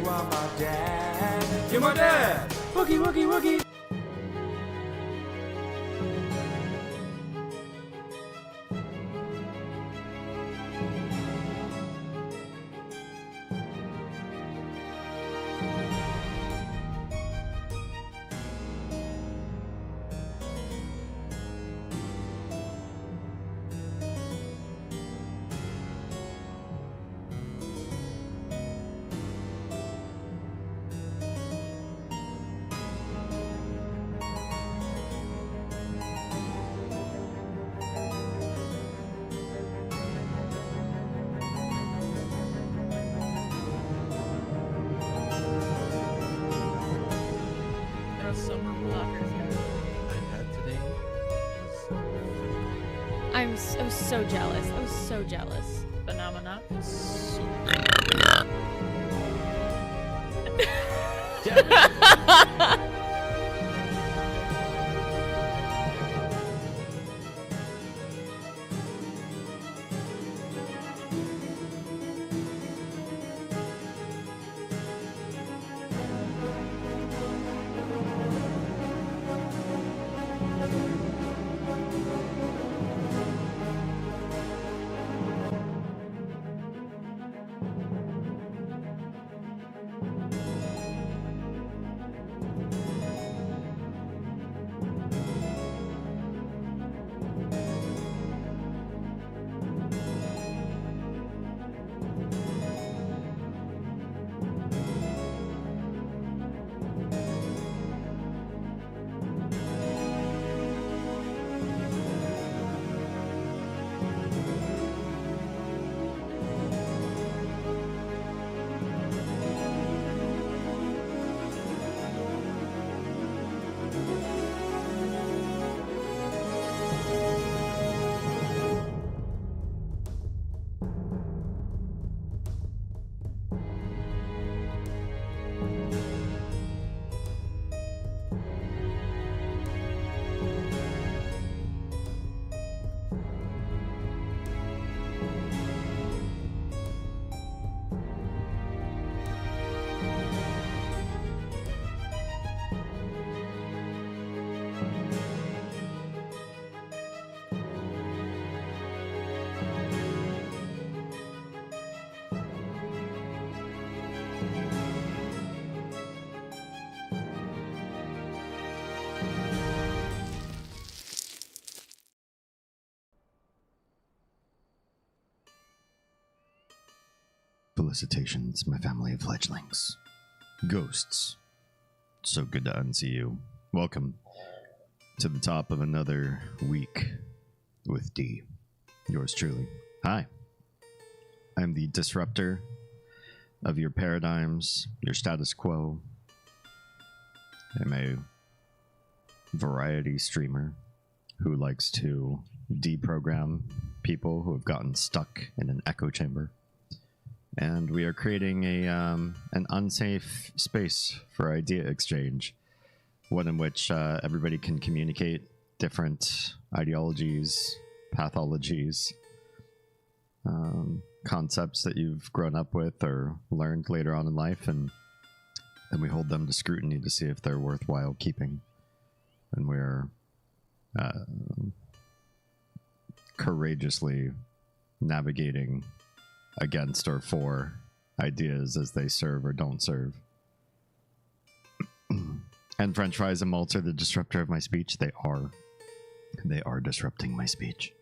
You are my dad. You're my dad. Wookie, wookie, wookie. I was so jealous. I was so jealous. Phenomena. Felicitations, my family of fledglings. Ghosts. So good to unsee you. Welcome to the top of another week with D. Yours truly. Hi. I'm the disruptor of your paradigms, your status quo. I'm a variety streamer who likes to deprogram people who have gotten stuck in an echo chamber. And we are creating an unsafe space for idea exchange, one in which everybody can communicate different ideologies, pathologies, concepts that you've grown up with or learned later on in life, and then we hold them to scrutiny to see if they're worthwhile keeping. And we're courageously navigating against or for ideas as they serve or don't serve. And French fries and malts are the disruptor of my speech. They are disrupting my speech.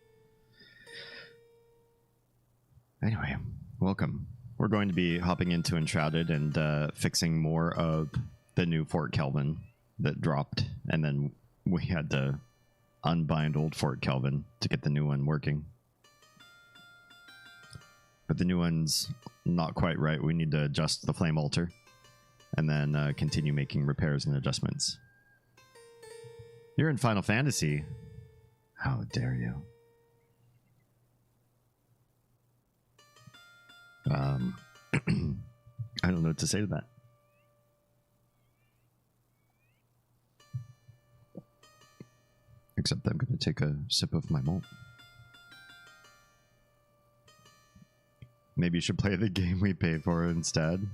Anyway, welcome. We're going to be hopping into Enshrouded and fixing more of the new Fort Kelvin that dropped, and then we had to unbind old Fort Kelvin to get the new one working. But the new one's not quite right. We need to adjust the flame altar and then continue making repairs and adjustments. You're in Final Fantasy. How dare you? I don't know what to say to that. Except I'm going to take a sip of my malt. Maybe you should play the game we pay for instead.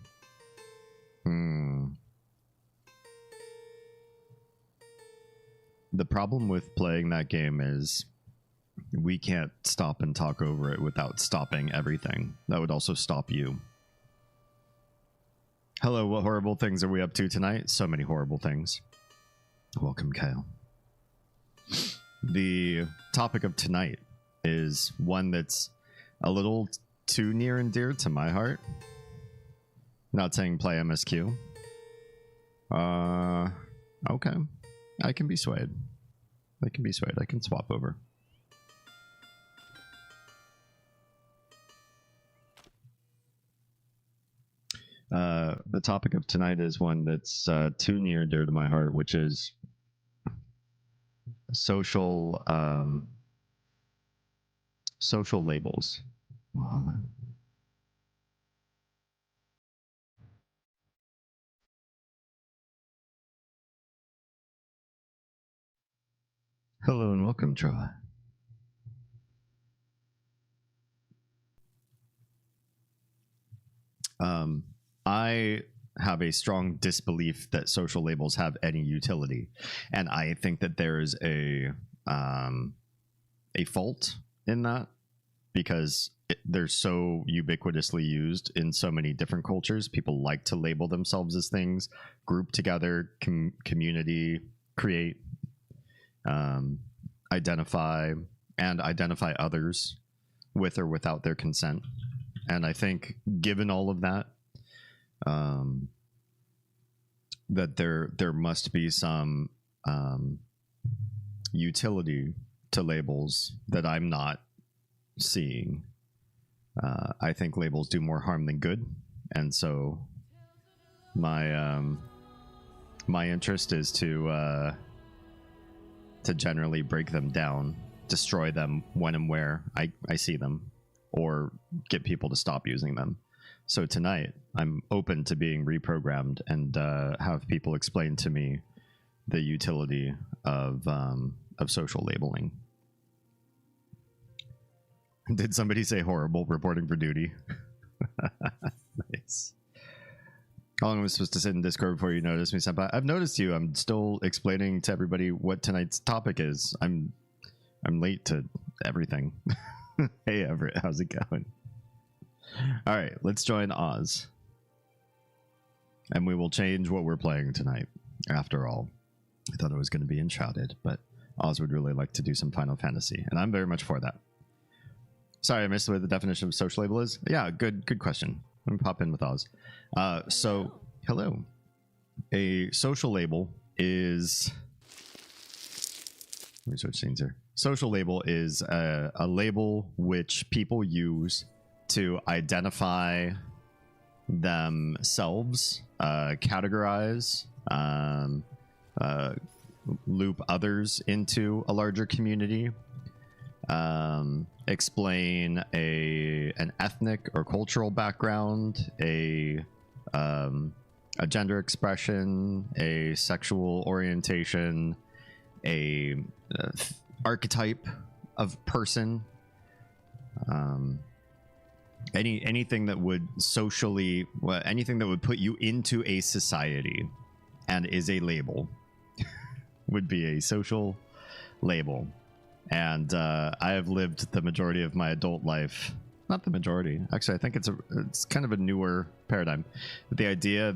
The problem with playing that game is we can't stop and talk over it without stopping everything. That would also stop you. Hello, what horrible things are we up to tonight? So many horrible things. Welcome, Kyle. The topic of tonight is one that's a little too near and dear to my heart. Not saying play MSQ. Okay. I can be swayed. I can be swayed. I can swap over. The topic of tonight is one that's too near and dear to my heart, which is social social labels. Hello and welcome, Troy. I have a strong disbelief that social labels have any utility, and I think that there's a fault in that because they're so ubiquitously used in so many different cultures. People like to label themselves as things, group together, community, create, identify others with or without their consent. And I think given all of that, that there must be some utility to labels that I'm not seeing. I think labels do more harm than good, and so my my interest is to generally break them down, destroy them when and where I see them, or get people to stop using them. So tonight, I'm open to being reprogrammed and have people explain to me the utility of social labeling. Did somebody say horrible reporting for duty? Nice. How long am I supposed to sit in Discord before you notice me, Senpai? I've noticed you. I'm still explaining to everybody what tonight's topic is. I'm late to everything. Hey Everett, how's it going? All right, let's join Oz. And we will change what we're playing tonight. After all, I thought it was going to be Enshrouded, but Oz would really like to do some Final Fantasy, and I'm very much for that. Sorry, I missed what the definition of social label is. Yeah, good question. Let me pop in with Oz. So, hello. A social label is... Let me switch scenes here. Social label is a label which people use to identify themselves, categorize, loop others into a larger community, explain an ethnic or cultural background, a gender expression, a sexual orientation, a archetype of person, anything that would anything that would put you into a society and is a label would be a social label. And I have lived the majority of my adult life, not the majority, actually I think it's kind of a newer paradigm, with the idea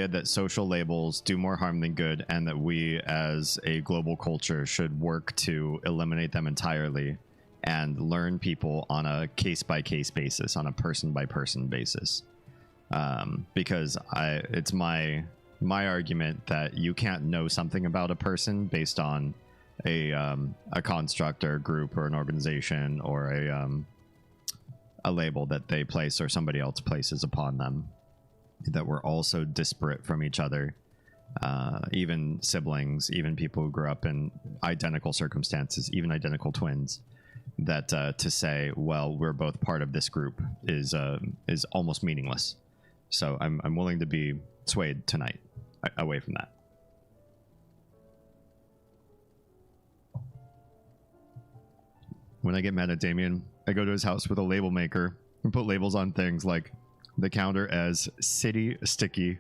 that social labels do more harm than good, and that we as a global culture should work to eliminate them entirely and learn people on a case-by-case basis, on a person-by-person basis. Because it's my argument that you can't know something about a person based on a construct or a group or an organization or a label that they place or somebody else places upon them. That we're all so disparate from each other, even siblings, even people who grew up in identical circumstances, even identical twins, that to say, well, we're both part of this group is almost meaningless. So I'm willing to be swayed tonight away from that. When I get mad at Damien, I go to his house with a label maker and put labels on things like The counter as city sticky,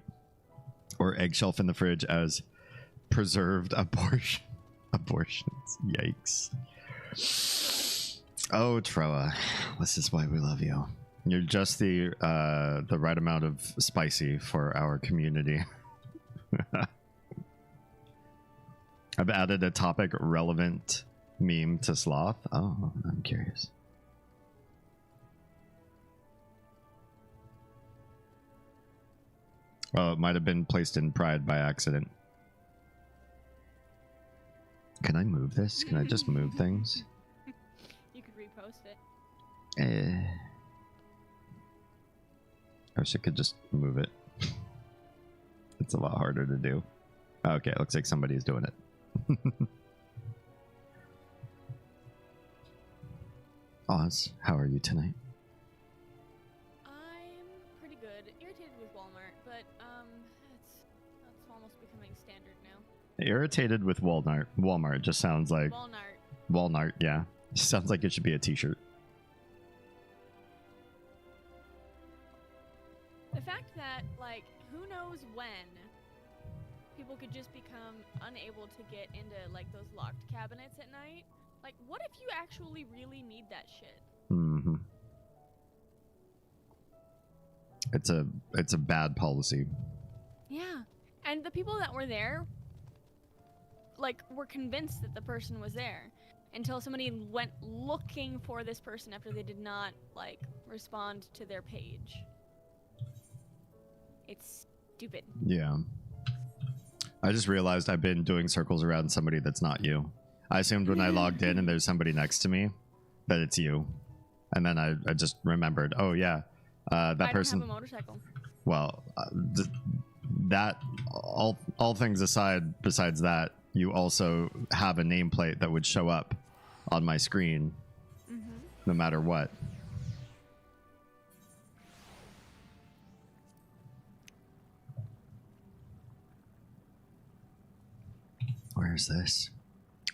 or eggshelf in the fridge as preserved abortions. Yikes. Oh, Troa, this is why we love you. You're just the right amount of spicy for our community. I've added a topic relevant meme to sloth. Oh, I'm curious. Oh, it might have been placed in pride by accident. Can I move this? Can I just move things? You could repost it. I wish I could just move it. It's a lot harder to do. Okay, it looks like somebody's doing it. Oz, how are you tonight? I'm pretty good. Irritated with Walmart, but that's almost becoming standard now. Irritated with Walmart just sounds like Walmart, yeah. Sounds like it should be a t-shirt. The fact that, like, who knows when people could just become unable to get into, like, those locked cabinets at night. Like, what if you actually really need that shit? Mm-hmm. It's a bad policy. Yeah. And the people that were there, like, were convinced that the person was there until somebody went looking for this person after they did not, like, respond to their page. It's stupid. Yeah. I just realized I've been doing circles around somebody that's not you. I assumed when I logged in and there's somebody next to me that it's you. And then I just remembered, oh yeah, that person. I don't have a motorcycle. Well, that all things aside, besides that, you also have a nameplate that would show up on my screen no matter what. Where's this?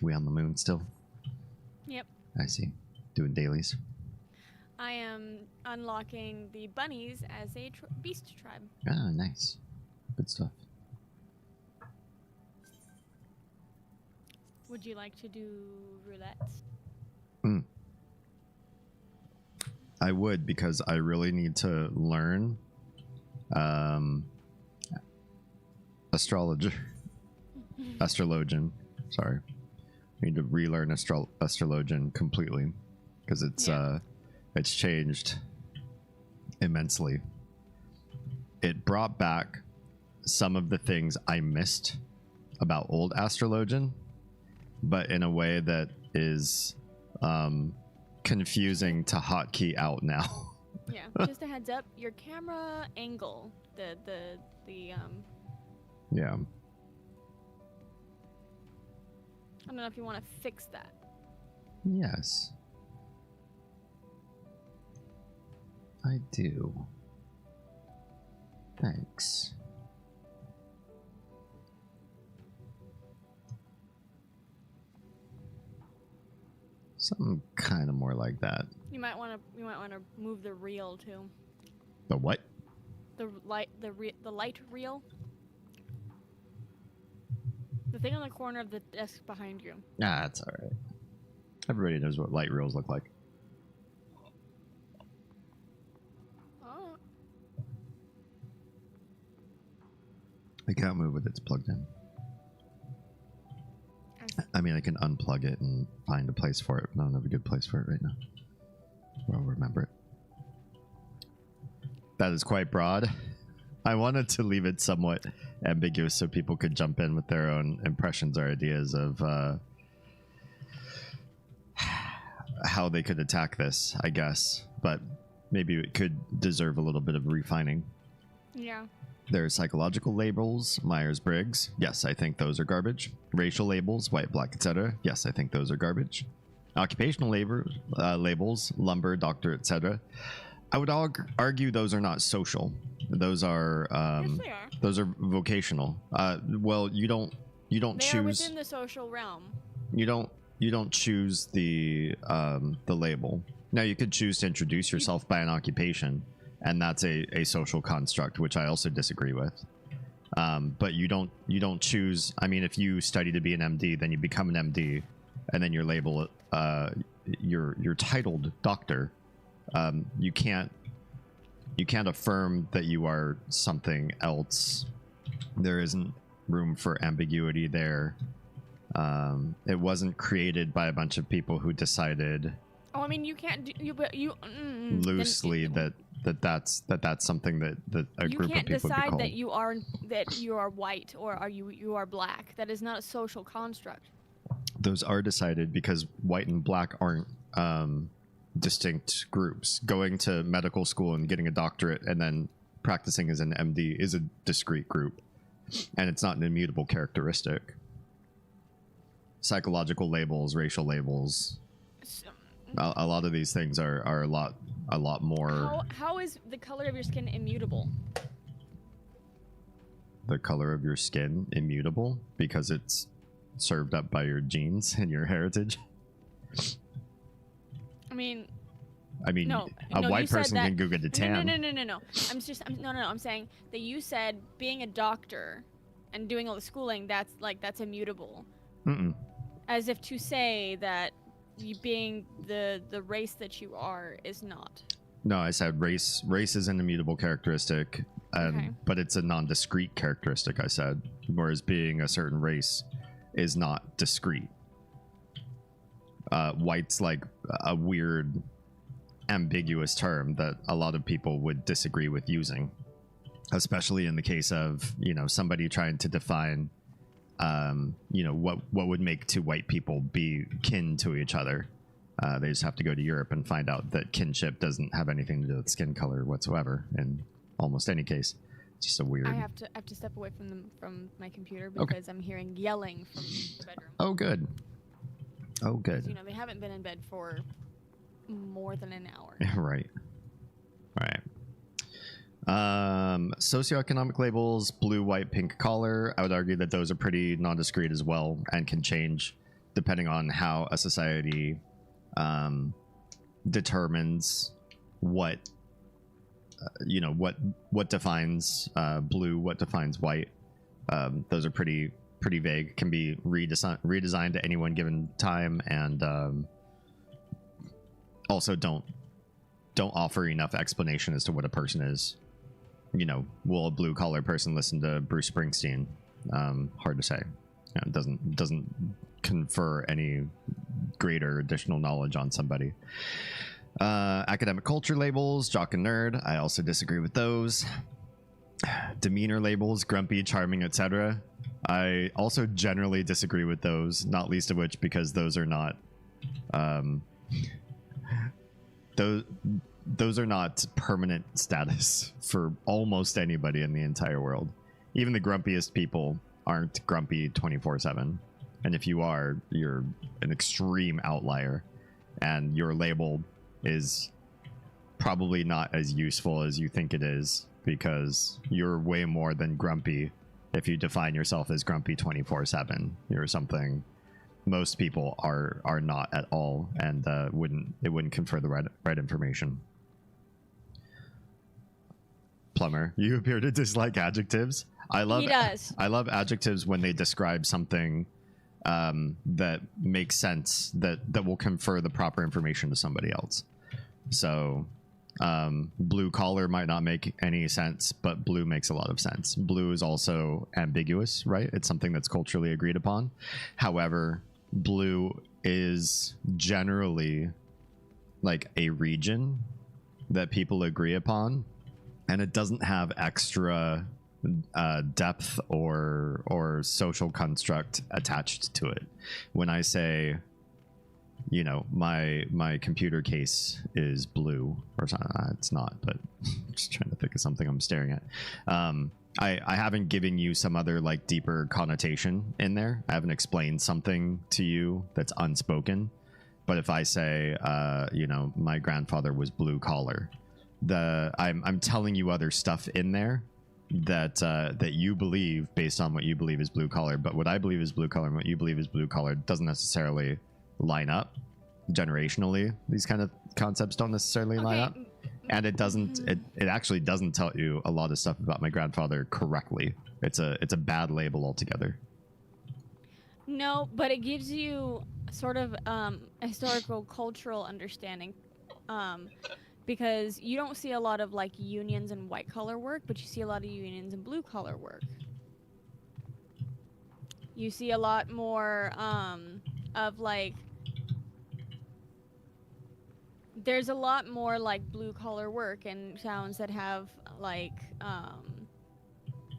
We on the moon still? Yep. I see. Doing dailies. I am unlocking the bunnies as a beast tribe. Ah, nice. Good stuff. Would you like to do roulette? I would, because I really need to learn astrologian. Sorry. I need to relearn astrologian completely, because it's changed immensely. It brought back some of the things I missed about old astrologian, but in a way that is confusing to hotkey out now. Yeah, just a heads up, your camera angle, the yeah. I don't know if you want to fix that. Yes. I do. Thanks. Something kind of more like that. You might want to move the reel too. The what? The light reel. The thing on the corner of the desk behind you. Ah, that's all right. Everybody knows what light reels look like. Oh. I can't move it. It's plugged in. I mean, I can unplug it and find a place for it, but I don't have a good place for it right now. I'll remember it. That is quite broad. I wanted to leave it somewhat ambiguous so people could jump in with their own impressions or ideas of how they could attack this, I guess. But maybe it could deserve a little bit of refining. Yeah. There are psychological labels, Myers-Briggs. Yes, I think those are garbage. Racial labels, white, black, etc. Yes, I think those are garbage. Occupational labels, lumber, doctor, etc. I would argue those are not social. Those are Yes, they are. Those are vocational. Well, you don't They choose. are within the social realm. You don't choose the label. Now you could choose to introduce yourself by an occupation, and that's a social construct, which I also disagree with. But you don't choose. I mean, if you study to be an MD, then you become an MD, and then you're labeled you're titled doctor. You can't affirm that you are something else. There isn't room for ambiguity there. It wasn't created by a bunch of people who decided. Oh, I mean, you can't do you loosely that's something that a group of people would be called. You can't decide that you are white or you are black. That is not a social construct. Those are decided because white and black aren't distinct groups. Going to medical school and getting a doctorate and then practicing as an MD is a discrete group, and it's not an immutable characteristic. Psychological labels, racial labels, a lot of these things are a lot more. How is the color of your skin immutable? The color of your skin immutable because it's served up by your genes and your heritage. I mean, no, a white person can go get a tan. No. I'm saying that you said being a doctor and doing all the schooling, that's immutable. Mm-mm. As if to say that you being the race that you are is not. No, I said race is an immutable characteristic, but it's a non-discrete characteristic, I said, whereas being a certain race is not discrete. White's like a weird ambiguous term that a lot of people would disagree with using, especially in the case of, somebody trying to define what would make two white people be kin to each other. They just have to go to Europe and find out that kinship doesn't have anything to do with skin color whatsoever in almost any case. It's just a weird. I have to step away from my computer because I'm hearing yelling from the bedroom. Oh good. They haven't been in bed for more than an hour. Right. Socioeconomic labels: blue, white, pink collar. I would argue that those are pretty non-discrete as well and can change depending on how a society determines what what defines blue, what defines white. Those are pretty vague, can be redesigned at any one given time, and also don't offer enough explanation as to what a person is. Will a blue collar person listen to Bruce Springsteen? Hard to say. It doesn't confer any greater additional knowledge on somebody. Academic culture labels: jock and nerd. I also disagree with those. Demeanor labels: grumpy, charming, etc. I also generally disagree with those, not least of which because those are not those are not permanent status for almost anybody in the entire world. Even the grumpiest people aren't grumpy 24/7. And if you are, you're an extreme outlier, and your label is probably not as useful as you think it is, because you're way more than grumpy if you define yourself as grumpy 24/7. You're something most people are not at all, and it wouldn't confer the right information. Plumber, you appear to dislike adjectives. He does. I love adjectives when they describe something that makes sense, that will confer the proper information to somebody else. So blue collar might not make any sense, but blue makes a lot of sense. Blue is also ambiguous, right? It's something that's culturally agreed upon. However, blue is generally like a region that people agree upon, and it doesn't have extra depth or social construct attached to it. When I say, my computer case is blue or something, it's not, but I'm just trying to think of something I'm staring at. I haven't given you some other like deeper connotation in there. I haven't explained something to you that's unspoken. But if I say, my grandfather was blue collar, I'm telling you other stuff in there that you believe based on what you believe is blue collar. But what I believe is blue collar and what you believe is blue collar doesn't necessarily line up generationally. These kind of concepts don't necessarily line up. And it doesn't. It actually doesn't tell you a lot of stuff about my grandfather correctly. It's a bad label altogether. No, but it gives you sort of a historical cultural understanding, because you don't see a lot of like unions and white collar work, but you see a lot of unions and blue collar work. You see a lot more of like, there's a lot more like blue collar work in towns that have like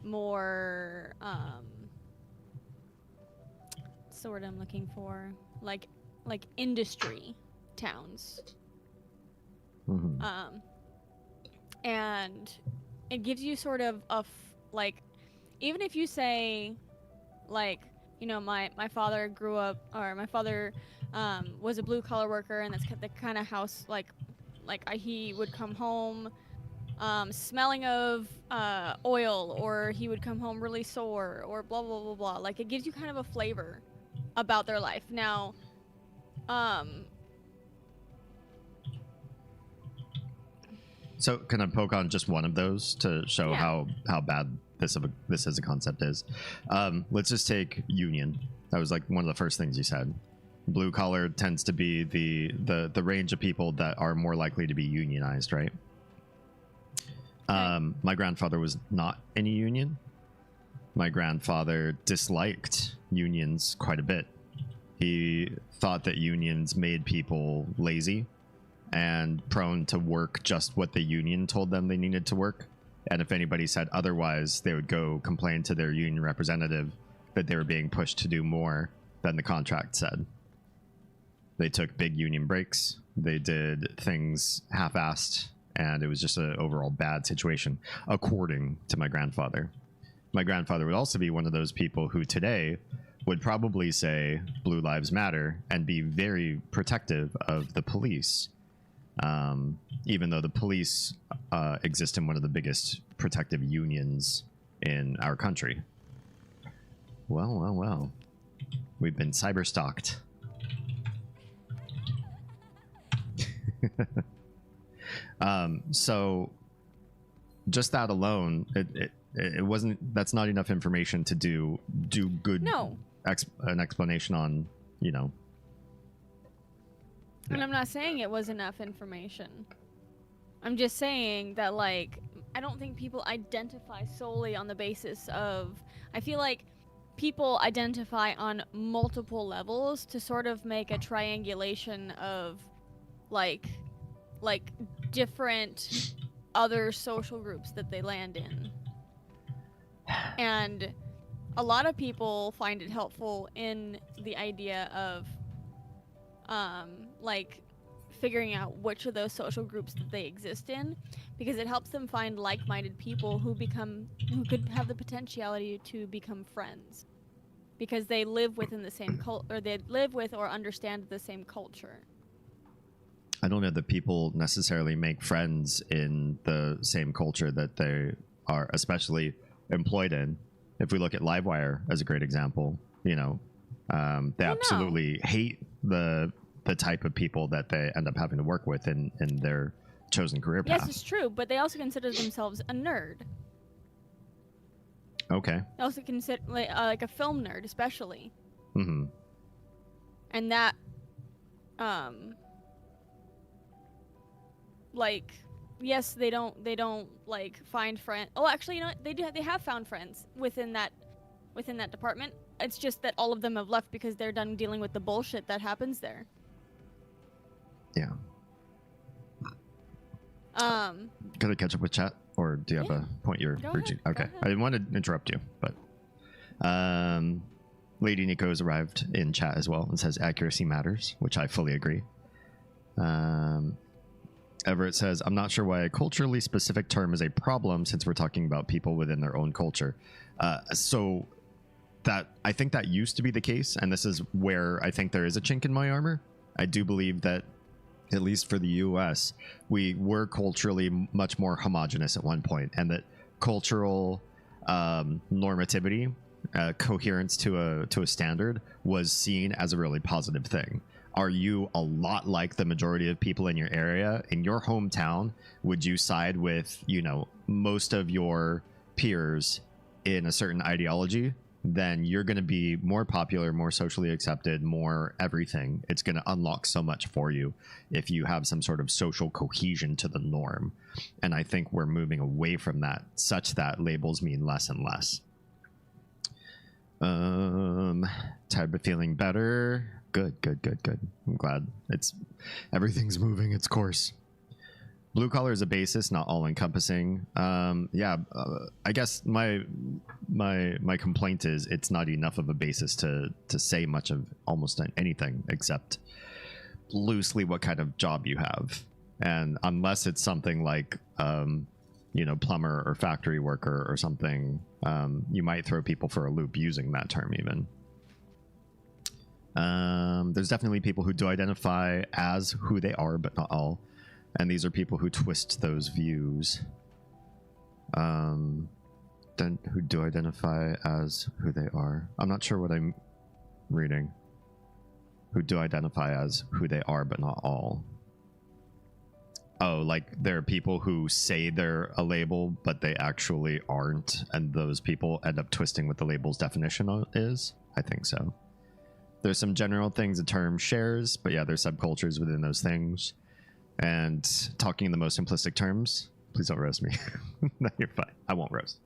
more what's the word I'm looking for, like industry towns. And it gives you sort of like, even if you say like, you know, my father grew up, or my father was a blue collar worker, and that's the kind of house like he would come home smelling of oil, or he would come home really sore, or blah blah blah blah. Like, it gives you kind of a flavor about their life. Now so can I poke on just one of those to show how bad this as a concept is? Let's just take union. That was like one of the first things you said. Blue collar tends to be the range of people that are more likely to be unionized, right? My grandfather was not in a union. My grandfather disliked unions quite a bit. He thought that unions made people lazy and prone to work just what the union told them they needed to work. And if anybody said otherwise, they would go complain to their union representative that they were being pushed to do more than the contract said. They took big union breaks. They did things half-assed, and it was just an overall bad situation, according to my grandfather. My grandfather would also be one of those people who today would probably say Blue Lives Matter and be very protective of the police, even though the police exist in one of the biggest protective unions in our country. Well. We've been cyber-stalked. So just that alone, it wasn't, that's not enough information to do good an explanation on, you know. And I'm not saying it was enough information. I'm just saying that, like, I don't think people identify solely on the basis of, I feel like people identify on multiple levels to sort of make a triangulation of like different other social groups that they land in. And a lot of people find it helpful in the idea of like figuring out which of those social groups that they exist in, because it helps them find like-minded people who could have the potentiality to become friends, because they live within the same or they live with or understand the same culture. I don't know that people necessarily make friends in the same culture that they are especially employed in. If we look at Livewire as a great example, you know, they absolutely hate the type of people that they end up having to work with in their chosen career path. Yes, it's true, but they also consider themselves a nerd. Okay. They also consider like a film nerd, especially. Mm-hmm. And that, like, yes, they don't like find friends. Oh, actually, you know what? They have found friends within that department. It's just that all of them have left because they're done dealing with the bullshit that happens there. Yeah. Could I catch up with chat, or do you have a point you're urging? Okay, I didn't want to interrupt you, but Lady Nico has arrived in chat as well and says accuracy matters, which I fully agree. Everett says, I'm not sure why a culturally specific term is a problem since we're talking about people within their own culture. So that, I think that used to be the case, and this is where I think there is a chink in my armor. I do believe that, at least for the US, we were culturally much more homogenous at one point, and that cultural normativity, coherence to a standard, was seen as a really positive thing. Are you a lot like the majority of people in your area? In your hometown, would you side with, you know, most of your peers in a certain ideology? Then you're going to be more popular, more socially accepted, more everything. It's going to unlock so much for you if you have some sort of social cohesion to the norm. And I think we're moving away from that, such that labels mean less and less. Tired but feeling better. Good. I'm glad everything's moving its course. Blue collar is a basis, not all encompassing. I guess my complaint is it's not enough of a basis to say much of almost anything except loosely what kind of job you have. And unless it's something like, you know, plumber or factory worker or something, you might throw people for a loop using that term even. There's definitely people who do identify as who they are, but not all. And these are people who twist those views. Then who do identify as who they are. I'm not sure what I'm reading. Who do identify as who they are, but not all. Oh, like there are people who say they're a label, but they actually aren't. And those people end up twisting what the label's definition is? I think so. There's some general things a term shares, but yeah, there's subcultures within those things. And talking in the most simplistic terms, please don't roast me. No, you're fine. I won't roast.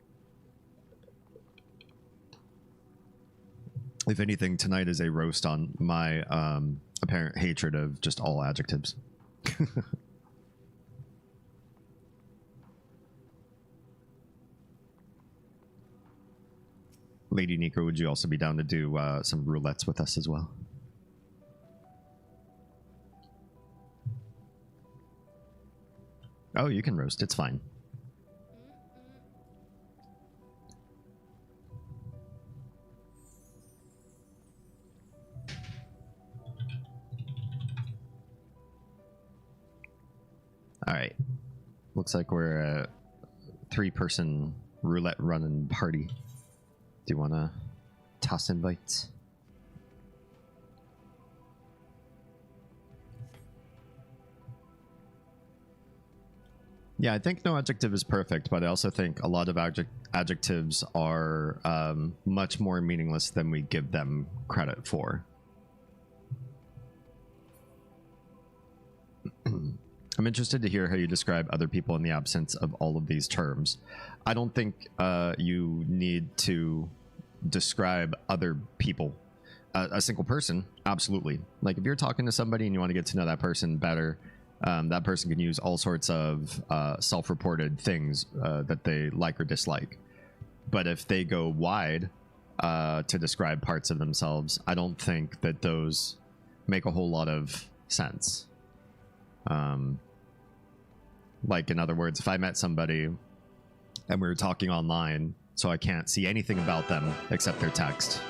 If anything, tonight is a roast on my apparent hatred of just all adjectives. Lady Nico, would you also be down to do some roulettes with us as well? Oh, you can roast. It's fine. All right. Looks like we're a 3-person roulette running party. Do you want to toss invites? Yeah, I think no adjective is perfect, but I also think a lot of adjectives are much more meaningless than we give them credit for. I'm interested to hear how you describe other people in the absence of all of these terms. I don't think you need to describe other people. A single person, absolutely. Like if you're talking to somebody and you want to get to know that person better, that person can use all sorts of self-reported things that they like or dislike. But if they go wide to describe parts of themselves, I don't think that those make a whole lot of sense. Like, in other words, if I met somebody and we were talking online, so I can't see anything about them except their text,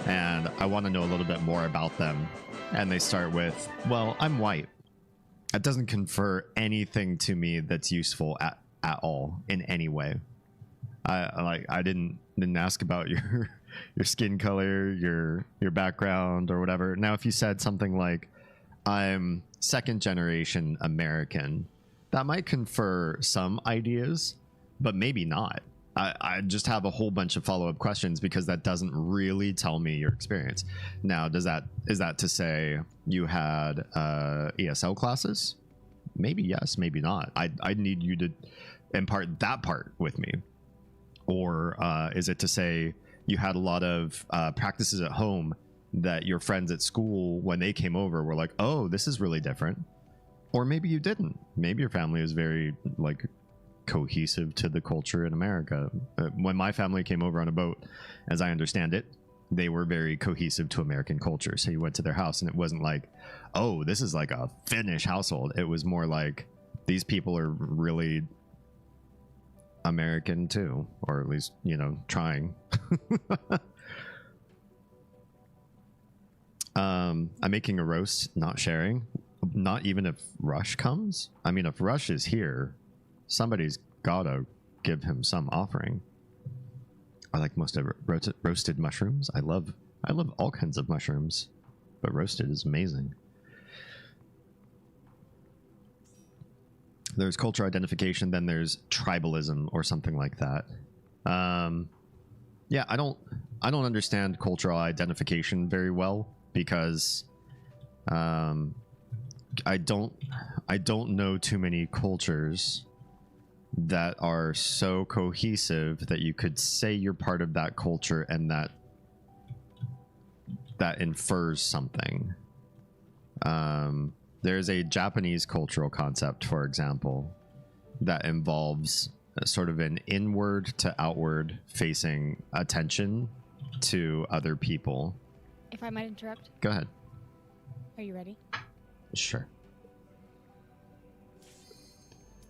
and I want to know a little bit more about them, and they start with, well, I'm white. That doesn't confer anything to me that's useful at all in any way. I didn't ask about your skin color, your background or whatever. Now, if you said something like, I'm second generation American, that might confer some ideas, but maybe not. I just have a whole bunch of follow-up questions because that doesn't really tell me your experience. Now, is that to say you had ESL classes? Maybe yes, maybe not. I'd need you to impart that part with me. Or is it to say you had a lot of practices at home that your friends at school, when they came over, were like, oh, this is really different? Or maybe you didn't. Maybe your family is very like cohesive to the culture in America. When my family came over on a boat, as I understand it, they were very cohesive to American culture. So you went to their house and it wasn't like, oh, this is like a Finnish household. It was more like, these people are really American too, or at least, you know, trying. I'm making a roast, not sharing. Not even if Rush comes. I mean, if Rush is here, somebody's gotta give him some offering. I like most of roasted mushrooms. I love all kinds of mushrooms. but roasted is amazing. There's culture identification, then there's tribalism or something like that. Yeah, I don't understand cultural identification very well because I don't know too many cultures that are so cohesive that you could say you're part of that culture and that infers something. There's a Japanese cultural concept, for example, that involves sort of an inward to outward facing attention to other people. If I might interrupt. Go ahead. Are you ready? Sure.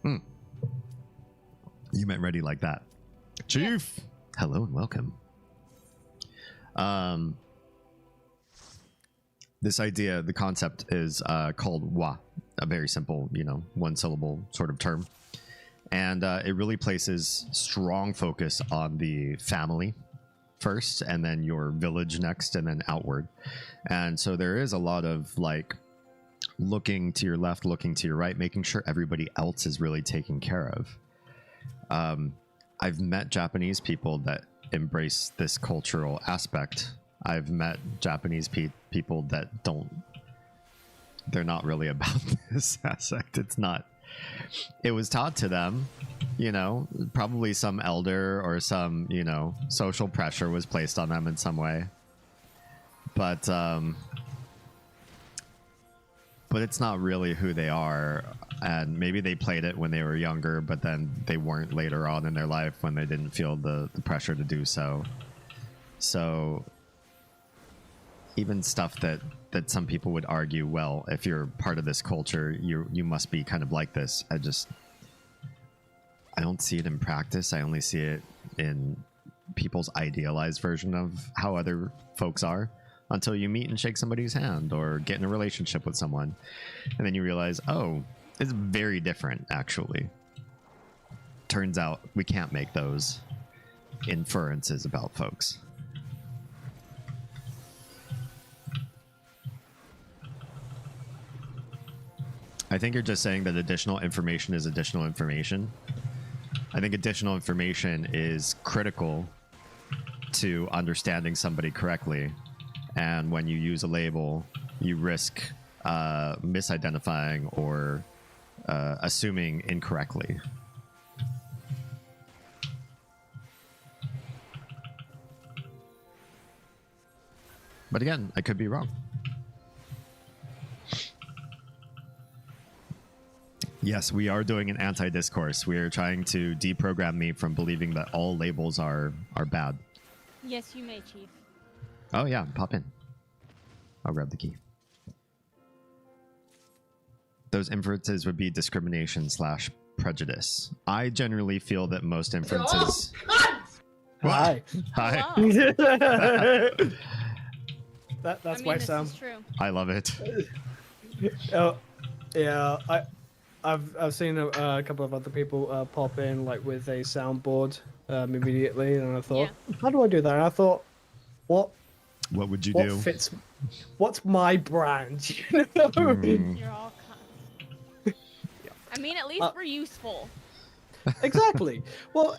You meant ready like that. Chief! Yes. Hello and welcome. This idea, the concept is called wa, a very simple, one syllable sort of term. And it really places strong focus on the family first, and then your village next, and then outward. And so there is a lot of like looking to your left, looking to your right, making sure everybody else is really taken care of. I've met Japanese people that embrace this cultural aspect. I've met Japanese people that they're not really about this aspect. It was taught to them, probably some elder or some, social pressure was placed on them in some way. But it's not really who they are. And maybe they played it when they were younger, but then they weren't later on in their life when they didn't feel the pressure to do so. So even stuff that some people would argue, well, if you're part of this culture, you must be kind of like this. I don't see it in practice. I only see it in people's idealized version of how other folks are, until you meet and shake somebody's hand or get in a relationship with someone. And then you realize, oh, it's very different, actually. Turns out we can't make those inferences about folks. I think you're just saying that additional information is additional information. I think additional information is critical to understanding somebody correctly. And when you use a label, you risk misidentifying or assuming incorrectly. But again, I could be wrong. Yes, we are doing an anti-discourse. We are trying to deprogram me from believing that all labels are bad. Yes, you may, Chief. Oh yeah, pop in. I'll grab the key. Those inferences would be discrimination/prejudice. I generally feel that most inferences... Hi. Hi. That's why Sam. This is true. I love it. Oh, yeah. I've seen a couple of other people pop in like with a soundboard immediately, and I thought, how do I do that? And I thought, what would you what do? fits? What's my brand? You know? You're all I mean, at least we're useful. Exactly. Well,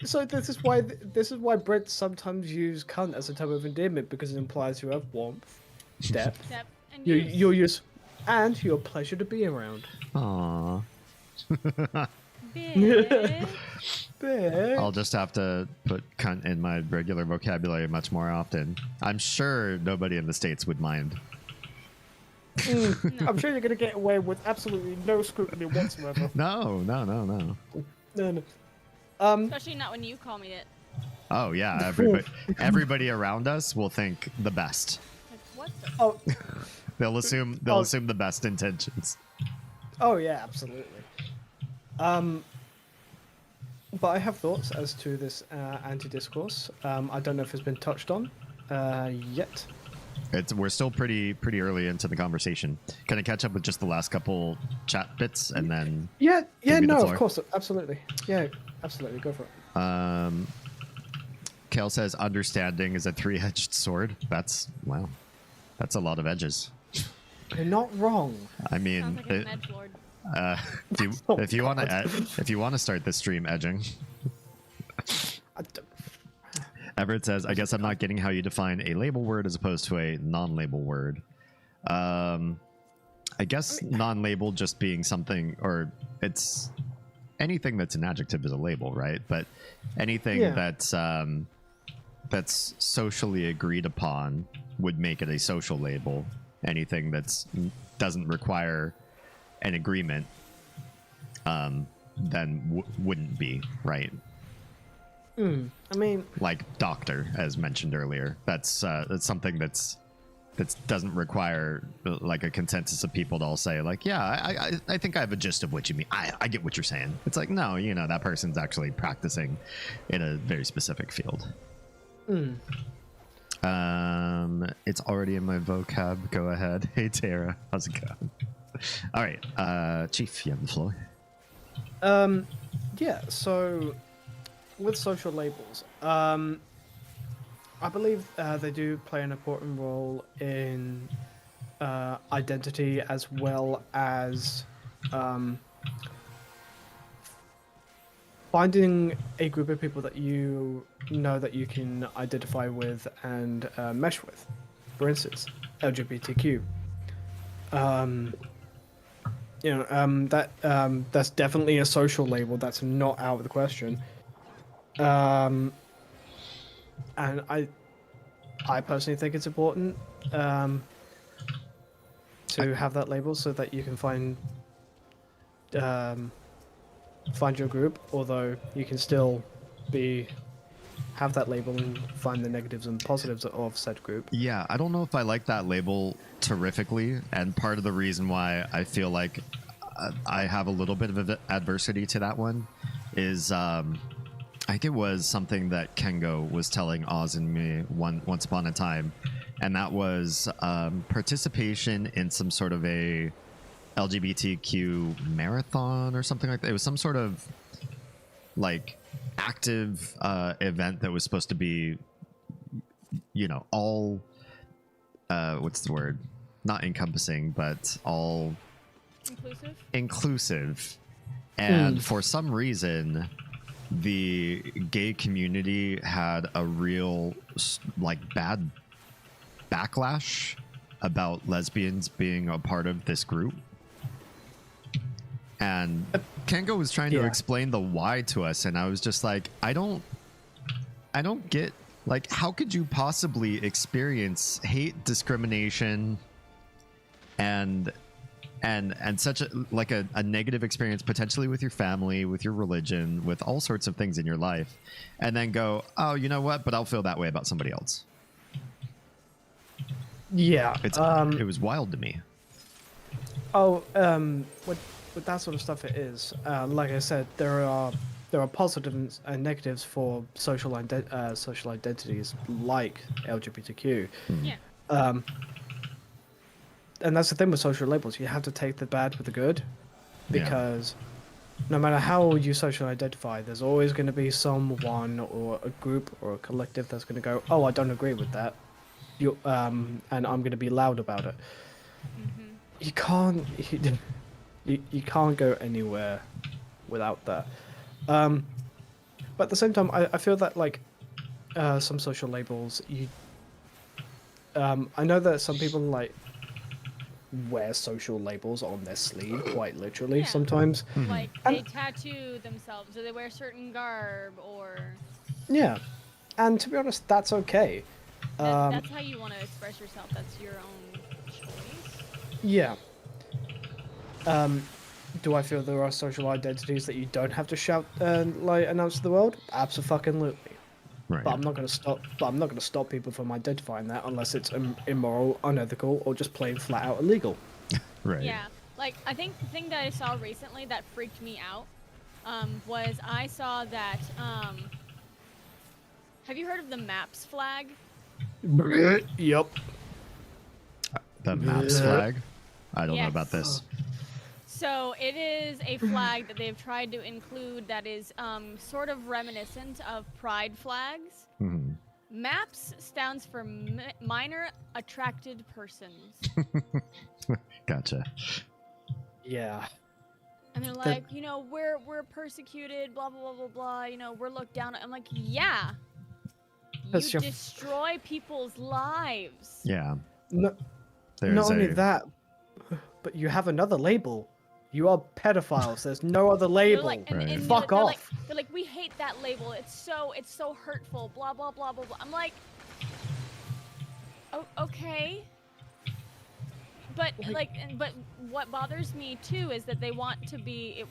so this is why Brits sometimes use "cunt" as a term of endearment, because it implies you have warmth, depth, and you're use, and you're a pleasure to be around. Aww. Bitch. I'll just have to put cunt in my regular vocabulary much more often. I'm sure nobody in the States would mind. No. I'm sure you're going to get away with absolutely no scrutiny whatsoever. No. No. Especially not when you call me it. Oh yeah, everybody around us will think the best. Like, what the? Oh. They'll assume the best intentions. Oh yeah, absolutely. But I have thoughts as to this anti-discourse. I don't know if it's been touched on yet. We're still pretty early into the conversation. Can I catch up with just the last couple chat bits and then? Yeah, no, of course, absolutely. Yeah, absolutely, go for it. Kale says understanding is a three-edged sword. That's wow. That's a lot of edges. You're not wrong. I mean, Sounds like an edgelord. if you want to start this stream edging, Everett says, "I guess I'm not getting how you define a label word as opposed to a non-label word." I guess non-label just being something, or it's anything that's an adjective is a label, right? But anything that's socially agreed upon would make it a social label. Anything that's doesn't require an agreement, then wouldn't be, right? I mean, like doctor, as mentioned earlier. That's something that doesn't require like a consensus of people to all say like, yeah, I think I have a gist of what you mean. I get what you're saying. It's like, no, you know, that person's actually practicing in a very specific field. It's already in my vocab. Go ahead. Hey Tara, how's it going? All right, Chief, you have the floor. Yeah, so with social labels, I believe they do play an important role in identity, as well as finding a group of people that you know that you can identify with and mesh with. For instance, LGBTQ. That's definitely a social label. That's not out of the question. And I personally think it's important to have that label so that you can find your group, although you can still have that label and find the negatives and positives of said group. Yeah, I don't know if I like that label terrifically, and part of the reason why I feel like I have a little bit of adversity to that one is I think it was something that Kengo was telling Oz and me once upon a time, and that was participation in some sort of a LGBTQ marathon or something like that. It was some sort of like active event that was supposed to be, you know, all what's the word? Not encompassing, but all inclusive. And for some reason, the gay community had a real like bad backlash about lesbians being a part of this group. And Kengo was trying to explain the why to us, and I was just like, I don't get, like, how could you possibly experience hate, discrimination, and such a negative experience potentially with your family, with your religion, with all sorts of things in your life, and then go, oh, you know what? But I'll feel that way about somebody else. Yeah, it was wild to me. With that sort of stuff, it is. Like I said, there are positives and negatives for social identities like LGBTQ. Yeah. And that's the thing with social labels. You have to take the bad with the good, because no matter how you socially identify, there's always going to be someone or a group or a collective that's going to go, oh, I don't agree with that. And I'm going to be loud about it. Mm-hmm. You can't go anywhere without that. But at the same time, I feel that like some social labels, I know that some people like wear social labels on their sleeve, quite literally sometimes. Like they tattoo themselves, or they wear certain garb, or and to be honest, that's okay. That's how you want to express yourself. That's your own choice. Yeah. Do I feel there are social identities that you don't have to shout and like announce to the world? Absolutely. Right. But I'm not going to stop people from identifying that unless it's immoral, unethical, or just plain flat out illegal. Right. Yeah. Like, I think the thing that I saw recently that freaked me out was I saw that. Have you heard of the MAPS flag? Yep. The MAPS flag? I don't know about this. So it is a flag that they've tried to include that is sort of reminiscent of pride flags. Mm-hmm. MAPS stands for minor attracted persons. Gotcha. Yeah. And they're like, you know, we're persecuted, blah blah blah blah blah. You know, we're looked down. I'm like, yeah. You destroy people's lives. Yeah. No, There's not only that, but you have another label. You are pedophiles. There's no other label. Like, and fuck off. They're like, we hate that label. It's so hurtful. Blah blah blah blah blah. I'm like, oh, okay. But but what bothers me too is that they want it to be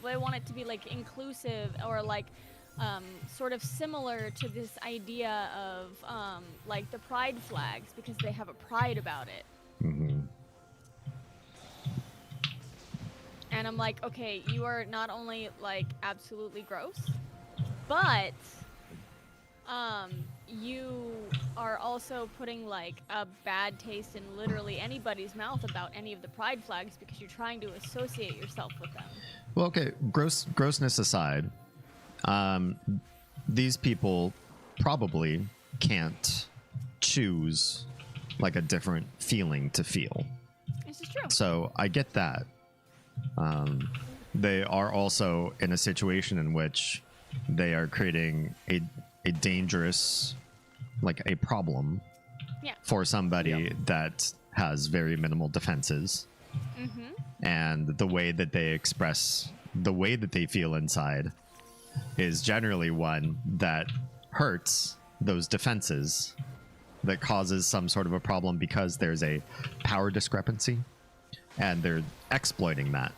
like inclusive or like sort of similar to this idea of like the pride flags because they have a pride about it. Mm-hmm. And I'm like, okay, you are not only like absolutely gross, but you are also putting like a bad taste in literally anybody's mouth about any of the pride flags because you're trying to associate yourself with them. Well, okay, grossness aside, these people probably can't choose like a different feeling to feel. This is true. So I get that. They are also in a situation in which they are creating a dangerous, like a problem for somebody that has very minimal defenses. Mm-hmm. And the way that they express the way that they feel inside is generally one that hurts those defenses, that causes some sort of a problem because there's a power discrepancy and they're exploiting that.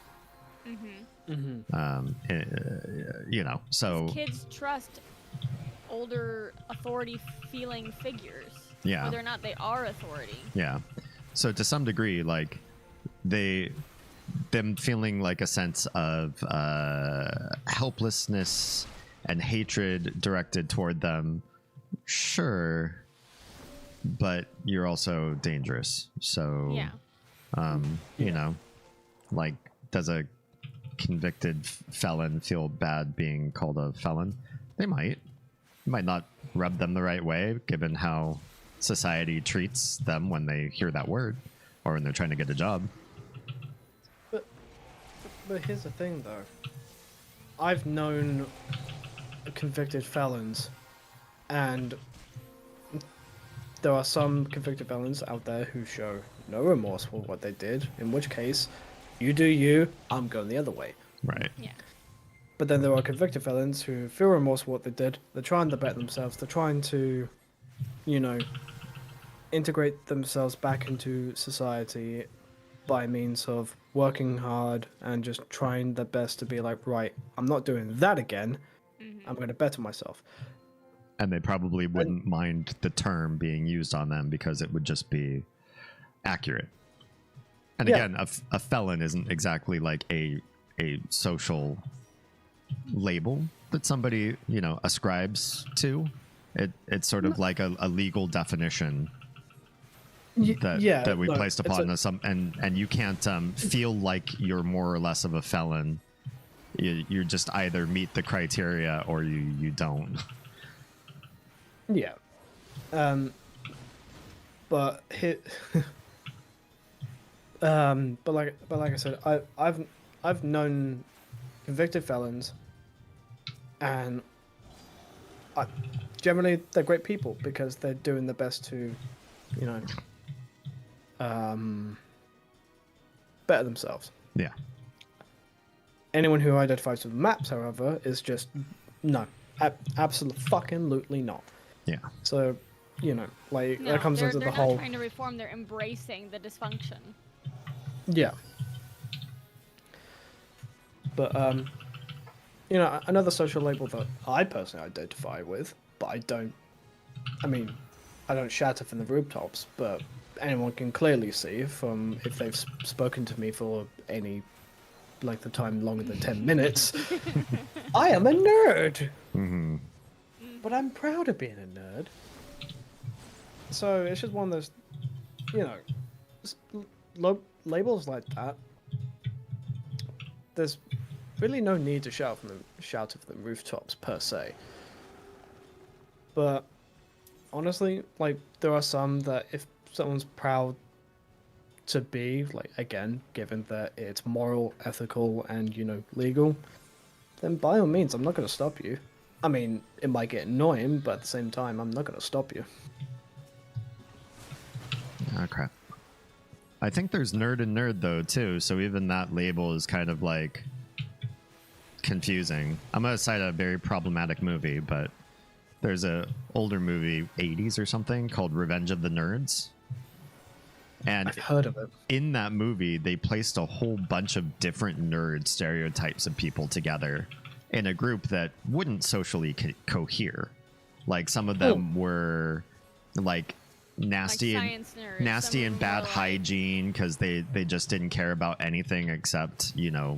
You know, so kids trust older authority feeling figures, whether or not they are authority. So to some degree, like them feeling like a sense of helplessness and hatred directed toward them, sure, but you're also dangerous. So you know, like, does a convicted felon feel bad being called a felon? They might. It might not rub them the right way, given how society treats them when they hear that word or when they're trying to get a job. But here's the thing, though. I've known convicted felons, and there are some convicted felons out there who show no remorse for what they did, in which case, you do you, I'm going the other way. Right. Yeah. But then there are convicted felons who feel remorse for what they did. They're trying to better themselves. They're trying to, you know, integrate themselves back into society by means of working hard and just trying their best to be like, right, I'm not doing that again. I'm going to better myself. And they probably wouldn't mind the term being used on them because it would just be accurate. And again, a felon isn't exactly like a social label that somebody, you know, ascribes to. It's sort of like a legal definition that we placed upon us, and you can't feel like you're more or less of a felon. You just either meet the criteria or you don't. Yeah. But like I said, I've known convicted felons, and generally they're great people because they're doing their best to, you know, better themselves. Yeah. Anyone who identifies with maps, however, is just no, absolutely fucking lootly not. Yeah. So, you know, like that comes into the whole. They're not trying to reform; they're embracing the dysfunction. Yeah. But you know, another social label that I personally identify with, but I don't shout it from the rooftops, but anyone can clearly see from if they've spoken to me for any length of time longer than 10 minutes, I am a nerd. Mm-hmm. But I'm proud of being a nerd. So it's just one of those, you know, labels like that. There's really no need to shout it from the rooftops per se. But honestly, like there are some that if someone's proud to be, like, again, given that it's moral, ethical, and legal, then by all means, I'm not going to stop you. I mean, it might get annoying, but at the same time, I'm not going to stop you. Oh, crap. I think there's nerd and nerd, though, too, so even that label is kind of, like, confusing. I'm going to cite a very problematic movie, but there's a older movie, 80s or something, called Revenge of the Nerds. And I've heard of it. In that movie, they placed a whole bunch of different nerd stereotypes of people together in a group that wouldn't socially cohere. Like, some of them were, like, nasty like and science nerds. nasty and bad like, hygiene because they just didn't care about anything except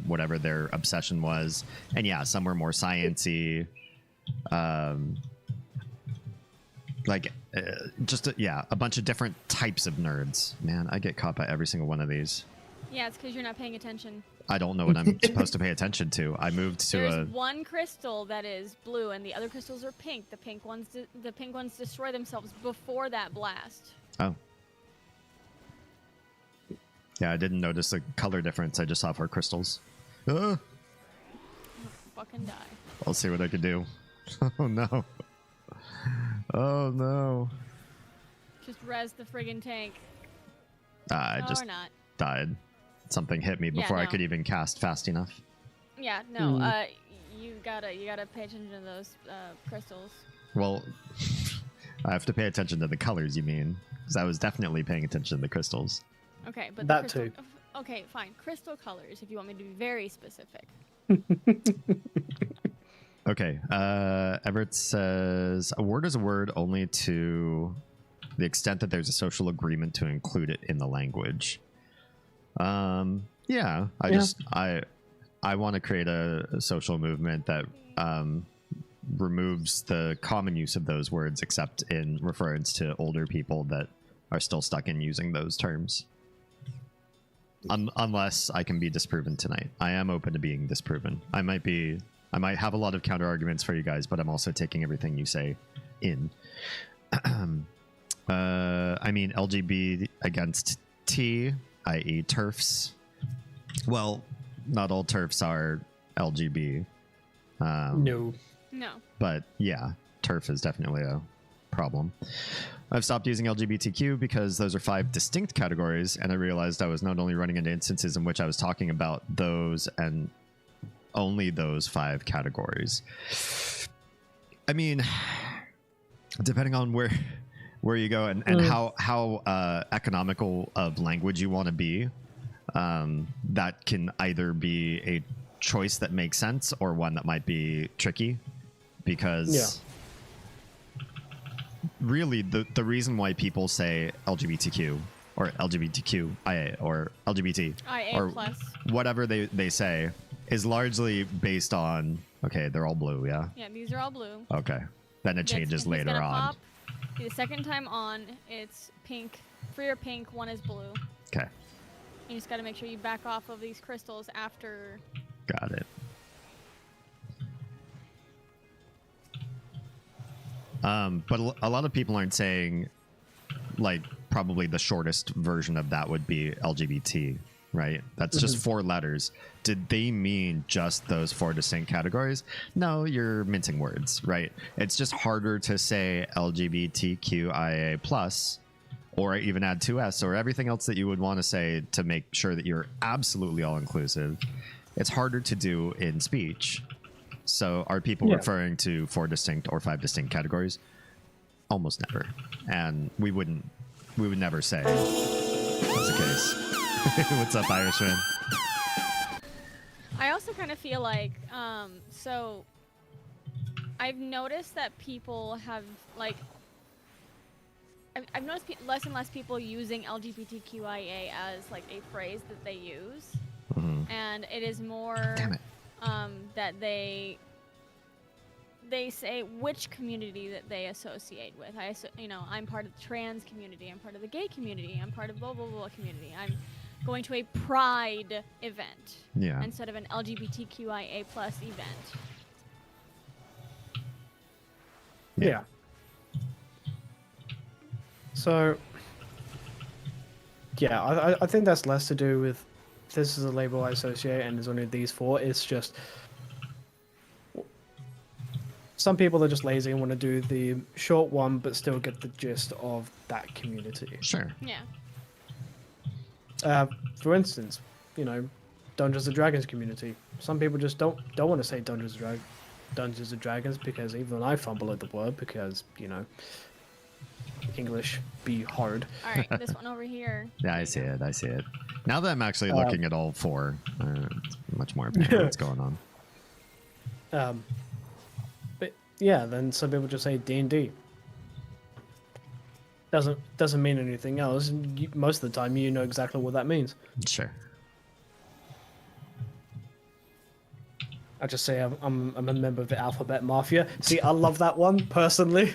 whatever their obsession was. And yeah, some were more sciencey, a bunch of different types of nerds. Man, I get caught by every single one of these. Yeah, it's because you're not paying attention. I don't know what I'm supposed to pay attention to. I moved to There's one crystal that is blue, and the other crystals are pink. The pink ones destroy themselves before that blast. Oh. Yeah, I didn't notice the color difference. I just saw 4 crystals. You'll fucking die. I'll see what I can do. Oh no. Oh no. Just res the friggin' tank. I just or not. died. Something hit me before I no. could even cast fast enough. Yeah, no. You gotta pay attention to those crystals. Well, I have to pay attention to the colors, you mean? Because I was definitely paying attention to the crystals. Okay, but that the too. Okay, fine. Crystal colors, if you want me to be very specific. Okay. Everett says, a word is a word only to the extent that there's a social agreement to include it in the language. Yeah. I want to create a social movement that removes the common use of those words, except in reference to older people that are still stuck in using those terms. Unless I can be disproven tonight. I am open to being disproven. I might have a lot of counter arguments for you guys, but I'm also taking everything you say in. I mean, LGBT against T, i.e. TERFs. Well, not all TERFs are LGB. No. But yeah, TERF is definitely a problem. I've stopped using LGBTQ because those are 5 distinct categories, and I realized I was not only running into instances in which I was talking about those and only those 5 categories. I mean, depending on where you go and how economical of language you want to be, that can either be a choice that makes sense or one that might be tricky, because really the reason why people say LGBTQ or LGBTQIA or LGBT IA or plus. whatever they say is largely based on, okay, they're all blue, yeah? Yeah, these are all blue. Okay. Then it changes later gonna on. Pop. The second time on, it's pink. 3 are pink, 1 is blue. Okay. You just gotta make sure you back off of these crystals after. Got it. But a lot of people aren't saying, like, probably the shortest version of that would be LGBT, right? That's just 4 letters. Did they mean just those 4 distinct categories? No, you're mincing words, right? It's just harder to say LGBTQIA plus, or even add 2S or everything else that you would want to say to make sure that you're absolutely all inclusive. It's harder to do in speech. So are people referring to 4 distinct or 5 distinct categories? Almost never. And we would never say that's the case. What's up, Irishman? I also kind of feel like, so I've noticed that people have, like, I've noticed less and less people using LGBTQIA as, like, a phrase that they use. Mm-hmm. And it is more that they say which community that they associate with. I'm part of the trans community. I'm part of the gay community. I'm part of blah, blah, blah community. I'm going to a pride event instead of an LGBTQIA plus event. Yeah. So, yeah, I think that's less to do with this is a label I associate and there's only these four. It's just some people are just lazy and want to do the short one, but still get the gist of that community. Sure. Yeah. For instance, you know, Dungeons and Dragons community. Some people just don't want to say Dungeons and Dragons because even I fumble at the word because you know English be hard. All right, this one over here. Yeah, I see it. I see it. Now that I'm actually looking at all four, it's much more apparent what's going on. But yeah, then some people just say D&D. Doesn't mean anything else. And most of the time, you know exactly what that means. Sure. I just say I'm a member of the Alphabet Mafia. See, I love that one personally.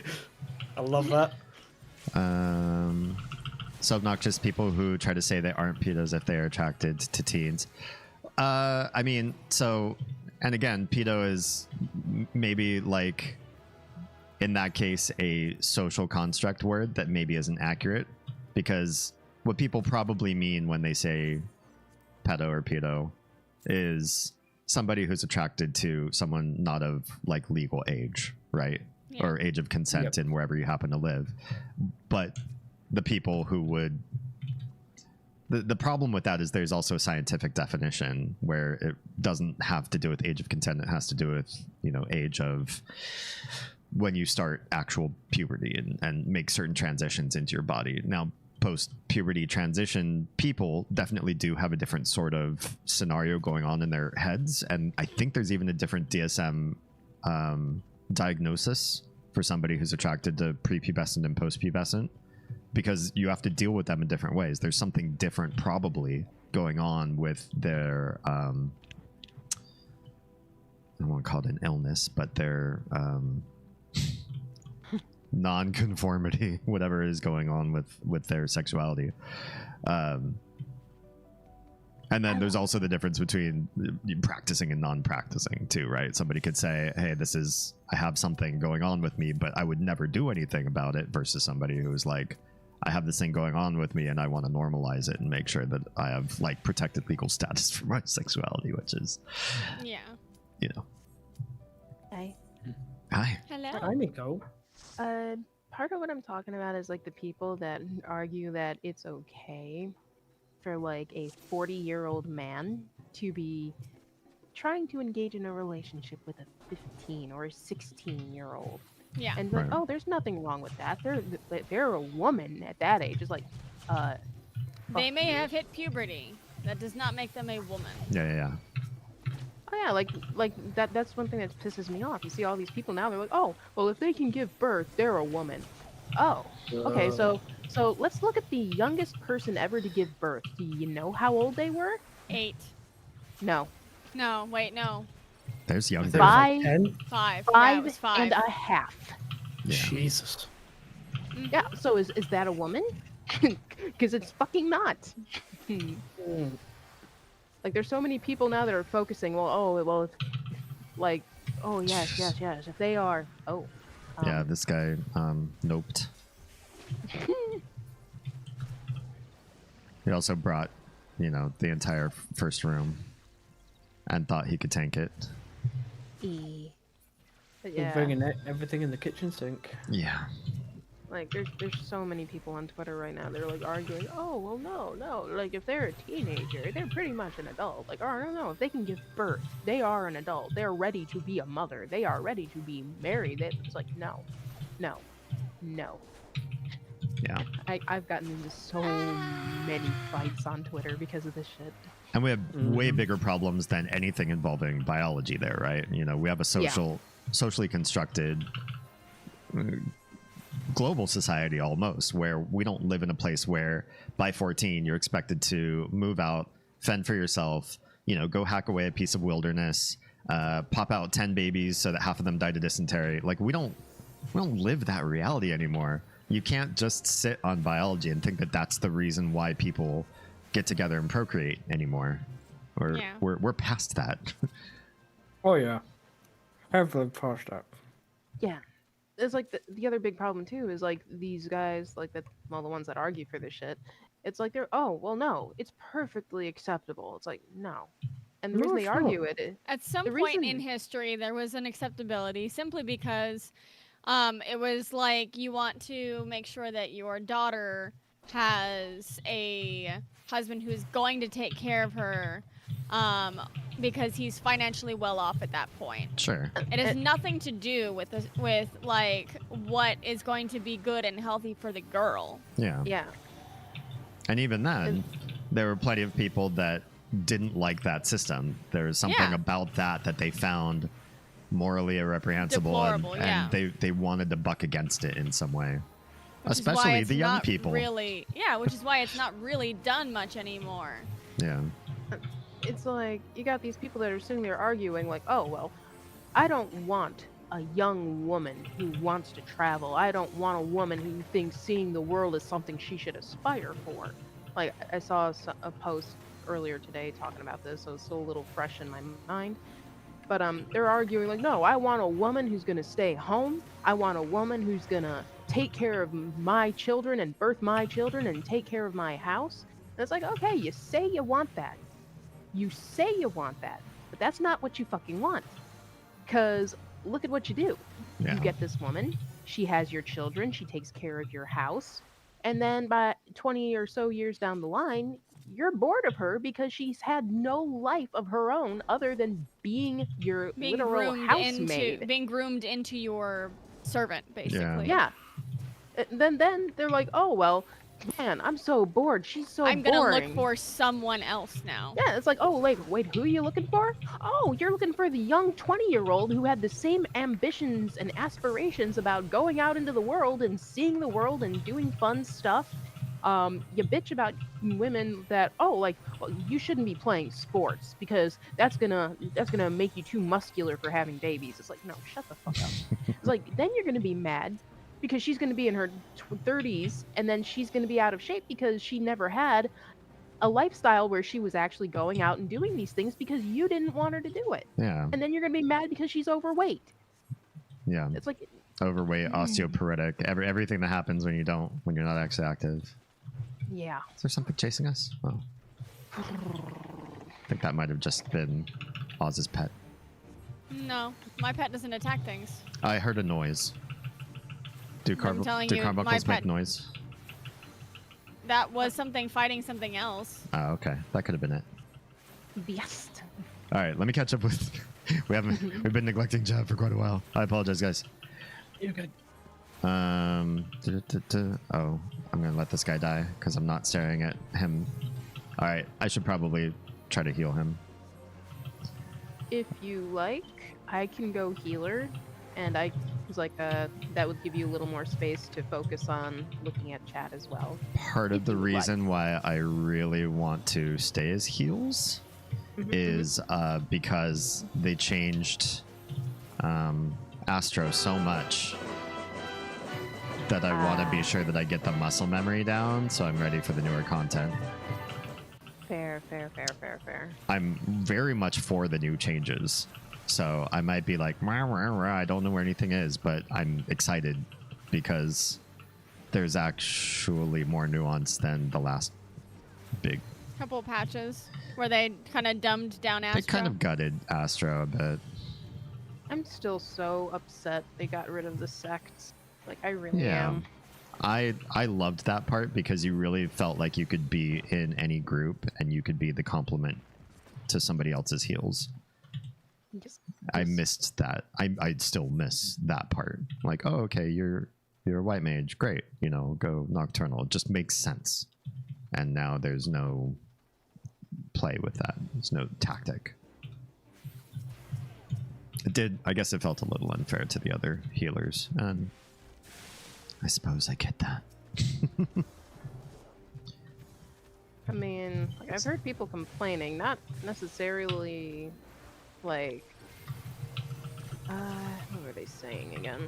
I love that. So obnoxious people who try to say they aren't pedos if they are attracted to teens. I mean, so, and again, pedo is maybe like, in that case, a social construct word that maybe isn't accurate, because what people probably mean when they say pedo or pedo is somebody who's attracted to someone not of like legal age, right? Yeah. Or age of consent in wherever you happen to live. But the people who would, the problem with that is there's also a scientific definition where it doesn't have to do with age of consent. It has to do with, you know, age of when you start actual puberty and make certain transitions into your body. Now, post-puberty transition people definitely do have a different sort of scenario going on in their heads. And I think there's even a different DSM diagnosis for somebody who's attracted to prepubescent and postpubescent, because you have to deal with them in different ways. There's something different probably going on with their I don't want to call it an illness, but their non-conformity, whatever is going on with their sexuality. And then there's also the difference between practicing and non-practicing too, right? Somebody could say, hey, I have something going on with me, but I would never do anything about it, versus somebody who's like, I have this thing going on with me and I want to normalize it and make sure that I have like protected legal status for my sexuality, which is, Yeah. you know. Hi. Hi. Hello. Hi, Nico. Part of what I'm talking about is like the people that argue that it's okay for like a 40-year-old man to be trying to engage in a relationship with a 15 or a 16-year-old. Yeah. And like, Right. oh, there's nothing wrong with that. They're a woman at that age. It's like, They may you. have hit puberty. That does not make them a woman. Yeah. oh yeah, like that's one thing that pisses me off. You see all these people now, they're like, oh, well, if they can give birth, they're a woman. Oh, okay, so let's look at the youngest person ever to give birth. Do you know how old they were? 8. No. No, wait, no. There's younger. Five. 10? 5. Yeah, it Five was 5. and a half. Yeah. Jesus. Yeah, so is that a woman? Because it's fucking not. Like, there's so many people now that are focusing, if, like, oh, yes, if they are, Yeah, this guy noped. He also brought, you know, the entire first room and thought he could tank it. But We're yeah, bringing everything in the kitchen sink. Yeah. like, there's so many people on Twitter right now that are, like, arguing, oh, well, no, like, if they're a teenager, they're pretty much an adult. Like, oh, no, if they can give birth, they are an adult. They're ready to be a mother. They are ready to be married. It's like, no. Yeah. I've gotten into so many fights on Twitter because of this shit. And we have way bigger problems than anything involving biology there, right? You know, we have a socially constructed global society almost, where we don't live in a place where by 14 you're expected to move out, fend for yourself, you know, go hack away a piece of wilderness, pop out 10 babies so that half of them died of dysentery. Like, we don't live that reality anymore. You can't just sit on biology and think that that's the reason why people get together and procreate anymore. We're past that. Oh yeah. Heavily past that. Yeah. it's like the other big problem too is like these guys like that, well, the ones that argue for this shit, it's like they're, oh well, no, it's perfectly acceptable. It's like, no. And the No, reason they it's argue not. At some the point reason in history, there was an acceptability simply because it was like you want to make sure that your daughter has a husband who's going to take care of her because he's financially well off at that point. Sure. It has nothing to do with with like what is going to be good and healthy for the girl. Yeah. yeah. And even then, there were plenty of people that didn't like that system. There was something Yeah. about that they found morally reprehensible, Deplorable, yeah. and they wanted to buck against it in some way. Which is why Especially it's the young not people. Really, yeah, which is why it's not really done much anymore. Yeah. It's like you got these people that are sitting there arguing like, oh well, I don't want a young woman who wants to travel. I don't want a woman who thinks seeing the world is something she should aspire for. Like I saw a post earlier today talking about this, so it's still a little fresh in my mind. But they're arguing like, no, I want a woman who's gonna stay home. I want a woman who's gonna take care of my children and birth my children and take care of my house. And it's like, okay, you say you want that. You say you want that, but that's not what you fucking want. Because look at what you do. Yeah. You get this woman, she has your children, she takes care of your house, and then by 20 or so years down the line, you're bored of her because she's had no life of her own other than being your literal housemaid. being groomed into your servant, basically. Yeah. Then they're like, oh well, man, I'm so bored. She's so I'm gonna boring. look for someone else now. Yeah, it's like, oh, wait, who are you looking for? Oh, you're looking for the young 20-year-old who had the same ambitions and aspirations about going out into the world and seeing the world and doing fun stuff. You bitch about women that, oh, like, well, you shouldn't be playing sports because that's gonna make you too muscular for having babies. It's like, no, shut the fuck up. It's like, then you're gonna be mad because she's going to be in her 30s and then she's going to be out of shape because she never had a lifestyle where she was actually going out and doing these things because you didn't want her to do it. Yeah. And then you're going to be mad because she's overweight. Yeah. It's like Overweight, osteoporotic, everything that happens when you're not actually active. yeah. Is there something chasing us? Oh. I think that might have just been Oz's pet. No, my pet doesn't attack things. I heard a noise. Do telling you, my carbuncles pet- make noise? That was something fighting something else. Oh, okay. That could have been it. Beast. All right, let me catch up with. We've been neglecting Jab for quite a while. I apologize, guys. You're good. Oh, I'm gonna let this guy die because I'm not staring at him. All right, I should probably try to heal him. If you like, I can go healer, and I was like, that would give you a little more space to focus on looking at chat as well. Part of If the you like. reason why I really want to stay as heals is because they changed Astro so much that I want to be sure that I get the muscle memory down, so I'm ready for the newer content. Fair. I'm very much for the new changes, so I might be like, rah, rah, rah, I don't know where anything is, but I'm excited because there's actually more nuance than the last big. Couple patches where they kind of dumbed down Astro. They kind of gutted Astro a bit. I'm still so upset they got rid of the sects. Like, I really Yeah. am. I loved that part because you really felt like you could be in any group and you could be the complement to somebody else's heals. I missed that. I'd still miss that part. Like, oh, okay, you're a white mage, great. You know, go nocturnal. It just makes sense. And now there's no play with that. There's no tactic. I guess it felt a little unfair to the other healers, and I suppose I get that. I mean, like, I've heard people complaining, not necessarily like, what were they saying again?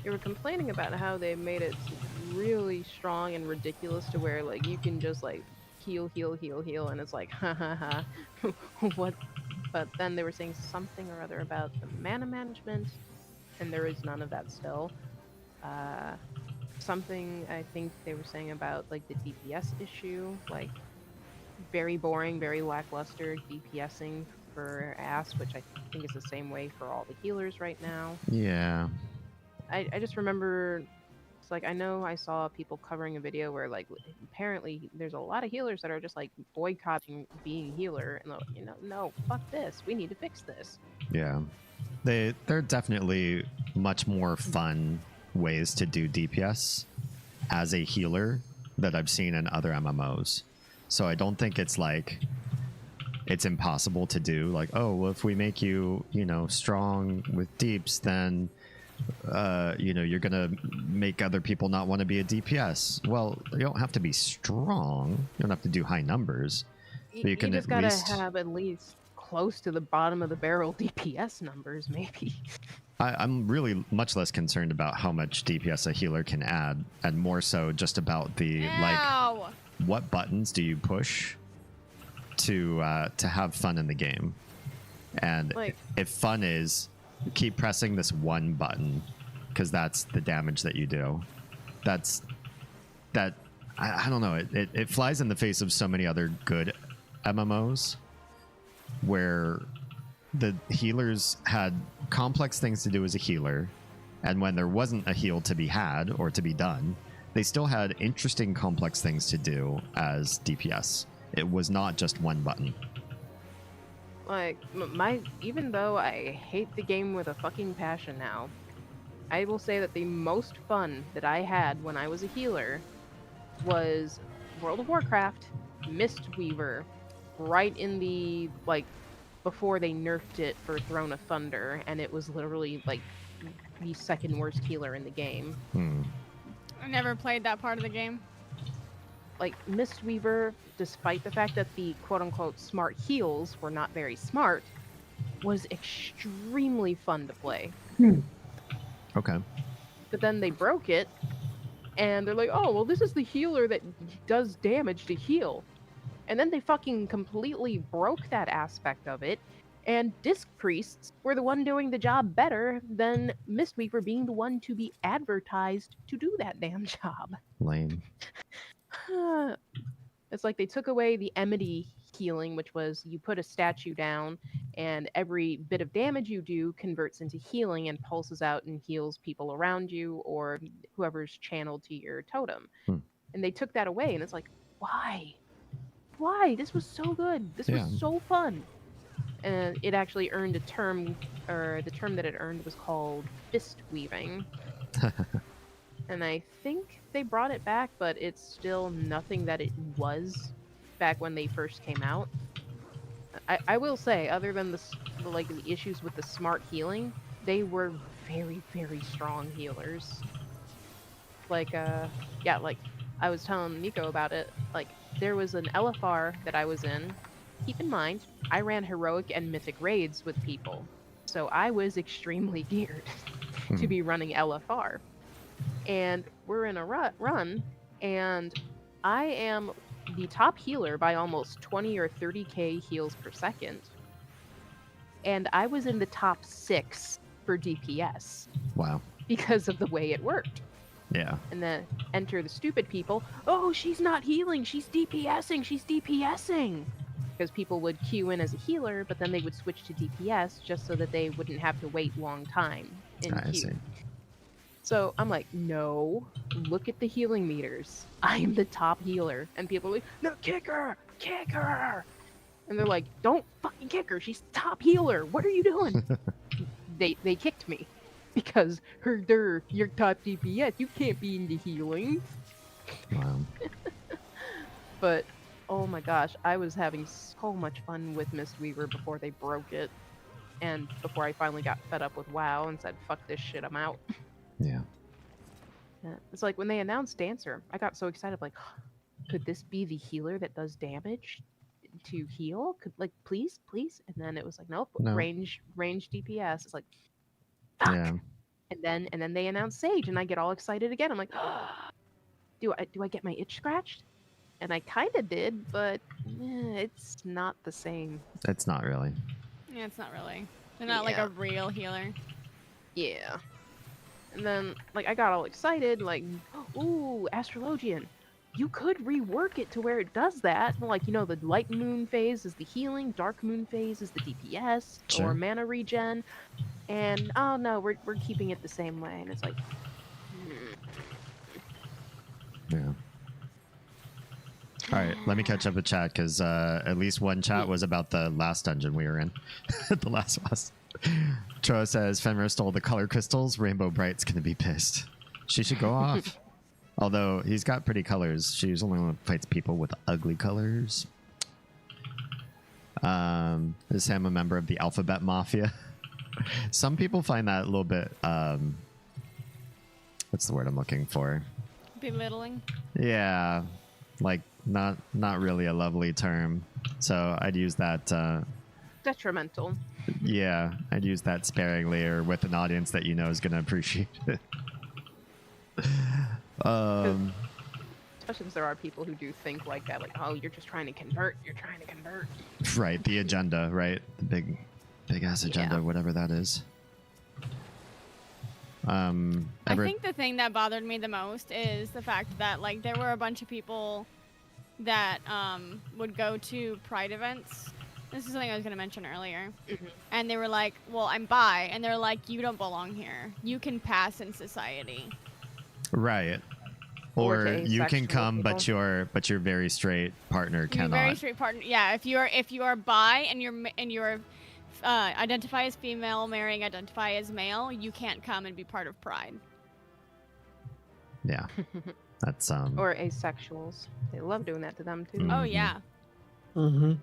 They were complaining about how they made it really strong and ridiculous to where, like, you can just, like, heal, and it's like, ha ha ha, what? But then they were saying something or other about the mana management, and there is none of that still. Something I think they were saying about like the DPS issue, like very boring, very lackluster DPSing for ass, which I think is the same way for all the healers right now. Yeah. I just remember, it's like, I know I saw people covering a video where like apparently there's a lot of healers that are just like boycotting being a healer, and you know, no, fuck this, we need to fix this. Yeah. They're definitely much more fun ways to do DPS as a healer that I've seen in other MMOs. So I don't think it's like it's impossible to do. Like, oh, well, if we make you, you know, strong with deeps, then you know, you're gonna make other people not want to be a DPS. Well, you don't have to be strong. You don't have to do high numbers. But you can just at gotta least have at least close to the bottom of the barrel DPS numbers, maybe. I'm really much less concerned about how much DPS a healer can add, and more so just about the Ow! like, what buttons do you push to have fun in the game? And Like, if fun is keep pressing this one button because that's the damage that you do, I don't know, it flies in the face of so many other good MMOs where the healers had complex things to do as a healer, and when there wasn't a heal to be had or to be done, they still had interesting complex things to do as DPS. It was not just one button. like even though I hate the game with a fucking passion now, I will say that the most fun that I had when I was a healer was World of Warcraft, Mistweaver, right in the, like, before they nerfed it for Throne of Thunder, and it was literally like the second worst healer in the game. I never played that part of the game. Like, Mistweaver, despite the fact that the quote-unquote smart heals were not very smart, was extremely fun to play. Okay. But then they broke it, and they're like, oh, well, this is the healer that does damage to heal. And then they fucking completely broke that aspect of it, and Disc Priests were the one doing the job better than Mistweaver being the one to be advertised to do that damn job. Lame. It's like they took away the Emity healing, which was you put a statue down, and every bit of damage you do converts into healing and pulses out and heals people around you or whoever's channeled to your totem. And they took that away, and it's like, why? Why? This was so good. This was so fun. And it actually earned a term, or the term that it earned was called fist weaving. And I think they brought it back, but it's still nothing that it was back when they first came out. I will say, other than the issues with the smart healing, they were very, very strong healers. Like, like I was telling Nico about it, like, there was an LFR that I was in. Keep in mind, I ran heroic and mythic raids with people, so I was extremely geared to be running LFR. And we're in a run, and I am the top healer by almost 20 or 30k heals per second. And I was in the top 6 for DPS. Wow. Because of the way it worked. Yeah. And then enter the stupid people. Oh, she's not healing. She's DPSing. She's DPSing. Because people would queue in as a healer, but then they would switch to DPS just so that they wouldn't have to wait long time in I queue. see. So I'm like, no, look at the healing meters. I'm the top healer. And people are like, no, kick her! Kick her! And they're like, don't fucking kick her. She's the top healer. What are you doing? They kicked me. Because you're top DPS. You can't be into healing. Wow. But, oh my gosh, I was having so much fun with Mistweaver before they broke it. And before I finally got fed up with WoW and said, fuck this shit, I'm out. Yeah. It's like when they announced Dancer, I got so excited, like, could this be the healer that does damage to heal? Could, like, please? And then it was like, nope, No. range DPS. It's like, fuck. Yeah. And then they announced Sage, and I get all excited again. I'm like, do I get my itch scratched? And I kind of did, but it's not the same. It's not really. Yeah, it's not really. They're not like a real healer. Yeah. And then, like, I got all excited, like, ooh, astrologian. You could rework it to where it does that. Like, you know, the light moon phase is the healing, dark moon phase is the DPS, Sure. or mana regen. And, oh no, we're keeping it the same way. And it's like, Yeah. All right, let me catch up with chat because at least one chat was about the last dungeon we were in. The last boss. Troa says Fenrir stole the color crystals. Rainbow Bright's gonna be pissed. She should go off. Although he's got pretty colors. She usually only fights people with ugly colors. Is Sam a member of the Alphabet Mafia? Some people find that a little bit what's the word I'm looking for? Belittling. Yeah. Like not really a lovely term. So I'd use that detrimental. yeah, I'd use that sparingly or with an audience that you know is going to appreciate it. Especially because there are people who do think like that, like, oh, you're just trying to convert. Right, the agenda, right? The big ass agenda, Yeah. whatever that is. I think the thing that bothered me the most is the fact that, like, there were a bunch of people that would go to Pride events. This is something I was going to mention earlier. Mm-hmm. And they were like, well, I'm bi. And they're like, you don't belong here. You can pass in society. Right. Or Or to you can asexual come, people. but your very straight partner Your cannot. very straight partner. Yeah, if you are bi and you're identify as female, marrying identify as male, you can't come and be part of Pride. Yeah. That's Or asexuals. They love doing that to them too. Oh yeah. Mm-hmm.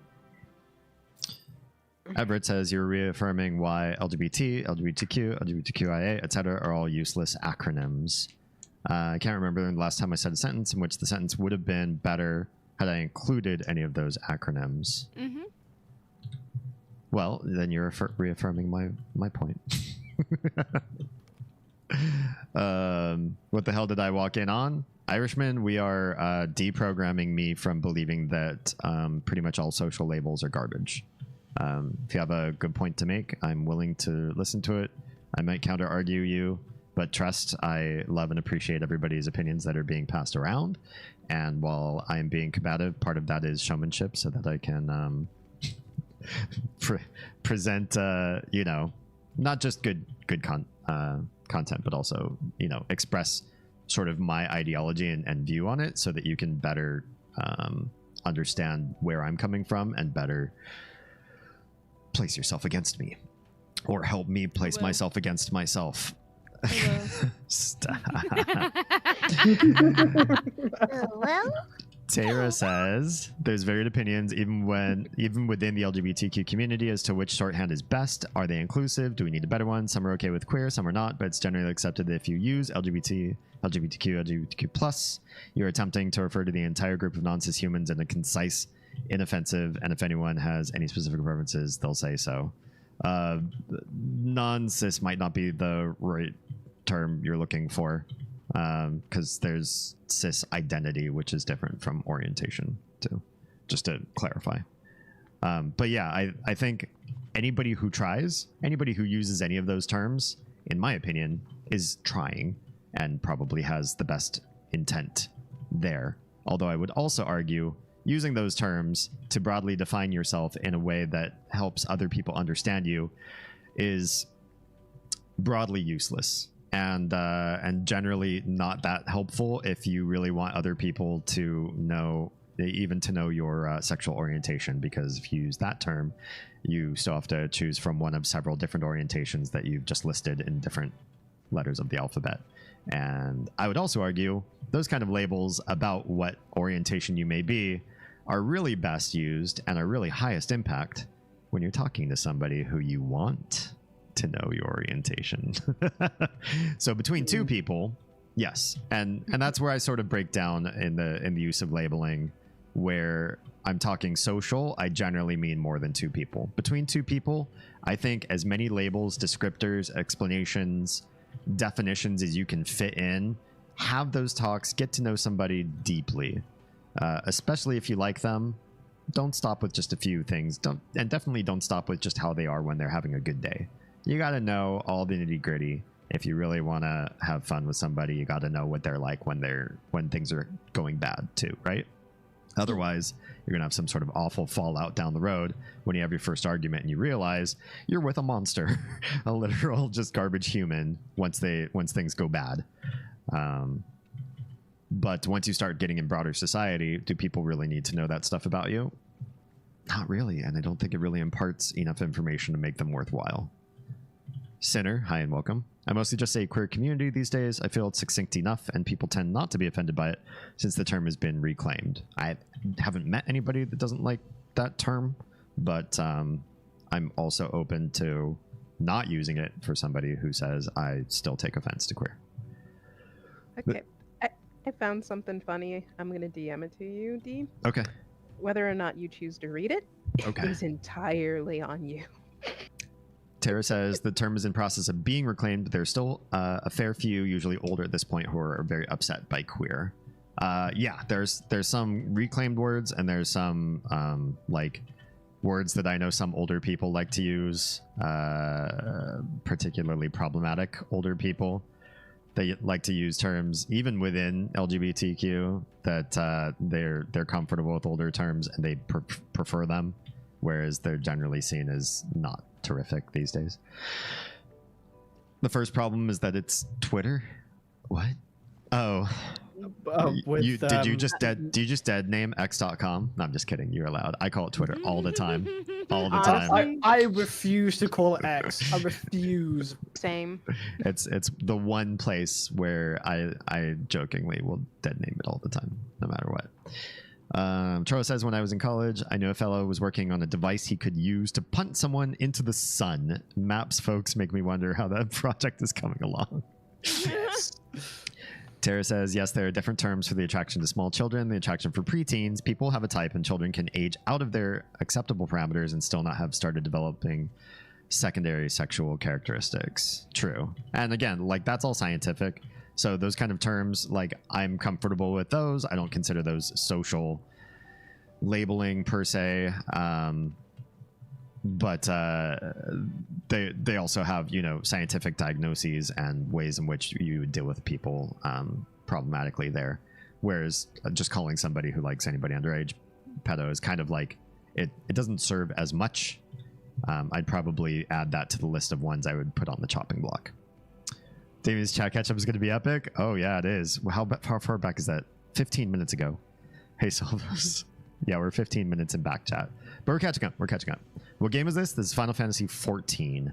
Everett says you're reaffirming why LGBT, LGBTQ, LGBTQIA, etc. are all useless acronyms. I can't remember the last time I said a sentence in which the sentence would have been better had I included any of those acronyms. Mm-hmm. Well, then you're reaffirming my point. What the hell did I walk in on? Irishman, we are deprogramming me from believing that pretty much all social labels are garbage. If you have a good point to make, I'm willing to listen to it. I might counter argue you, but trust, I love and appreciate everybody's opinions that are being passed around. And while I am being combative, part of that is showmanship so that I can present, you know, not just good content, but also, you know, express sort of my ideology and view on it so that you can better understand where I'm coming from and better place yourself against me or help me place myself against myself. Stop. Well, Tara says there's varied opinions even within the LGBTQ community as to which shorthand is best. Are they inclusive? Do we need a better one? Some are okay with queer, some are not, but it's generally accepted that if you use LGBTQ, LGBTQ+, you're attempting to refer to the entire group of non-cis humans in a concise, inoffensive, and if anyone has any specific preferences, they'll say so. Non-cis might not be the right term you're looking for, because there's cis identity, which is different from orientation too, just to clarify. But yeah, I think anybody who uses any of those terms, in my opinion, is trying and probably has the best intent there. Although I would also argue using those terms to broadly define yourself in a way that helps other people understand you is broadly useless and generally not that helpful if you really want other people to know, even to know your sexual orientation, because if you use that term, you still have to choose from one of several different orientations that you've just listed in different letters of the alphabet. And I would also argue those kind of labels about what orientation you may be are really best used and are really highest impact when you're talking to somebody who you want to know your orientation. So between two people, yes. And that's where I sort of break down in the use of labeling. Where I'm talking social, I generally mean more than two people. Between two people, I think as many labels, descriptors, explanations, definitions as you can fit in, have those talks, get to know somebody deeply, especially if you like them. Don't stop with just a few things, and definitely don't stop with just how they are when they're having a good day. You got to know all the nitty gritty. If you really want to have fun with somebody, you got to know what they're like when things are going bad too, right? Otherwise, you're going to have some sort of awful fallout down the road when you have your first argument and you realize you're with a monster, a literal just garbage human once things go bad. But once you start getting in broader society, do people really need to know that stuff about you? Not really, and I don't think it really imparts enough information to make them worthwhile. Sinner, hi and welcome. I mostly just say queer community these days. I feel it's succinct enough, and people tend not to be offended by it since the term has been reclaimed. I haven't met anybody that doesn't like that term, but I'm also open to not using it for somebody who says I still take offense to queer. Okay. I found something funny. I'm going to DM it to you, D. Okay. Whether or not you choose to read it is entirely on you. Tara says the term is in process of being reclaimed, but there's still a fair few, usually older at this point, who are very upset by queer. Yeah, there's some reclaimed words, and there's some like words that I know some older people like to use, particularly problematic older people. They like to use terms even within LGBTQ that they're comfortable with older terms and they prefer them, whereas they're generally seen as not terrific these days. The first problem is that it's Twitter. What? Oh, did you just dead name x.com? No, I'm just kidding. You're allowed. I call it Twitter all the time. All the time. I refuse to call it X. I refuse. Same. It's the one place where I jokingly will dead name it all the time, no matter what. Charles says, when I was in college, I knew a fellow was working on a device he could use to punt someone into the sun. Maps folks make me wonder how that project is coming along. Yes. Tara says, yes, there are different terms for the attraction to small children, the attraction for preteens. People have a type and children can age out of their acceptable parameters and still not have started developing secondary sexual characteristics. True. And again, like that's all scientific. So those kind of terms, like I'm comfortable with those. I don't consider those social labeling per se. But they also have, you know, scientific diagnoses and ways in which you would deal with people problematically there. Whereas just calling somebody who likes anybody underage pedo is kind of like it doesn't serve as much. I'd probably add that to the list of ones I would put on the chopping block. Damien's chat catch up is going to be epic. Oh yeah, it is. How far back is that? 15 minutes ago. Hey Silvers. Yeah, we're 15 minutes in back chat, but we're catching up. What game is this? This is Final Fantasy 14.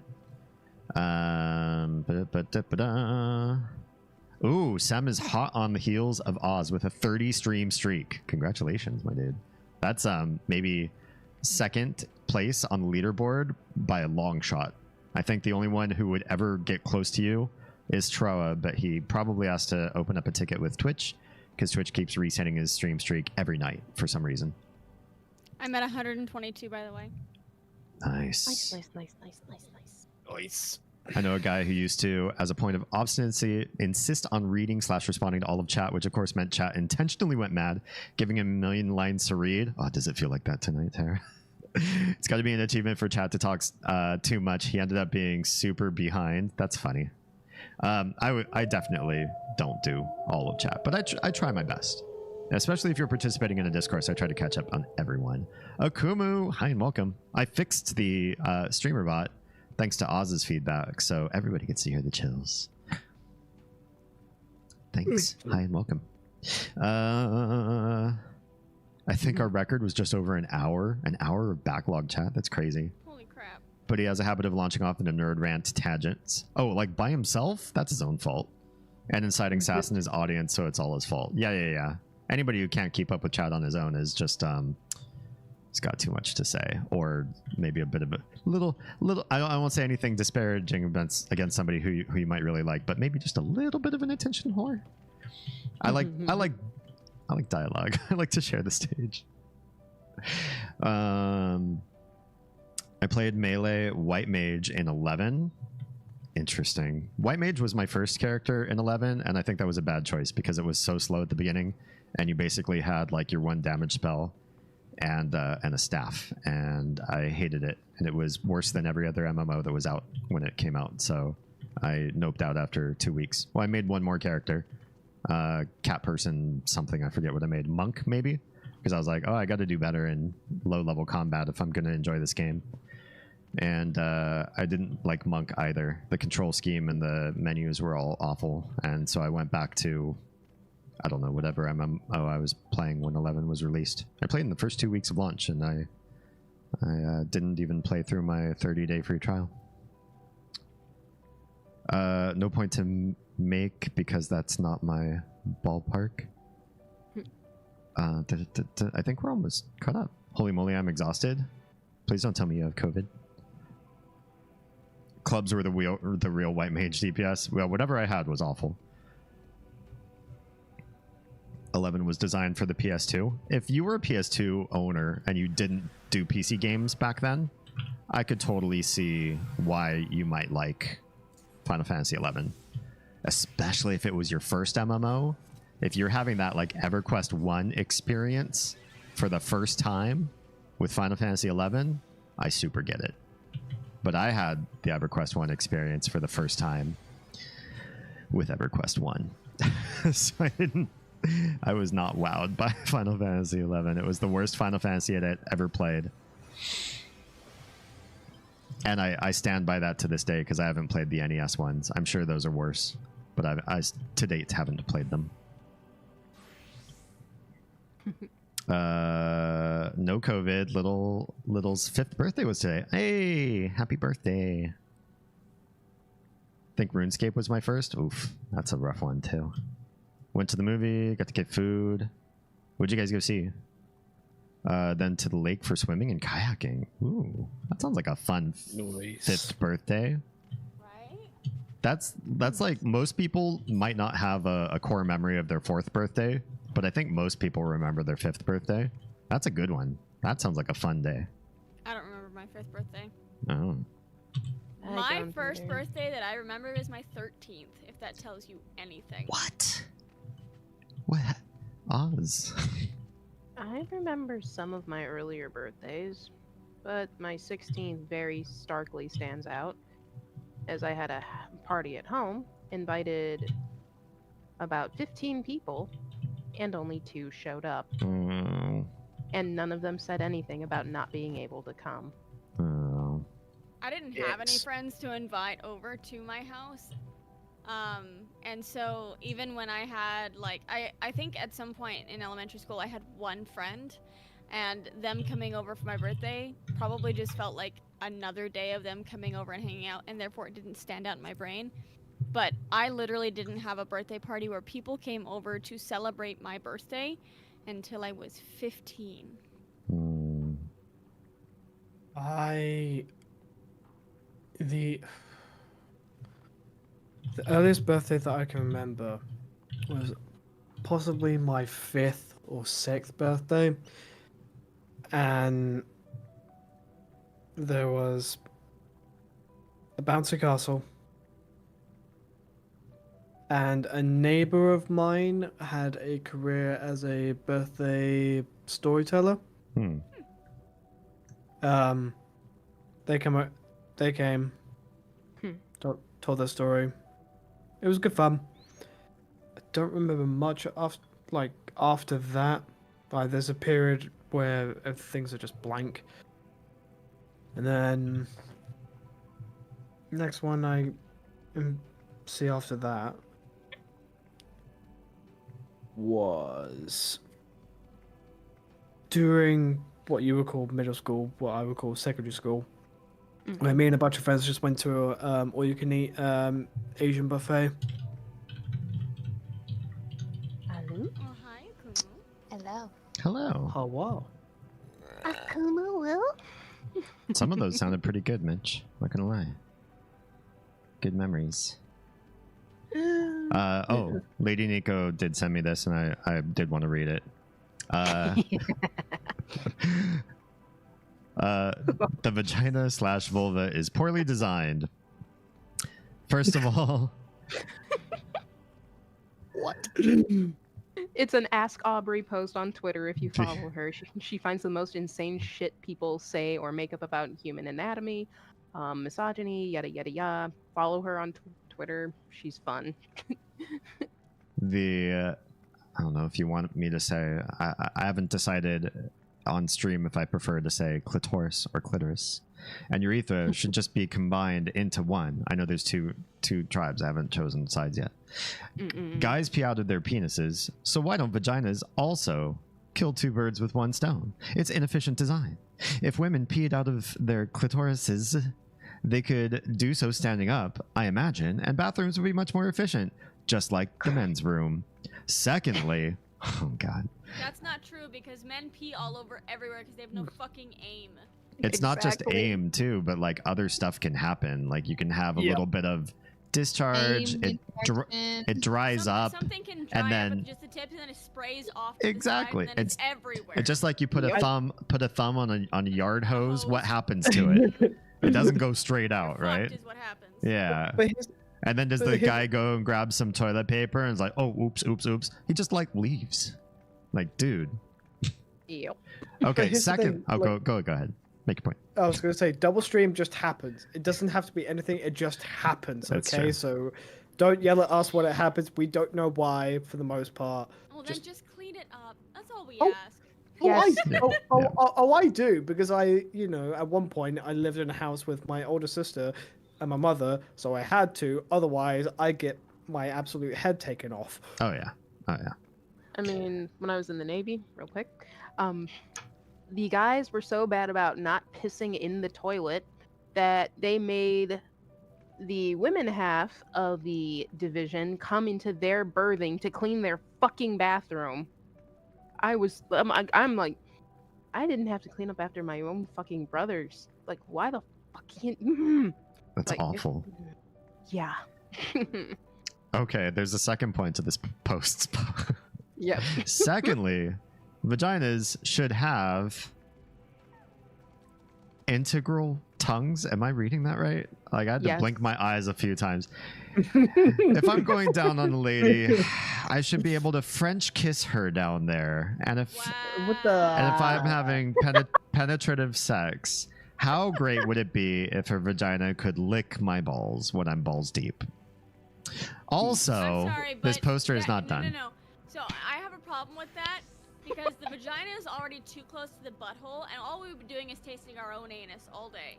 Ooh, Sam is hot on the heels of Oz with a 30 stream streak. Congratulations, my dude. That's maybe second place on the leaderboard by a long shot. I think the only one who would ever get close to you is Troa, but he probably has to open up a ticket with Twitch because Twitch keeps resetting his stream streak every night for some reason. I'm at 122, by the way. Nice. Nice. I know a guy who used to, as a point of obstinacy, insist on reading / responding to all of chat, which of course meant chat intentionally went mad, giving him a million lines to read. Oh, does it feel like that tonight, Tara? It's got to be an achievement for chat to talk too much. He ended up being super behind. That's funny. I definitely don't do all of chat, but I try my best. Especially if you're participating in a discourse, I try to catch up on everyone. Akumu, hi and welcome. I fixed the streamer bot thanks to Oz's feedback, so everybody gets to hear the chills. Thanks. Hi and welcome. I think our record was just over an hour of backlog chat. That's crazy. Holy crap. But he has a habit of launching off into nerd rant tangents. Oh, like by himself? That's his own fault. And inciting sass in his audience, so it's all his fault. Yeah. Anybody who can't keep up with chat on his own is just it's got too much to say, or maybe a bit of a little. I won't say anything disparaging against somebody who you might really like, but maybe just a little bit of an attention whore. I like dialogue. I like to share the stage. I played melee white mage in 11. Interesting. White mage was my first character in 11, and I think that was a bad choice because it was so slow at the beginning, and you basically had like your one damage spell and a staff, and I hated it. And it was worse than every other MMO that was out when it came out. So I noped out after 2 weeks. Well, I made one more character, cat person something. I forget what I made. Monk maybe, because I was like, oh, I got to do better in low level combat if I'm going to enjoy this game. And I didn't like Monk either. The control scheme and the menus were all awful. And so I went back to, I don't know, whatever MMO I was playing when 11 was released. I played in the first 2 weeks of launch, and I didn't even play through my 30-day free trial. No point to make because that's not my ballpark. I think we're almost caught up. Holy moly, I'm exhausted. Please don't tell me you have COVID. Clubs were the real white mage DPS. Well, whatever I had was awful. 11 was designed for the PS2. If you were a PS2 owner and you didn't do PC games back then, I could totally see why you might like Final Fantasy 11. Especially if it was your first MMO. If you're having that like EverQuest 1 experience for the first time with Final Fantasy 11, I super get it. But I had the EverQuest 1 experience for the first time with EverQuest 1. So I was not wowed by Final Fantasy 11. It was the worst Final Fantasy I'd ever played. And I stand by that to this day because I haven't played the NES ones. I'm sure those are worse, but I to date haven't played them. No COVID. Little's 5th birthday was today. Hey, happy birthday. I think RuneScape was my first. Oof, that's a rough one too. Went to the movie, got to get food. What'd you guys go see? Then to the lake for swimming and kayaking. Ooh, that sounds like a fun 5th birthday. Right? That's like most people might not have a core memory of their 4th birthday, but I think most people remember their 5th birthday. That's a good one. That sounds like a fun day. I don't remember my 5th birthday. Oh. My first birthday that I remember is my 13th, if that tells you anything. What? What? Oz. I remember some of my earlier birthdays, but my 16th very starkly stands out, as I had a party at home, invited about 15 people, and only 2 showed up. Oh. And none of them said anything about not being able to come. Oh. I didn't have any friends to invite over to my house. And so even when I had like, I think at some point in elementary school I had one friend, and them coming over for my birthday probably just felt like another day of them coming over and hanging out, and therefore it didn't stand out in my brain. But I literally didn't have a birthday party where people came over to celebrate my birthday until I was 15. The earliest birthday that I can remember was possibly my 5th or 6th birthday, and there was a bouncy castle, and a neighbor of mine had a career as a birthday storyteller. They came, told their story. It was good fun. I don't remember much after that. Like, there's a period where things are just blank, and then next one I see after that was during what you would call middle school, what I would call secondary school. Where me and a bunch of friends just went to a all-you-can-eat Asian buffet. Hello? Oh, hi, Kumu. Hello. Hello. Oh, wow. Akumu will? Some of those sounded pretty good, Mitch. Not gonna lie. Good memories. Oh, Lady Nico did send me this, and I did want to read it. The vagina/vulva is poorly designed. First of all, What? It's an Ask Aubrey post on Twitter if you follow her. She finds the most insane shit people say or make up about human anatomy, misogyny, yada yada yada. Follow her on Twitter. She's fun. I don't know if you want me to say, I haven't decided on stream if I prefer to say clitoris or clitoris. And urethra should just be combined into one. I know there's two tribes. I haven't chosen sides yet. Guys pee out of their penises, so why don't vaginas also kill two birds with one stone? It's inefficient design. If women peed out of their clitorises, they could do so standing up, I imagine, and bathrooms would be much more efficient, just like the men's room. Secondly, oh god. That's not true because men pee all over everywhere because they have no fucking aim. It's not just aim too, but like other stuff can happen. Like you can have a little bit of discharge. It dries up, Something can dry and then up with just the tips, and then it sprays off. To exactly. The side, and then it's everywhere. It's just like you put a thumb on a yard hose. What happens to it? It doesn't go straight out, right? Is what happens. Yeah. And then does the guy go and grab some toilet paper and is like, oh, oops. He just like leaves. Like, dude. Yep. Okay, second. Go ahead. Make your point. I was going to say, double stream just happens. It doesn't have to be anything. It just happens. That's okay, true. so don't yell at us when it happens. We don't know why, for the most part. Well, then just clean it up. That's all we Oh. ask. Yes. I do, because at one point I lived in a house with my older sister and my mother, so I had to. Otherwise, I get my absolute head taken off. Oh yeah. I mean, when I was in the Navy, real quick, the guys were so bad about not pissing in the toilet that they made the women half of the division come into their berthing to clean their fucking bathroom. I'm like, I didn't have to clean up after my own fucking brothers. Like, why the fuck can't... That's like, awful. Yeah. Okay, there's a second point to this post. Yep. Secondly, vaginas should have integral tongues. Am I reading that right? Like I had to blink my eyes a few times. If I'm going down on a lady, I should be able to French kiss her down there. And if if I'm having penetrative sex, how great would it be if her vagina could lick my balls when I'm balls deep? Also, I'm sorry, this but poster is not done. No. So I have a problem with that because the vagina is already too close to the butthole, and all we would be doing is tasting our own anus all day.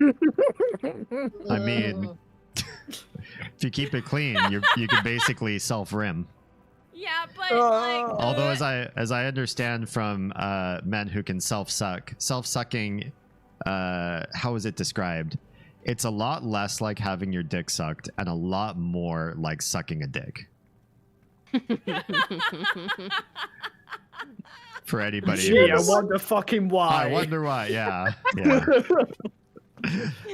I mean, if you keep it clean, you can basically self-rim. Yeah, but like. Although, as I understand from men who can self-sucking, how is it described? It's a lot less like having your dick sucked and a lot more like sucking a dick. For anybody. Gee, I wonder fucking why. I wonder why. Yeah.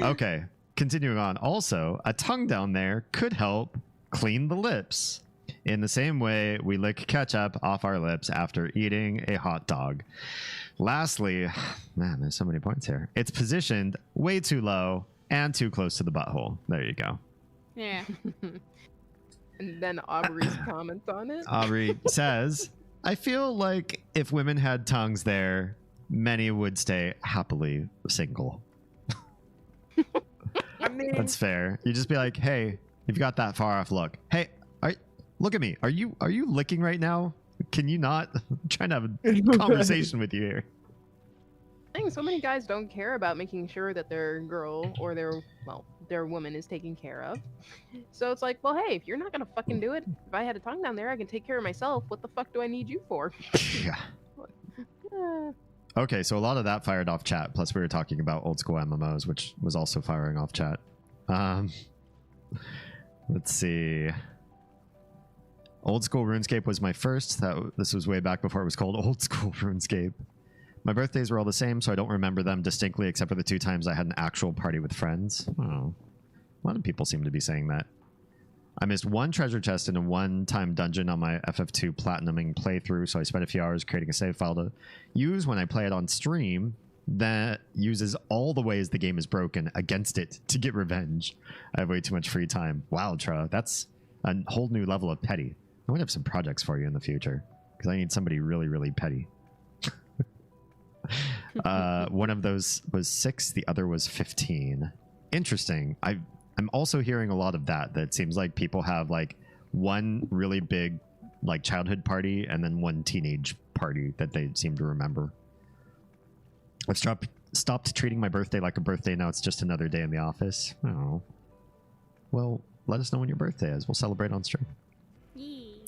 Okay. Continuing on. Also, a tongue down there could help clean the lips. In the same way we lick ketchup off our lips after eating a hot dog. Lastly, man, there's so many points here. It's positioned way too low and too close to the butthole. There you go. Yeah. And then Aubrey's comments on it. Aubrey says, I feel like if women had tongues there, many would stay happily single. I mean, that's fair. You just be like, hey, you've got that far off look. Hey, look at me. Are you licking right now? Can you not? I'm trying to have a conversation with you here. I think so many guys don't care about making sure that their girl or their woman is taken care of. So it's like, well, hey, if you're not gonna fucking do it, if I had a tongue down there, I can take care of myself. What the fuck do I need you for? Yeah. Okay, so a lot of that fired off chat. Plus, we were talking about old school MMOs, which was also firing off chat. Let's see. Old school RuneScape was my first. This was way back before it was called Old School RuneScape. My birthdays were all the same, so I don't remember them distinctly except for the 2 times I had an actual party with friends. Oh, a lot of people seem to be saying that. I missed 1 treasure chest in a 1-time dungeon on my FF2 platinuming playthrough, so I spent a few hours creating a save file to use when I play it on stream that uses all the ways the game is broken against it to get revenge. I have way too much free time. Wow, Tra, that's a whole new level of petty. I might have some projects for you in the future. because I need somebody really, really petty. One of those was 6, the other was 15. Interesting. I'm also hearing a lot of that. That seems like people have like one really big like childhood party and then one teenage party that they seem to remember. I've stopped treating my birthday like a birthday. Now it's just another day in the office. Oh. Well, let us know when your birthday is. We'll celebrate on stream. Yee.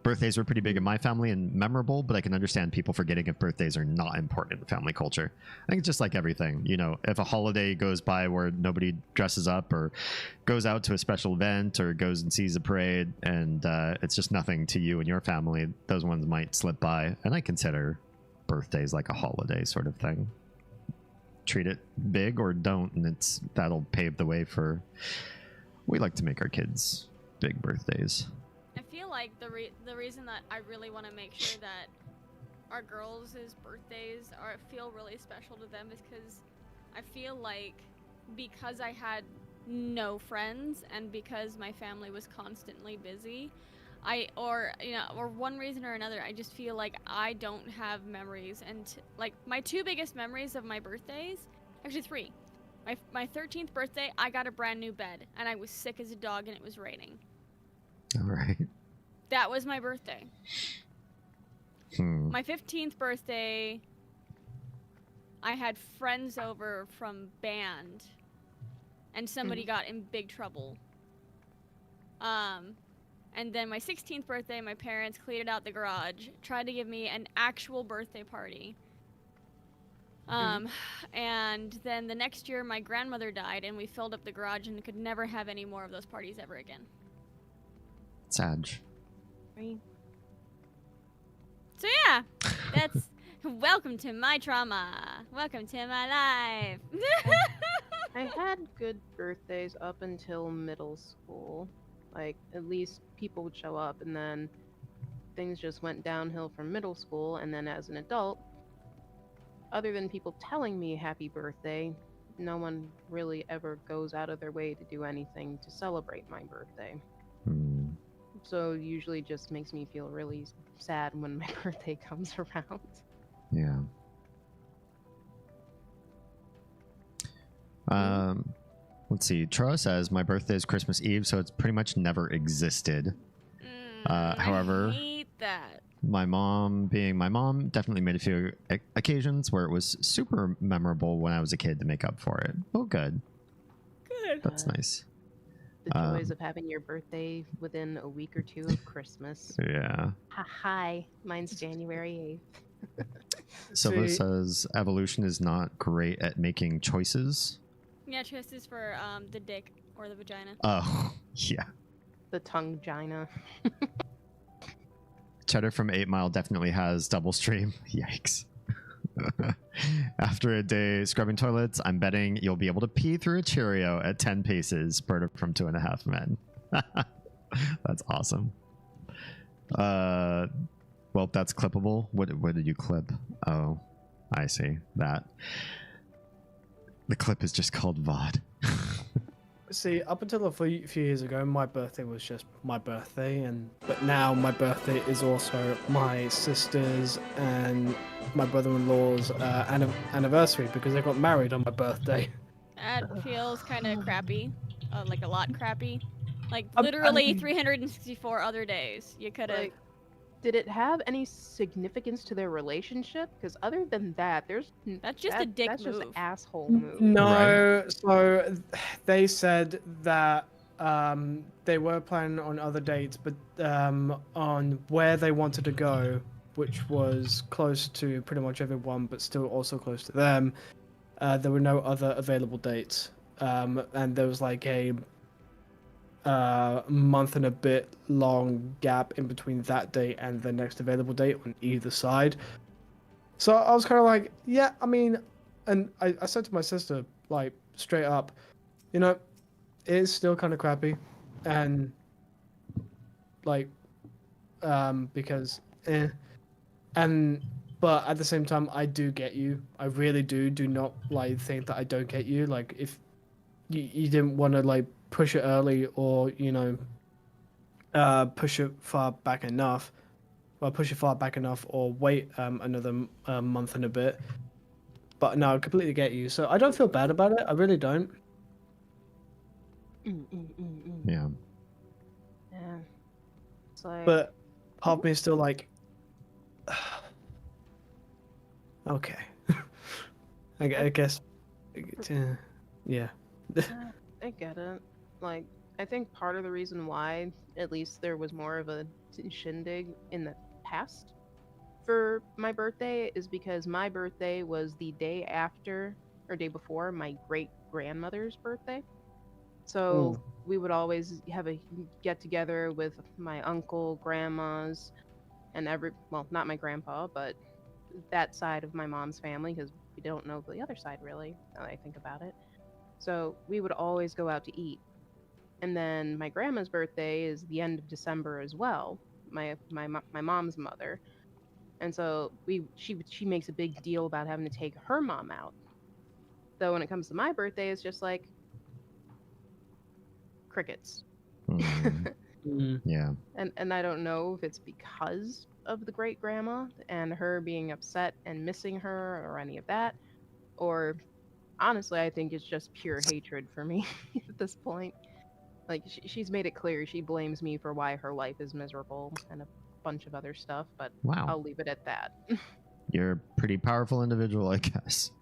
Birthdays were pretty big in my family and memorable, but I can understand people forgetting if birthdays are not important in the family culture. I think it's just like everything. You know, if a holiday goes by where nobody dresses up or goes out to a special event or goes and sees a parade and it's just nothing to you and your family, those ones might slip by. And I consider birthdays like a holiday sort of thing. Treat it big or don't, and that'll pave the way for... We like to make our kids big birthdays. I feel like the reason that I really want to make sure that our girls' birthdays feel really special to them is because I feel like because I had no friends and because my family was constantly busy, or one reason or another, I just feel like I don't have memories. And like my 2 biggest memories of my birthdays, actually 3. My 13th birthday, I got a brand new bed, and I was sick as a dog, and it was raining. All right. That was my birthday. My 15th birthday, I had friends over from band, and somebody got in big trouble. And then my 16th birthday, my parents cleared out the garage, tried to give me an actual birthday party. And then the next year my grandmother died and we filled up the garage and could never have any more of those parties ever again. Sad. Right. So yeah, that's welcome to my trauma. Welcome to my life. I had good birthdays up until middle school. Like, at least people would show up, and then things just went downhill from middle school, and then as an adult, other than people telling me happy birthday, no one really ever goes out of their way to do anything to celebrate my birthday. So it usually just makes me feel really sad when my birthday comes around. Yeah. Let's see. Troa says my birthday is Christmas Eve, so it's pretty much never existed. However, I hate that. my mom, being my mom, definitely made a few occasions where it was super memorable when I was a kid to make up for it. Oh, good. Good. That's nice. The joys of having your birthday within a week or 2 of Christmas. Yeah. Hi, mine's January 8th. Silva See- says evolution is not great at making choices. Yeah, choices for the dick or the vagina. Oh, yeah. The tongue gina. Cheddar from 8 Mile definitely has double stream. Yikes. After a day scrubbing toilets, I'm betting you'll be able to pee through a Cheerio at 10 paces. Berta from 2.5 Men. That's awesome. Well, that's clippable. What did you clip? Oh, I see. That. The clip is just called VOD. See, up until a few years ago, my birthday was just my birthday, but now my birthday is also my sister's and my brother-in-law's anniversary because they got married on my birthday. That feels kind of crappy, like a lot crappy. Like I'm- literally 364 other days you could have. Like, did it have any significance to their relationship? Because other than that, That's just a dick that's just move. an asshole move. No, so they said that they were planning on other dates, but on where they wanted to go, which was close to pretty much everyone, but still also close to them, there were no other available dates. And there was like a month and a bit long gap in between that date and the next available date on either side. So I was kind of like, yeah, I mean, and I said to my sister, like, straight up, you know, it is still kind of crappy. And, like, because, but at the same time, I do get you. I really do not, like, think that I don't get you. Like, if you didn't want to, like, push it early or, you know, push it far back enough, push it far back enough, or wait another month and a bit. But no, I completely get you. So I don't feel bad about it. I really don't. Yeah. Yeah. It's like, But part of me is still like, okay. I guess, yeah. I get it. Like, I think part of the reason why, at least there was more of a shindig in the past for my birthday, is because my birthday was the day after or day before my great grandmother's birthday. So we would always have a get together with my uncle, grandmas, and well, not my grandpa, but that side of my mom's family, because we don't know the other side really, now that I think about it. So we would always go out to eat. And then my grandma's birthday is the end of December as well, my mom's mother. And so she makes a big deal about having to take her mom out. Though when it comes to my birthday, it's just like crickets. Yeah. And I don't know if it's because of the great grandma and her being upset and missing her or any of that, or honestly, I think it's just pure hatred for me at this point. Like she's made it clear she blames me for why her life is miserable and a bunch of other stuff, but Wow. I'll leave it at that. You're a pretty powerful individual, I guess.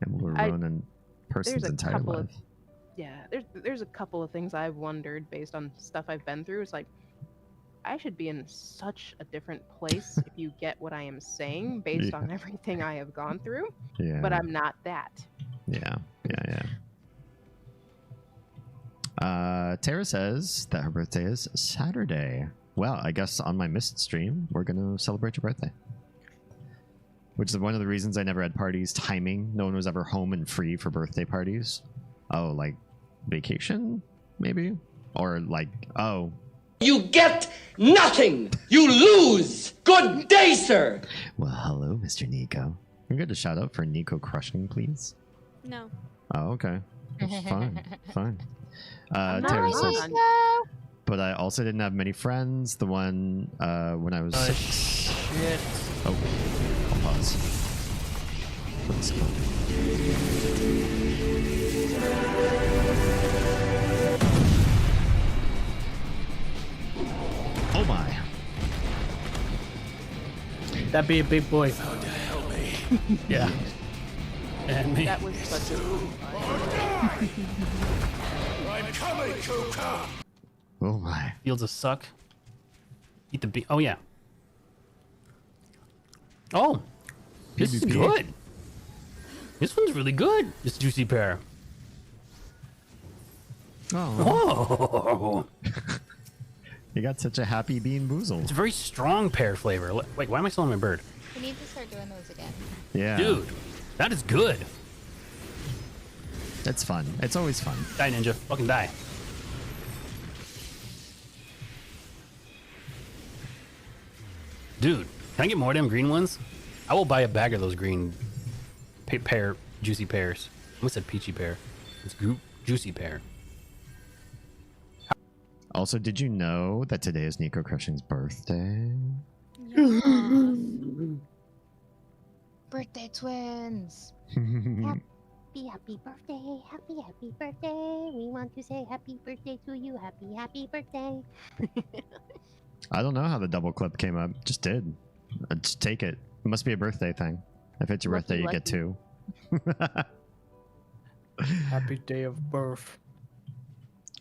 And will ruin a person's entire life. Yeah, there's a couple of things I've wondered based on stuff I've been through. It's like, I should be in such a different place if you get what I am saying based on everything I have gone through. Yeah. But I'm not that. Yeah. Tara says that her birthday is Saturday. Well, I guess on my missed stream, we're going to celebrate your birthday. Which is one of the reasons I never had parties. Timing. No one was ever home and free for birthday parties. Oh, like vacation, maybe? Or like, oh. You get nothing! You lose! Good day, sir! Well, hello, Mr. Nico. Can we get a shout out for Nico crushing, please? No. Oh, okay. Fine. Nice. says, but I also didn't have many friends. The one when I was 6. Shit. Oh, I'll pause. Let's go. Oh my. That'd be a big boy. Yeah. And me. That was such a I'm coming, Kuka! Oh my. Fields of suck. Eat the bee. Oh, yeah. Oh. This is PvP. good. This one's really good. This juicy pear. Oh. Oh. You got such a happy bean boozle. It's a very strong pear flavor. Wait, why am I still on my bird? We need to start doing those again. Yeah. Dude, that is good. It's fun. It's always fun. Die, ninja. Fucking die. Dude, can I get more of them green ones? I will buy a bag of those green pear, juicy pears. I almost said peachy pear. It's juicy pear. Also, did you know that today is Nico Crushing's birthday? Birthday twins. Happy birthday, happy birthday. We want to say happy birthday to you. Happy birthday. I don't know how the double clip came up. Just did. Just take it. It must be a birthday thing. If it's your birthday, you get 2. Happy day of birth.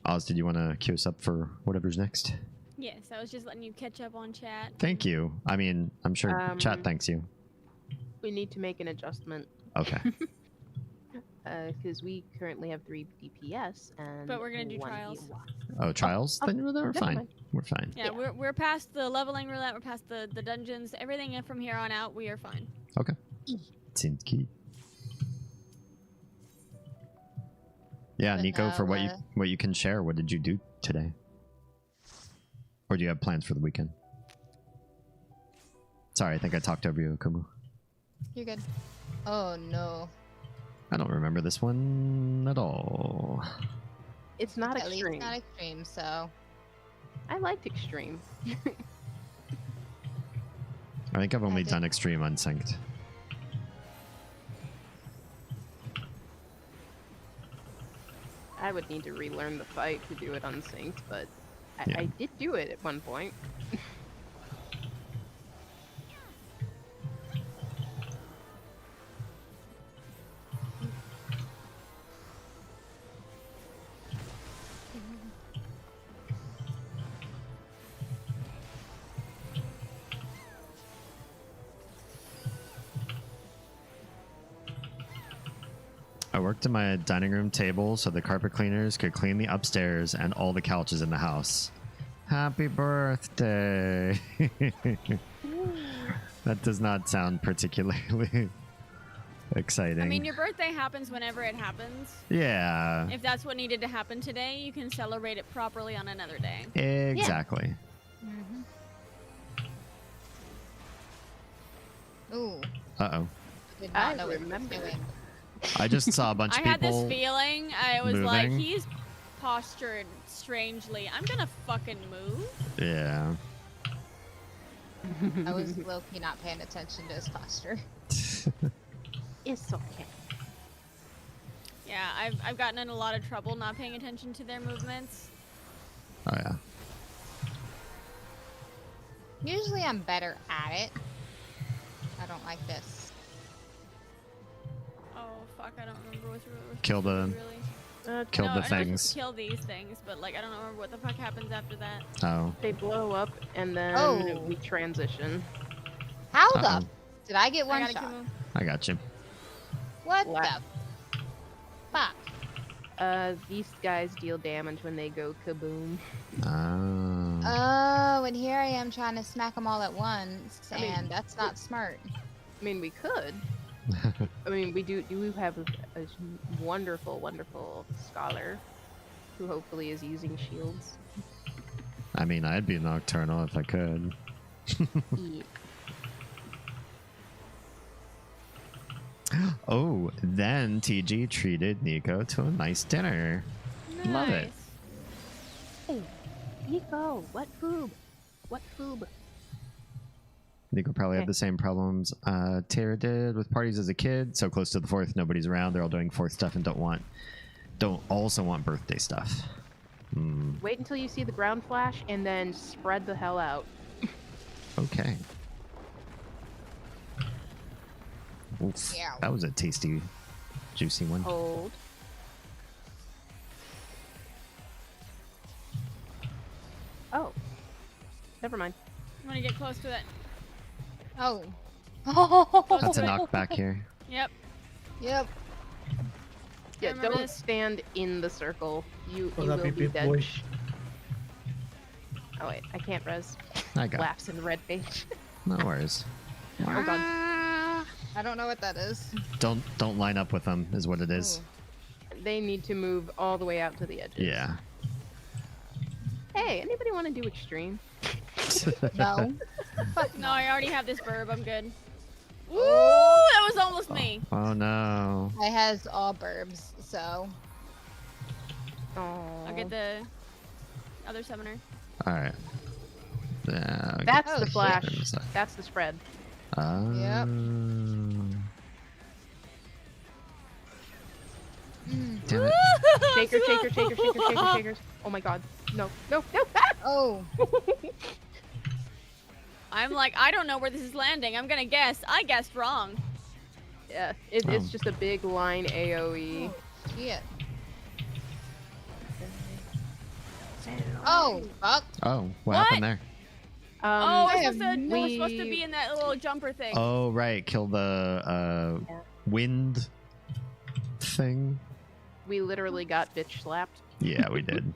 Oz, did you want to cue us up for whatever's next? Yes, I was just letting you catch up on chat. Thank you. I mean, I'm sure chat thanks you. We need to make an adjustment Okay. because we currently have 3 DPS and But we're gonna do 1 trials. DY. Oh, trials? Then we're never fine. mind. We're fine. Yeah, we're past the leveling roulette, we're past the dungeons, everything from here on out, we are fine. Okay. Seems key. Yeah, But Nico, for now, what you can share, what did you do today? Or do you have plans for the weekend? Sorry, I think I talked over you, Kumu. You're good. Oh no. I don't remember this one at all. It's not At least extreme. not extreme, so. I liked extreme. I think I've only done extreme unsynced. I would need to relearn the fight to do it unsynced, but Yeah. I did do it at one point. I worked in my dining room table so the carpet cleaners could clean the upstairs and all the couches in the house. Happy birthday. That does not sound particularly exciting. I mean, your birthday happens whenever it happens. Yeah, If that's what needed to happen today, you can celebrate it properly on another day. exactly. Ooh. Uh-oh. Did I not know what he was remember. doing. I just saw a bunch I of had this people. feeling. I was like, moving. he's postured strangely. I'm gonna fucking move. Yeah. I was low-key not paying attention to his posture. It's okay. Yeah, I've gotten in a lot of trouble not paying attention to their movements. Oh, yeah. Usually I'm better at it. I don't like this. Oh fuck, I don't remember what we're Kill supposed to the- do, really. Kill No, the I know things. just kill these things, but like I don't remember what the fuck happens after that. Oh. They blow up and then Oh. we transition. How Uh-oh. the did I get I one gotta shot? keep moving. I got you. What Left. the fuck? These guys deal damage when they go kaboom. Oh. Oh, and here I am trying to smack them all at once, I mean, and that's not smart. I mean, we could. I mean, we do have a wonderful, wonderful scholar who hopefully is using shields. I mean, I'd be nocturnal if I could. Yeah. Oh, then TG treated Nico to a nice dinner. Love it. Nice. Hey, Nico, what foob? What foob? Nico probably Okay. had the same problems Tara did with parties as a kid. So close to the 4th, nobody's around. They're all doing 4th stuff and don't also want birthday stuff. Hmm. Wait until you see the ground flash and then spread the hell out. Okay. Oof, Yeah. that was a tasty, juicy one. Hold. Oh. Never mind. I'm gonna get close to it. Oh. That's a knockback here. Yep. Yep. Yeah, remember don't this. stand in the circle. You Oh, will that'd be be big dead. boy. Oh wait, I can't res. I got it. Laughs in red face. No worries. Oh god. I don't know what that is. Don't line up with them is what it is. They need to move all the way out to the edges. Yeah. Hey, anybody want to do extreme? No. Fuck No, no. I already have this burb. I'm good. Ooh, that was almost me. Oh no. I has all burbs, so Oh. I'll get the other summoner. All right. Yeah. That's Oh, the shit. flash. That's the spread. Yep. Damn it. Shaker, shaker, shaker, shaker, shaker, shakers. Oh my god. No, no, no. Ah! oh. I'm like, I don't know where this is landing. I'm gonna guess. I guessed wrong. Yeah, it's Oh. just a big line AoE. Shit. Oh, fuck. Oh, what What? happened there? Oh, I we're have supposed to, we're supposed to we- be in that little jumper thing. Oh, right. Kill the Yeah. wind thing. We literally got bitch slapped. Yeah, we did.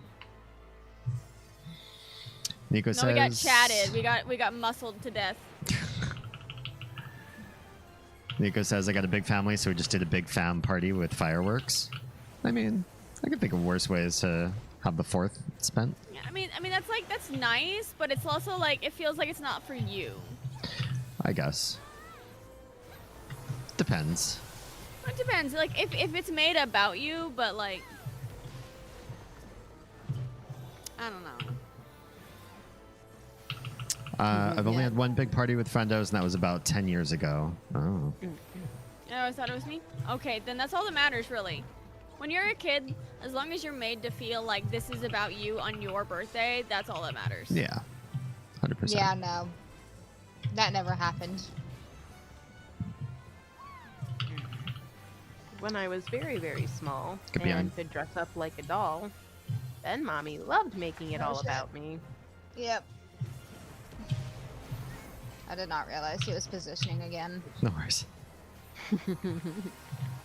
Nico no, says. we got chatted. We got muscled to death. Nico says, I got a big family, so we just did a big fam party with fireworks. I mean, I can think of worse ways to have the 4th spent. Yeah, I mean that's nice, but it's also like it feels like it's not for you. I guess. Depends. It depends. Like if it's made about you, but like I don't know. I've only had one big party with friendos, and that was about 10 years ago. Oh. I always thought it was me. Okay, then that's all that matters, really. When you're a kid, as long as you're made to feel like this is about you on your birthday, that's all that matters. Yeah. 100%. Yeah, no. That never happened. When I was very, very small Could be and on. could dress up like a doll, then mommy loved making it Oh, all shit. about me. Yep. I did not realize he was positioning again. No worries.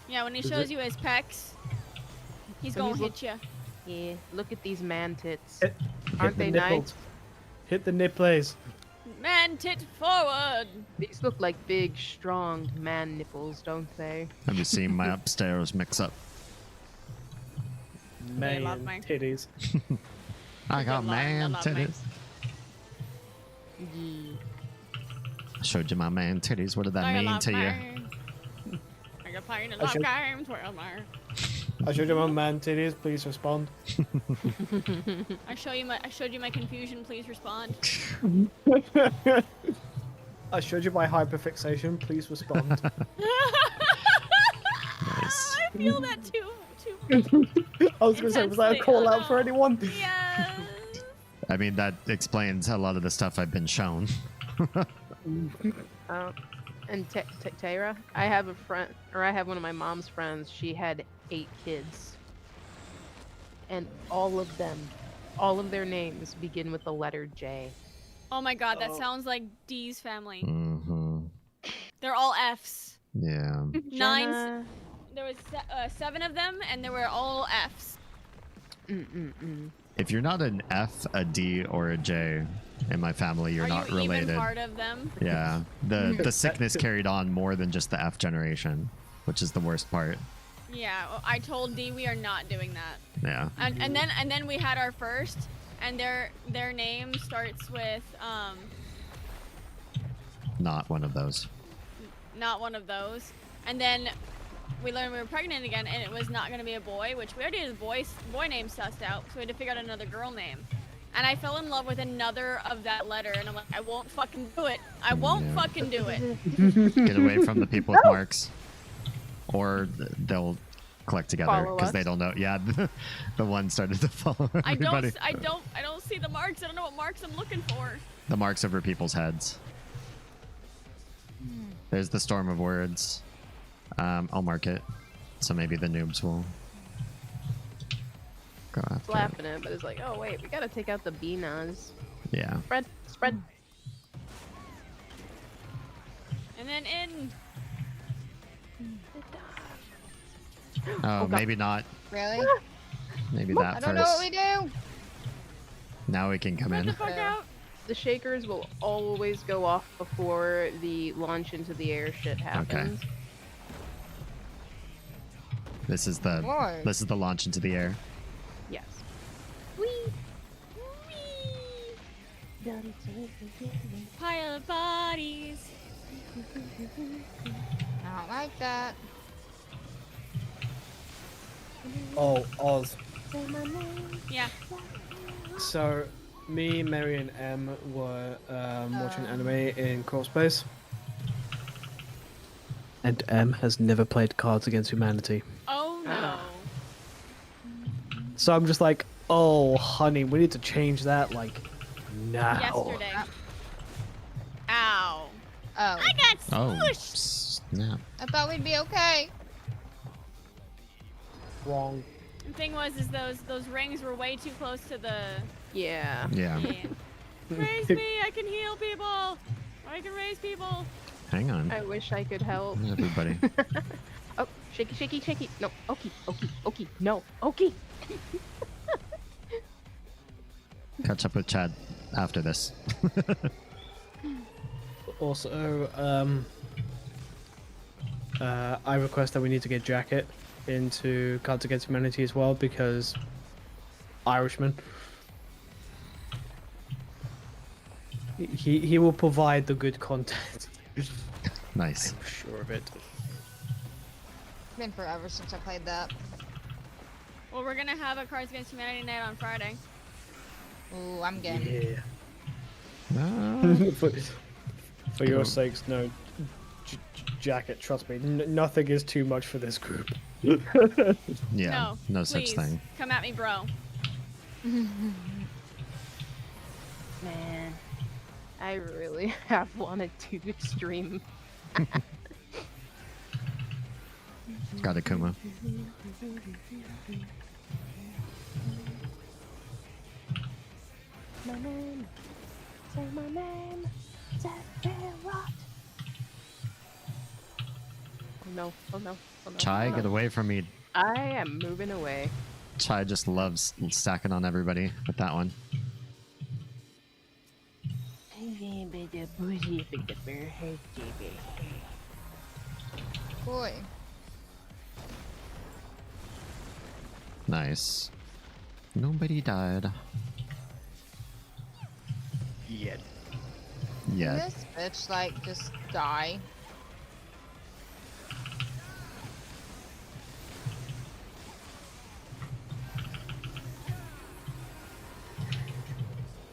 Yeah, when he Is shows it- you his pecs, he's When gonna he's hit you. Yeah, look at these man tits. Hit Aren't the they nipples. nice? Hit the nipples. Man, tit forward. These look like big, strong man nipples, don't they? Have you seen my upstairs mix up? Man love me. titties. I got love- man they love me. titties. Yeah. I showed you my man titties. What did that mean to you? I got playing a I lot should- games where am I? I showed you my man titties. Please respond. I showed you my confusion. Please respond. I showed you my hyperfixation. Please respond. Nice. I feel that too. I was gonna say, was that a Intensely. call Oh, out for no. anyone? Yes. I mean, that explains a lot of the stuff I've been shown. And Tara, I have a friend, or I have one of my mom's friends. She had 8 kids, and all of their names begin with the letter J. Oh my god, that Oh. sounds like Dee's family. Mm-hmm. They're all Fs. Yeah. Nines. Jenna- There was 7 of them, and they were all Fs. If you're not an F, a D, or a J in my family, you're Are not you related. even part of them? Yeah. The sickness carried on more than just the F generation, which is the worst part. Yeah, well, I told Dee we are not doing that. Yeah. And then we had our first, and their name starts with Not one of those. not one of those. And then we learned we were pregnant again, and it was not going to be a boy, which we already had a boy name sussed out, so we had to figure out another girl name. And I fell in love with another of that letter, and I'm like, I won't fucking do it. I won't Yeah. fucking do it. Get away from the people with marks. Or they'll collect together Follow because they us. don't know. Yeah, the one started to follow I everybody. don't see the marks. I don't know what marks I'm looking for. The marks over people's heads. There's the storm of words. I'll mark it, so maybe the noobs will go It's after it. laughing at it, but it's like, oh wait, we gotta take out the Binas. Yeah. Spread. And then in. Oh, God. maybe not. Really? Maybe that I don't first. know what we do. Now we can come Get the in. fuck Yeah. out. The shakers will always go off before the launch into the air shit happens. This is Lord. the launch into the air. Yes. Pile of bodies. I don't like that. Oh, Oz. Yeah. So, me, Mary, and Em were watching anime in crawl space. And Em has never played Cards Against Humanity. Oh no. So I'm just like, oh, honey, we need to change that, like, now. Yesterday. Ow. Oh, I got Oh, smushed. snap. I thought we'd be okay. Wrong. The thing was, is those rings were way too close to the. Yeah. Yeah. Yeah. Raise me! I can heal people. I can raise people. Hang on, I wish I could help. everybody. Oh, shaky, shaky, shaky. No, Oki, Oki, Oki. No, Oki. Catch up with Chad after this. Also, I request that we need to get Jacket into Cards Against Humanity as well, because Irishman. He will provide the good content. Nice. I'm sure of it. It's been forever since I played that. Well, we're gonna have a Cards Against Humanity night on Friday. Ooh, I'm game. Yeah. For your sakes, no. Jacket, trust me, nothing is too much for this group. Yeah, no such please, thing. Come at me, bro. Man, I really have wanted to stream. Got it, Kuma. My name, say my name, Sephiroth. Oh no, oh no, oh no. Chai, oh no. get away from me. I am moving away. Chai just loves stacking on everybody with that one. Boy. Nice. Nobody died. Yet. Can Yeah. this bitch, like, just die?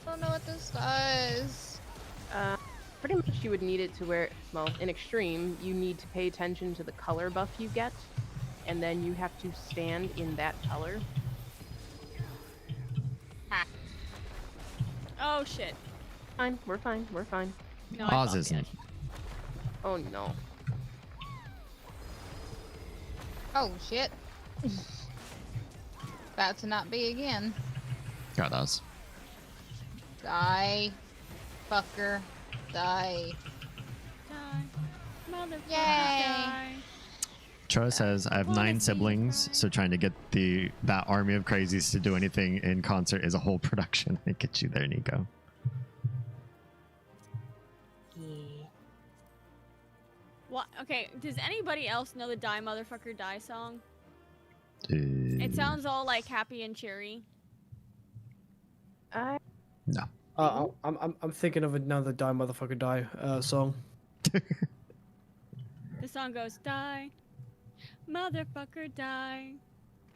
I don't know what this does. Pretty much you would need it to where, well, in extreme, you need to pay attention to the color buff you get, and then you have to stand in that color. Ha. Oh shit. Fine, we're fine, we're fine. No, I Oz felt isn't. it. Oh no. Oh, shit. About to not be again. Got Oz. Die. Fucker. Die. Die. Motherfucker, Yay. die. Cho says, I have Wanna 9 see siblings, you so trying to get that army of crazies to do anything in concert is a whole production. I get you there, Nico. What? Okay, does anybody else know the Die Motherfucker Die song? It sounds all like happy and cheery. No. I'm thinking of another Die Motherfucker Die song. The song goes, die, motherfucker, die.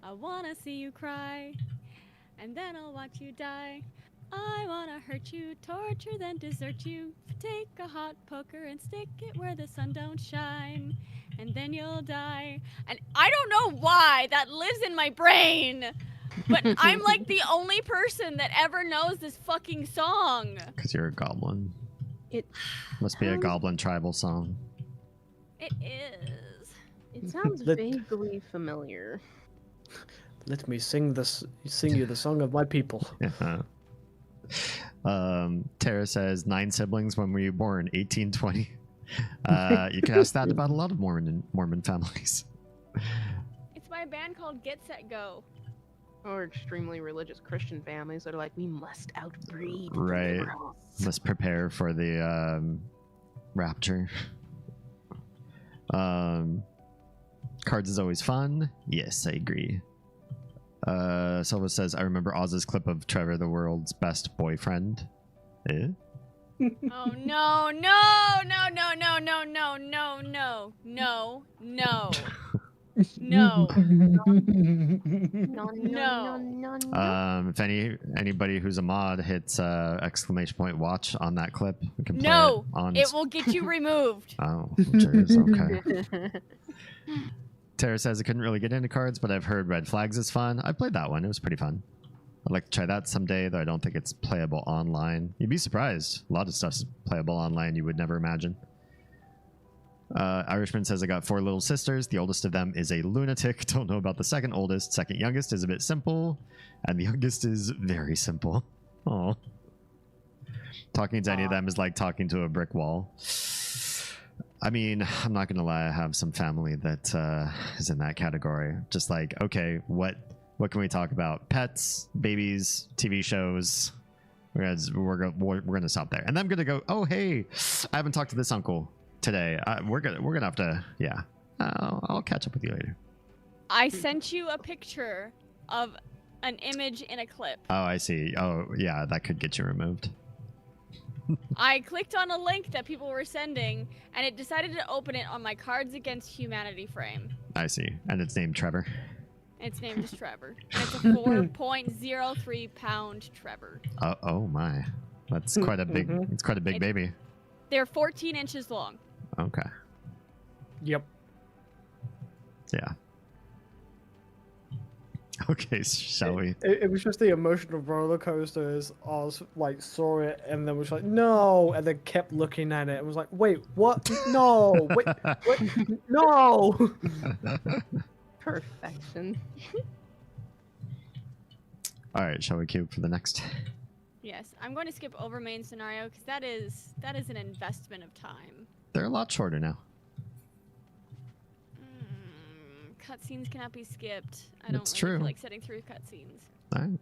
I wanna see you cry, and then I'll watch you die. I wanna hurt you, torture, then desert you. Take a hot poker and stick it where the sun don't shine, and then you'll die. And I don't know why that lives in my brain, but I'm like the only person that ever knows this fucking song. Because you're a goblin. It Must be a goblin tribal song. It is. It sounds vaguely familiar. Let me sing you the song of my people. Tara says 9 siblings. When were you born? 1820. You can ask that about a lot of Mormon families. It's by a band called Get Set Go. Or extremely religious Christian families that are like, we must outbreed. the Right. liberals." Must prepare for the rapture. Cards is always fun. Yes, I agree. Silva says, I remember Oz's clip of Trevor, the world's best boyfriend. Eh? Oh no, no, no, no, no, no, no, no, no, no, no. No. No, No. no, no. If anybody who's a mod hits exclamation point watch on that clip, we can play No. it on. It will get you removed. Oh, jeez, okay. Tara says I couldn't really get into cards, but I've heard Red Flags is fun. I played that one. It was pretty fun. I'd like to try that someday, though I don't think it's playable online. You'd be surprised. A lot of stuff's playable online you would never imagine. Irishman says I got 4 little sisters. The oldest of them is a lunatic. Don't know about the second oldest. Second youngest is a bit simple. And the youngest is very simple. Oh. Talking to any of them is like talking to a brick wall. I mean, I'm not going to lie. I have some family that is in that category. Just like, okay, what can we talk about? Pets, babies, TV shows. We're gonna stop there. And then I'm going to go, oh, hey, I haven't talked to this uncle today. We're gonna have to, yeah. I'll catch up with you later. I sent you a picture of an image in a clip. Oh, I see. Oh, yeah, that could get you removed. I clicked on a link that people were sending, and it decided to open it on my Cards Against Humanity frame. I see. And it's named Trevor. Its name is Trevor. And it's a 4.03 pound Trevor. Oh my. That's quite a big. It's quite a big baby. They're 14 inches long. Okay. Yep. Yeah. Okay, shall we? It was just the emotional roller coaster as I was like saw it and then was like no, and then kept looking at it and was like, wait, what? No, wait, what? No. Perfection. All right, shall we queue for the next? Yes, I'm going to skip over main scenario because that is an investment of time. They're a lot shorter now. Cutscenes cannot be skipped. I don't That's really true. feel like sitting through cutscenes. All right.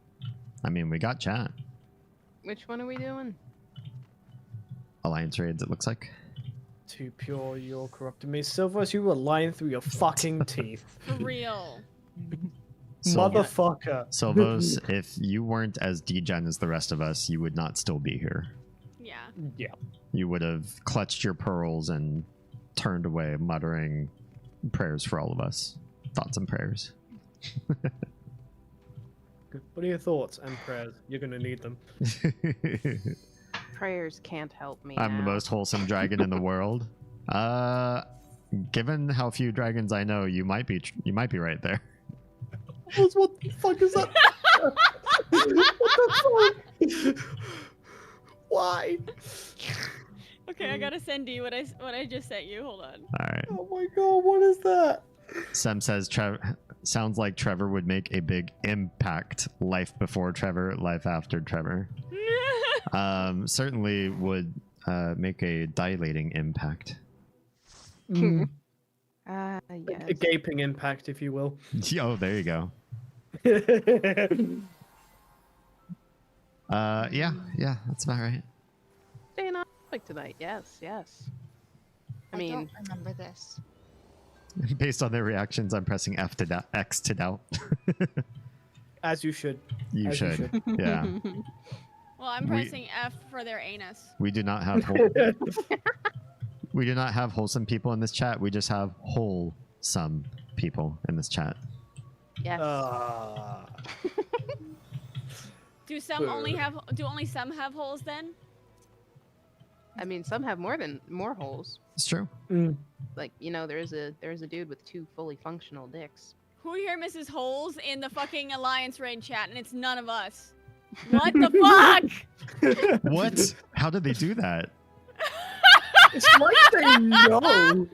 I mean, we got chat. Which one are we doing? Alliance raids, it looks like. Too pure, you're corrupting me. Silvers, you were lying through your fucking teeth. For real. Motherfucker. Silvos, if you weren't as degen as the rest of us, you would not still be here. Yeah. Yeah. You would have clutched your pearls and turned away, muttering prayers for all of us. Thoughts and prayers. What are your thoughts and prayers? You're gonna need them. Prayers can't help me. I'm the now. most wholesome dragon in the world. Given how few dragons I know, you might be right there. What the fuck is that? What the fuck? Why? Okay, I gotta send you what I just sent you. Hold on. All right. Oh my god, what is that? Sem says sounds like Trevor would make a big impact. Life before Trevor, life after Trevor. Certainly would make a dilating impact. Mm. Yes. A gaping impact, if you will. Oh, there you go. Yeah, that's about right. Staying on topic tonight. Yes, yes. I mean, don't remember this. Based on their reactions, I'm pressing X to doubt. As you should. You As should. Yeah. Well, I'm pressing F for their anus. We do not have we do not have wholesome people in this chat. We just have wholesome people in this chat. yes. Do only some have holes then? I mean, some have more holes. It's true. Like, you know, there's a dude with 2 fully functional dicks. Who here misses holes in the fucking Alliance raid chat, and it's none of us? What the fuck? What? How did they do that? It's like they know.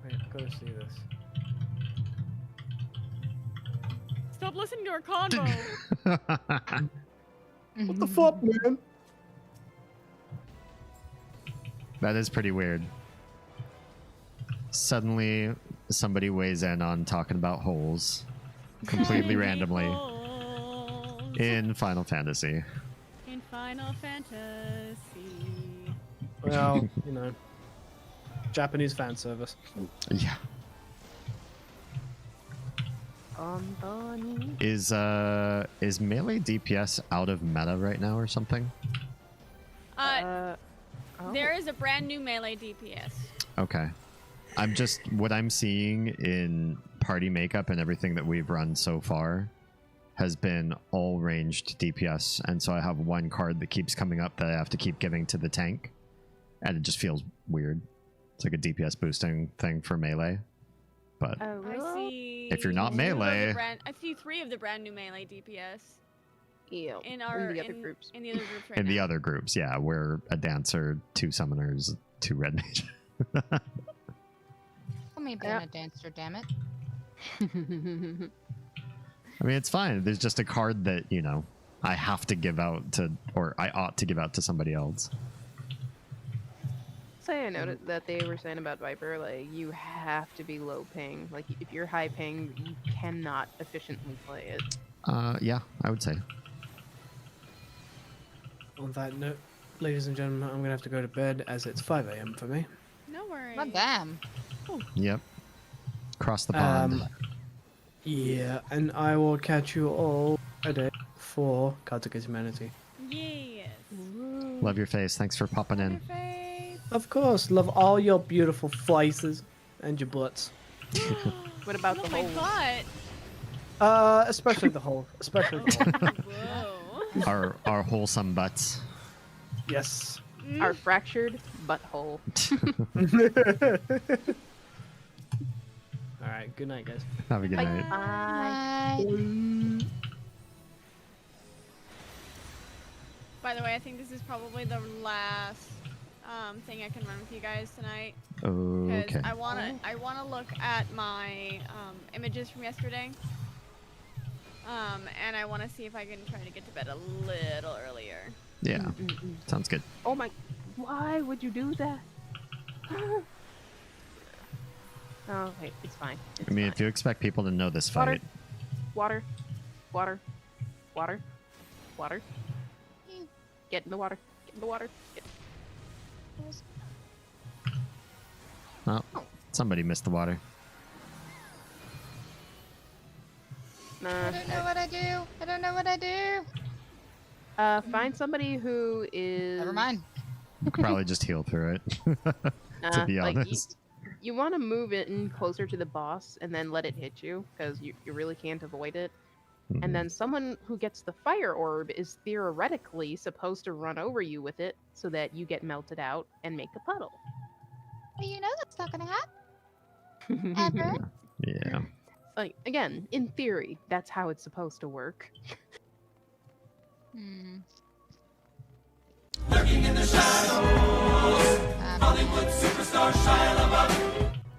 Wait, I've got to see this. Stop listening to our convo. What the fuck, man? That is pretty weird. Suddenly, somebody weighs in on talking about holes completely randomly Holes in Final Fantasy. in Final Fantasy. Well, you know, Japanese fan service. Yeah. Is melee DPS out of meta right now or something? There is a brand new melee DPS. Okay. What I'm seeing in party makeup and everything that we've run so far has been all ranged DPS, and so I have one card that keeps coming up that I have to keep giving to the tank, and it just feels weird. It's like a DPS boosting thing for melee, but I see. if you're not melee, I see 3 of the brand new melee DPS. Yeah. In the other groups. In the other groups right in now. the other groups, yeah, we're a dancer, 2 summoners, 2 red mages. Call me being a dancer, damn it. I mean, it's fine. There's just a card that, you know, I have to give out to, or I ought to give out to somebody else. Say I noted that they were saying about Viper, like, you have to be low ping. Like, if you're high ping, you cannot efficiently play it. Yeah, I would say. On that note, ladies and gentlemen, I'm gonna have to go to bed as it's 5 a.m. for me. No worries. Well, damn. Yep. Cross the pond. Yeah, and I will catch you all Friday for Cards Against Humanity. Yes. Love your face. Thanks for popping in. Of course, love all your beautiful faces and your butts. What about Oh the my holes? god. Especially the hole. Especially the hole. Our wholesome butts. Yes. Our fractured butthole. All right. Good night, guys. Have a good night. Bye. By the way, I think this is probably the last thing I can run with you guys tonight. Okay. Because I wanna look at my images from yesterday. And I wanna see if I can try to get to bed a little earlier. Yeah. Sounds good. Oh my! Why would you do that? Oh, wait, it's fine. I mean, if you expect people to know this Water. fight, Water. Water. Water. Water. Get in the water. Get in the water. Get... oh, somebody missed the water. Nah. I don't know what I do. I don't know what I do. Find somebody who is. Never mind. You could probably just heal through it. To be like, honest. You want to move it in closer to the boss and then let it hit you, because you really can't avoid it. And then someone who gets the fire orb is theoretically supposed to run over you with it so that you get melted out and make a puddle. Well, you know that's not gonna happen. Ever. Yeah. Like, again, in theory, that's how it's supposed to work. Hmm.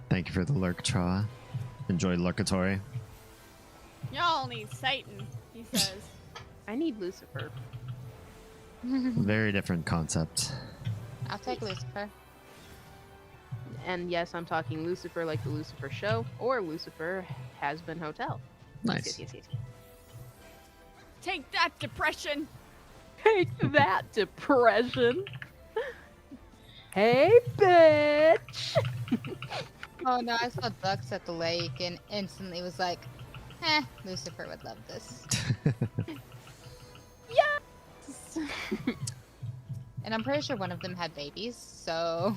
Thank you for the lurk, Tra. Enjoy Lurkatory. Y'all need Satan, he says. I need Lucifer. Very different concept. I'll take Lucifer. And yes, I'm talking Lucifer like the Lucifer show, or Lucifer Has Been Hotel. Nice. Yes. Take that, depression! Take that, depression! Hey, bitch! Oh no, I saw ducks at the lake and instantly was like, Lucifer would love this. Yes! And I'm pretty sure one of them had babies, so...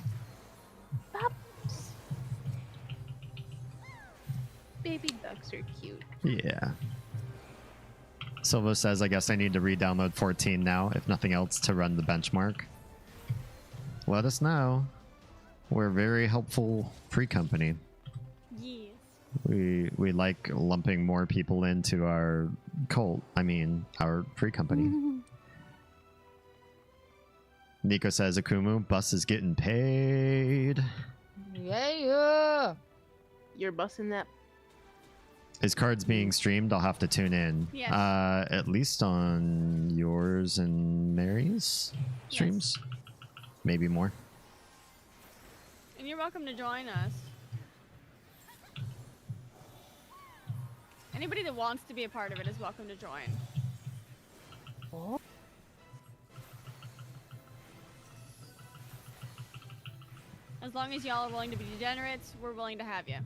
Baby ducks are cute. Yeah. Silva says, I guess I need to re-download 14 now, if nothing else, to run the benchmark. Let us know. We're a very helpful free company. Yes. We like lumping more people into our cult. I mean, our free company. Nico says, Akumu, bus is getting paid. Yeah. You're busting that. His card's being streamed. I'll have to tune in. Yes. At least on yours and Mary's streams. Yes. Maybe more. And you're welcome to join us. Anybody that wants to be a part of it is welcome to join. Oh. As long as y'all are willing to be degenerates, we're willing to have you.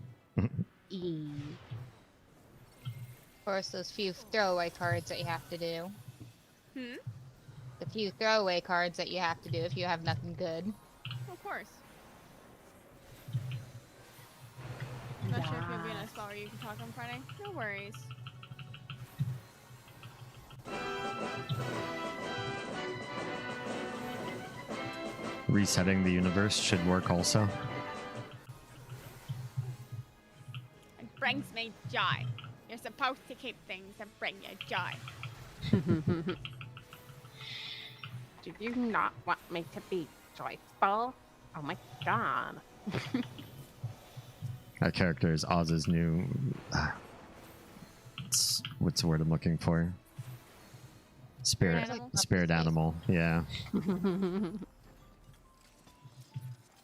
Of course, those few throwaway cards that you have to do. Hmm? The few throwaway cards that you have to do if you have nothing good. Of course. Not sure if you'll be in a spot where you can talk on Friday. No worries. Resetting the universe should work also. It brings me joy. You're supposed to keep things that bring you joy. Do you not want me to be joyful? Oh my god. That character is Oz's new... what's the word I'm looking for? Spirit animal. Yeah.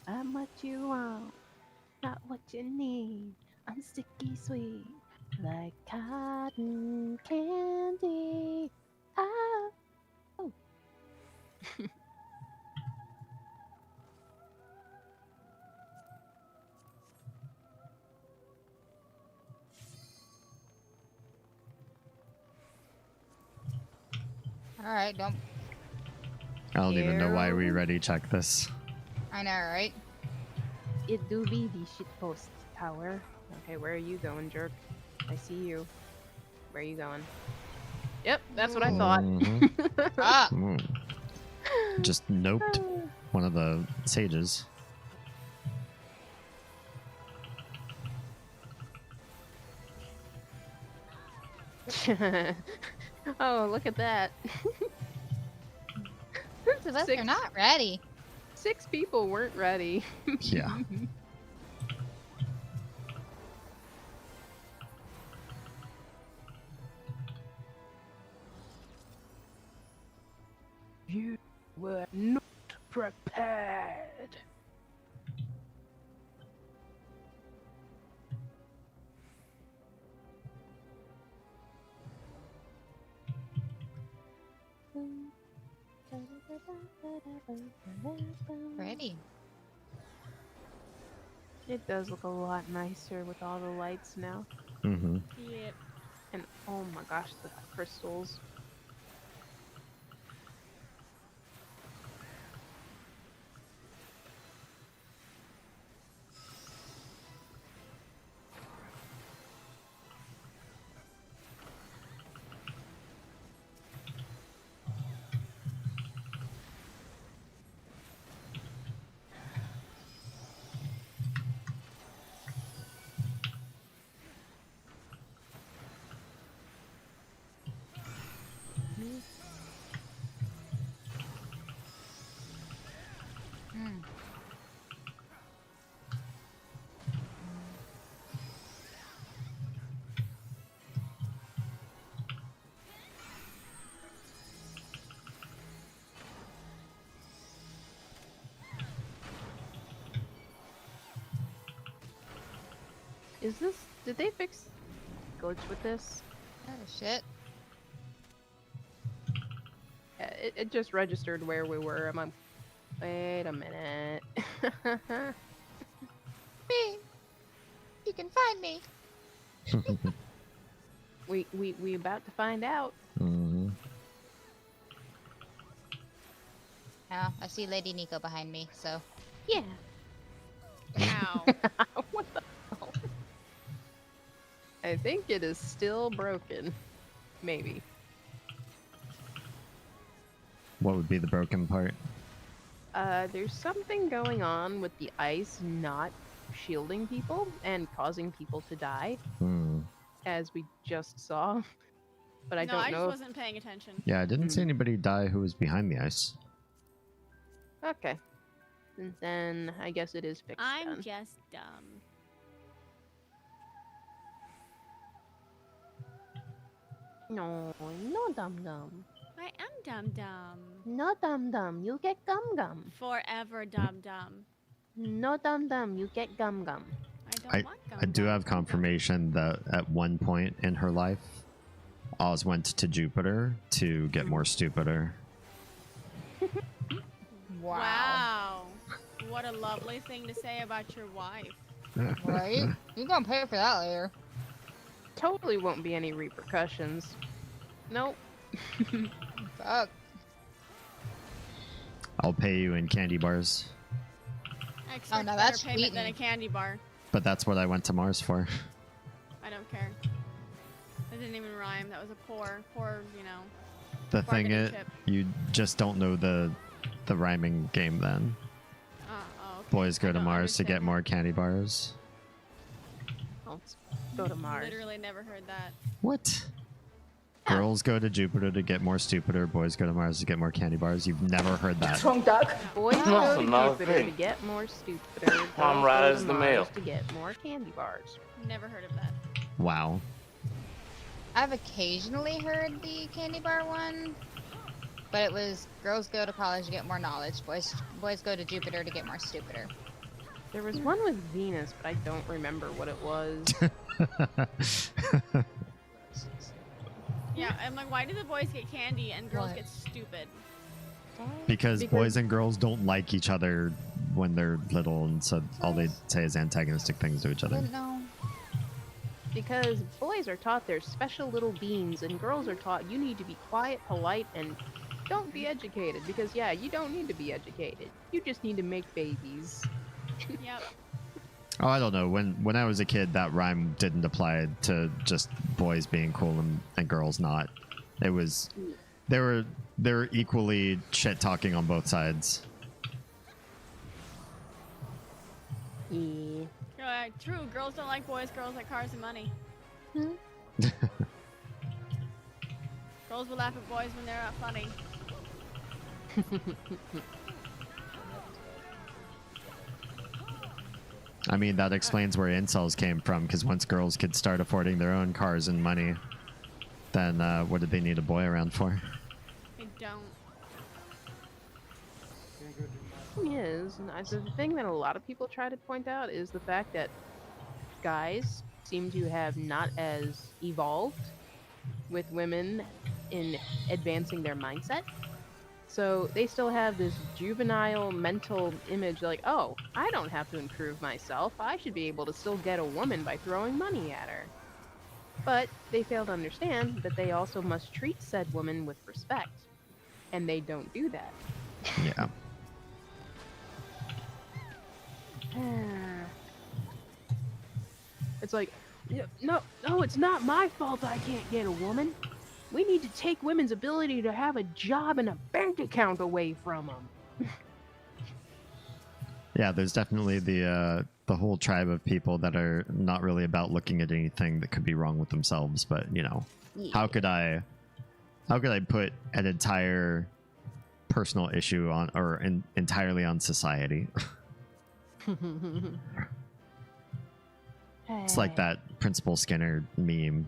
I'm what you want, not what you need. I'm sticky sweet, like cotton candy. Ah. Oh. Alright, don't... I don't even know why we ready check this. I know, right? It do be the shitpost tower. Okay, where are you going, jerk? I see you. Where are you going? Yep, that's what I thought. Mhm. Ah! Mm. Just noped one of the sages. Oh, look at that. Most of us are Six- not ready. 6 people weren't ready. Yeah. You were not prepared. Ready. It does look a lot nicer with all the lights now. Mm-hmm. Yep. And oh my gosh, the crystals. Hmm. Is this? Did they fix glitch with this? Oh shit. Yeah, it just registered where we were. I'm like, wait a minute. Me. You can find me. we about to find out. Mm-hmm. Oh, I see Lady Nico behind me, so. Yeah. Ow. What the hell? I think it is still broken. Maybe. What would be the broken part? There's something going on with the ice not shielding people and causing people to die, Hmm. as we just saw. But I no, don't I just know. wasn't paying attention. Yeah, I didn't see Hmm. anybody die who was behind the ice. Okay. And then I guess it is fixed. I'm then. just dumb. No, no dum dum. I am dumb dumb. No dum dum, you get gum gum. Forever dumb dumb. No dum dum, you get gum gum. I don't want gum I do gum, have gum gum. confirmation that at one point in her life, Oz went to Jupiter to get more stupider. Wow. What a lovely thing to say about your wife. Right? You're gonna pay for that later. Totally won't be any repercussions. Nope. Fuck. I'll pay you in candy bars, I expect no, better that's payment than a sweetening. candy bar. but that's what I went to Mars for. I don't care. That didn't even rhyme. That was a poor, you know. The thing Bargaining is, chip. you just don't know the rhyming game then. Oh, okay. Boys I go to don't Mars to get understand. more candy bars. Let's go to Mars. Literally never heard that. What? Girls go to Jupiter to get more stupider. Boys go to Mars to get more candy bars. You've never heard that. Boys That's go to another Jupiter thing. to get more stupider. Girls I'm right go to as the Mars mail. to get more candy bars. Never heard of that. Wow. I've occasionally heard the candy bar one, but it was girls go to college to get more knowledge. Boys go to Jupiter to get more stupider. There was one with Venus, but I don't remember what it was. Yeah, I'm like, why do the boys get candy and girls What? get stupid? Because boys and girls don't like each other when they're little, and so all they say is antagonistic things to each other. Wouldn't know. Because boys are taught they're special little beings, and girls are taught you need to be quiet, polite, and don't be educated. Because, yeah, you don't need to be educated. You just need to make babies. Yep. Oh, I don't know. When I was a kid, that rhyme didn't apply to just boys being cool and girls not. It was they were equally shit talking on both sides. Yeah. True, girls don't like boys, girls like cars and money. Girls will laugh at boys when they're not funny. I mean, that explains where incels came from, because once girls could start affording their own cars and money, then what did they need a boy around for? They don't. Is the thing that a lot of people try to point out is the fact that guys seem to have not as evolved with women in advancing their mindset. So they still have this juvenile mental image like, oh, I don't have to improve myself. I should be able to still get a woman by throwing money at her. But they fail to understand that they also must treat said woman with respect. And they don't do that. Yeah. It's like, no, it's not my fault I can't get a woman. We need to take women's ability to have a job and a bank account away from them. Yeah, there's definitely the whole tribe of people that are not really about looking at anything that could be wrong with themselves, but Yeah. how could I put an entire personal issue on entirely on society? It's like that Principal Skinner meme.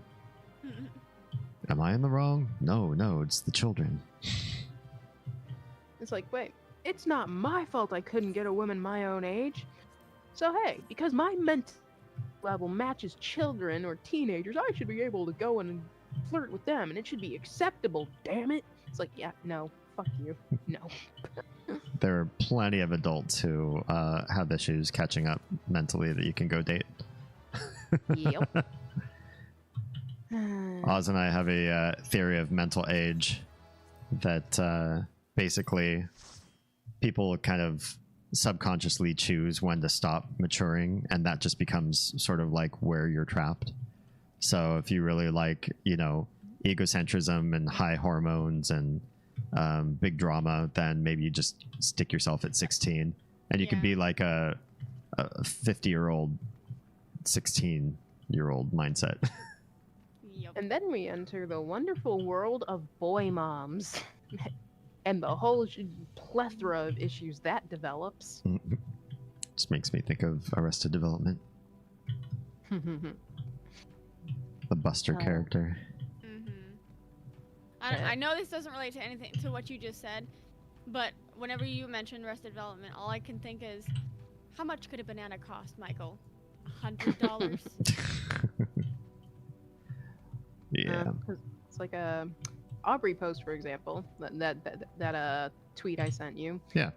Am I in the wrong? No, it's the children. It's like, wait, it's not my fault I couldn't get a woman my own age. So hey, because my mental level matches children or teenagers, I should be able to go and flirt with them, and it should be acceptable, damn it. It's like, yeah, no, fuck you, no. There are plenty of adults who have issues catching up mentally that you can go date. Yep. Oz and I have a theory of mental age that basically people kind of subconsciously choose when to stop maturing, and that just becomes sort of like where you're trapped. So if you really like, egocentrism and high hormones and big drama, then maybe you just stick yourself at 16, and you can be like a 50-year-old 16-year-old mindset. Yep. And then we enter the wonderful world of boy moms. And the whole plethora of issues that develops. Just makes me think of Arrested Development. The Buster character. I know this doesn't relate to anything to what you just said, but whenever you mention Arrested Development, all I can think is, how much could a banana cost, Michael? $100? Yeah. It's like a Aubrey post, for example, that tweet I sent you. Yeah.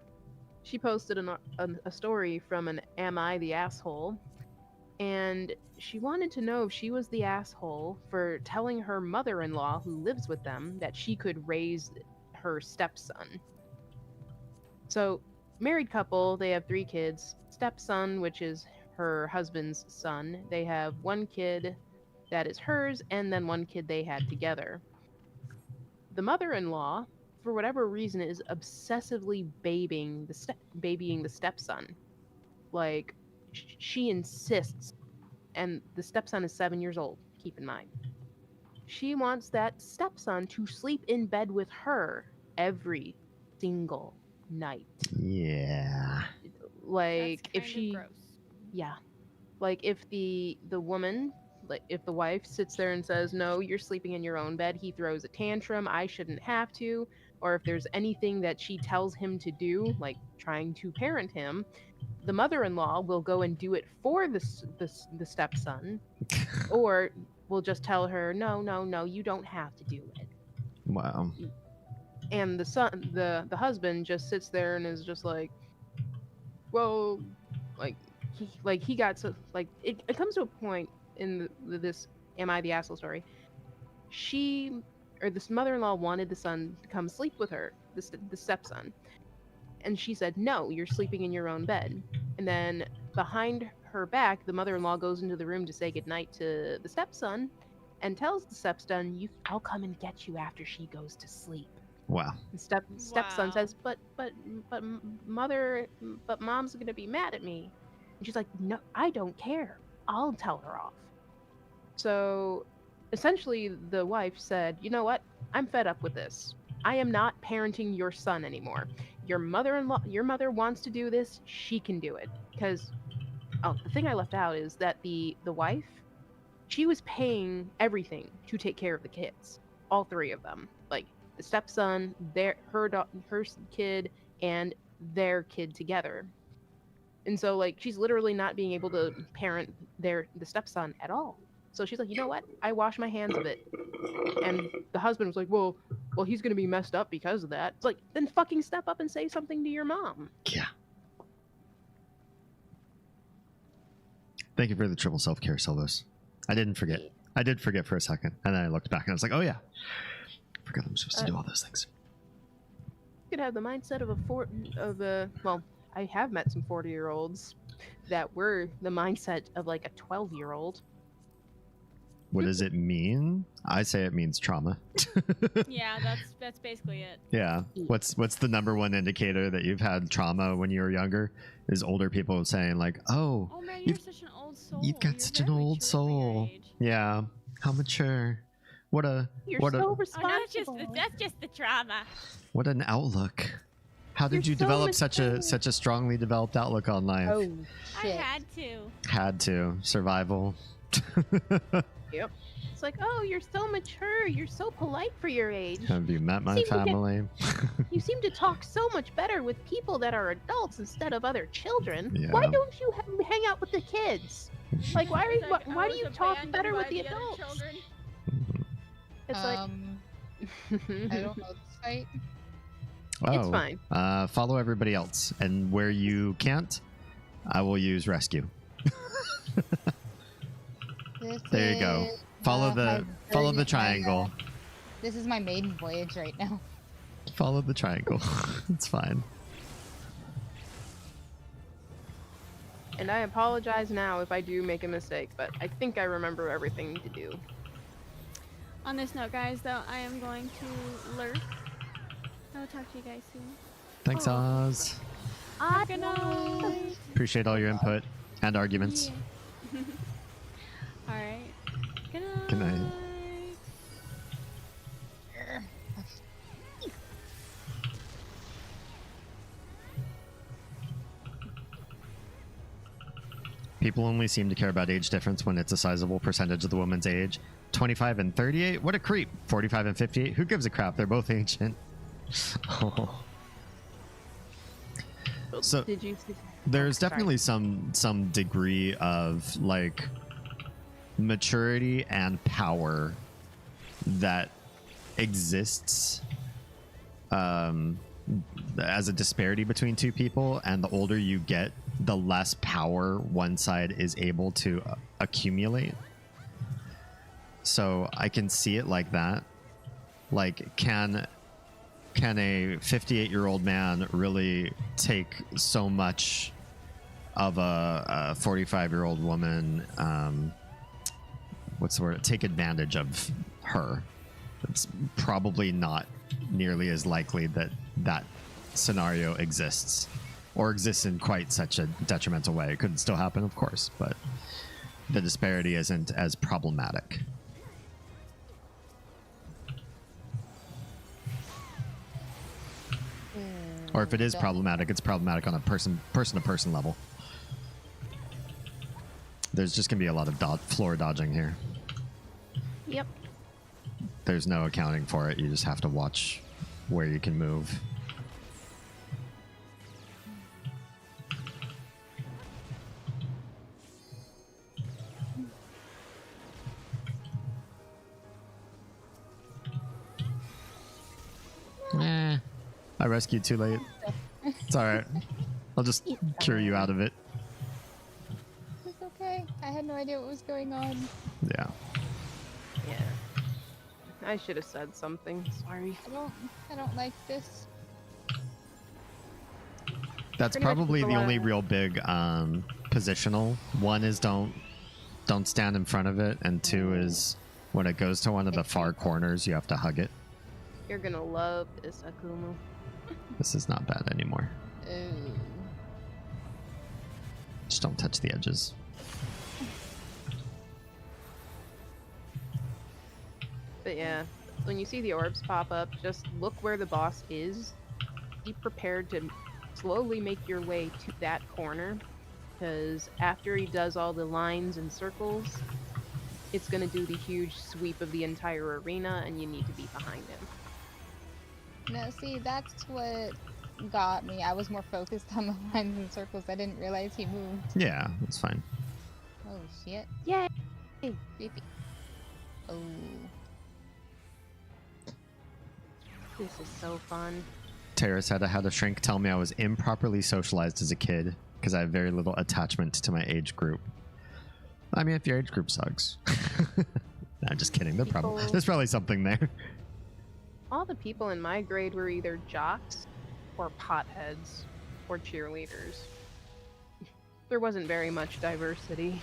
She posted a story from an "Am I the asshole?" and she wanted to know if she was the asshole for telling her mother-in-law, who lives with them, that she could raise her stepson. So, married couple, they have 3 kids. Stepson, which is her husband's son, they have 1 kid that is hers, and then 1 kid they had together. The mother-in-law, for whatever reason, is obsessively babying the stepson. Like, she insists, and the stepson is 7 years old, keep in mind. She wants that stepson to sleep in bed with her every single night. Yeah. Like, That's kind of gross. Yeah. Like, if the woman, like, if the wife sits there and says, no, you're sleeping in your own bed, he throws a tantrum, I shouldn't have to. Or if there's anything that she tells him to do, like trying to parent him, the mother-in-law will go and do it for the stepson, or will just tell her, no, you don't have to do it. Wow. And the son, the husband, just sits there and is just like, well, he got so, like, it comes to a point in this "Am I the Asshole" story. This mother-in-law wanted the son to come sleep with her, the stepson. And she said, no, you're sleeping in your own bed. And then behind her back, the mother-in-law goes into the room to say goodnight to the stepson, and tells the stepson, "I'll come and get you after she goes to sleep." Wow. And stepson says, "But mom's gonna be mad at me." And she's like, "No, I don't care. I'll tell her off." So, essentially, the wife said, "You know what? I'm fed up with this. I am not parenting your son anymore. Your mother wants to do this. She can do it." Because, the thing I left out is that the wife, she was paying everything to take care of the kids, all three of them, like the stepson, her kid, and their kid together. And so, like, she's literally not being able to parent the stepson at all. So she's like, "You know what? I wash my hands of it." And the husband was like, well, he's gonna be messed up because of that. It's like, then fucking step up and say something to your mom. Yeah. Thank you for the triple self-care, Silvos. I didn't forget. I did forget for a second, and then I looked back and I was like, "Oh yeah, I forgot I'm supposed to do all those things." You could have the mindset of I have met some 40-year-olds that were the mindset of like a 12-year-old. What does it mean? I say it means trauma. Yeah, that's basically it. Yeah. What's the number one indicator that you've had trauma when you were younger? Is older people saying like, "Oh, man, you're such an old soul. You've got such an old soul." Yeah. How mature. You're so responsible. That's just the trauma. What an outlook. How did you develop such a strongly developed outlook on life? Oh, I shit. had to. Survival. Yep. It's like, "Oh, you're so mature. You're so polite for your age. Have you met my family?" You seem to talk so much better with people that are adults instead of other children. Yeah. Why don't you hang out with the kids? Like, why do you talk better with the adults? It's like, I don't know this fight. It's fine. Follow everybody else, and where you can't, I will use rescue. There you go. Follow the triangle. This is my maiden voyage right now. Follow the triangle. It's fine. And I apologize now if I do make a mistake, but I think I remember everything to do. On this note, guys, though, I am going to lurk. I will talk to you guys soon. Thanks, Oz. Good night. Appreciate all your input and arguments. Yeah. All right. Good night. Good night. People only seem to care about age difference when it's a sizable percentage of the woman's age. 25 and 38? What a creep. 45 and 58? Who gives a crap? They're both ancient. Oh. So did you see? There's definitely some degree of like maturity and power that exists as a disparity between two people, and the older you get, the less power one side is able to accumulate. So I can see it like that. Like, can a 58-year-old man really take so much of a 45-year-old woman? What's the word? Take advantage of her. It's probably not nearly as likely that that scenario exists, or exists in quite such a detrimental way. It could still happen, of course, but the disparity isn't as problematic. Or if it is problematic, it's problematic on a person-to-person level. There's just going to be a lot of floor dodging here. Yep. There's no accounting for it. You just have to watch where you can move. I rescued too late. It's alright. I'll just cure you out of it. It's okay. I had no idea what was going on. Yeah. Yeah. I should have said something. Sorry. I don't like this. That's Pretty much probably people the only are- real big positional. One is don't stand in front of it, and two is when it goes to one of the far corners, you have to hug it. You're gonna love this, Akumu. This is not bad anymore. Ooh. Just don't touch the edges. But yeah, when you see the orbs pop up, just look where the boss is. Be prepared to slowly make your way to that corner, because after he does all the lines and circles, it's going to do the huge sweep of the entire arena, and you need to be behind him. No, see, that's what got me. I was more focused on the lines and circles. I didn't realize he moved. Yeah, that's fine. Oh, shit. Yay! Creepy. Oh. This is so fun. Terrace had a shrink tell me I was improperly socialized as a kid because I have very little attachment to my age group. I mean, if your age group sucks. I'm just kidding. There's probably something there. All the people in my grade were either jocks or potheads or cheerleaders. There wasn't very much diversity.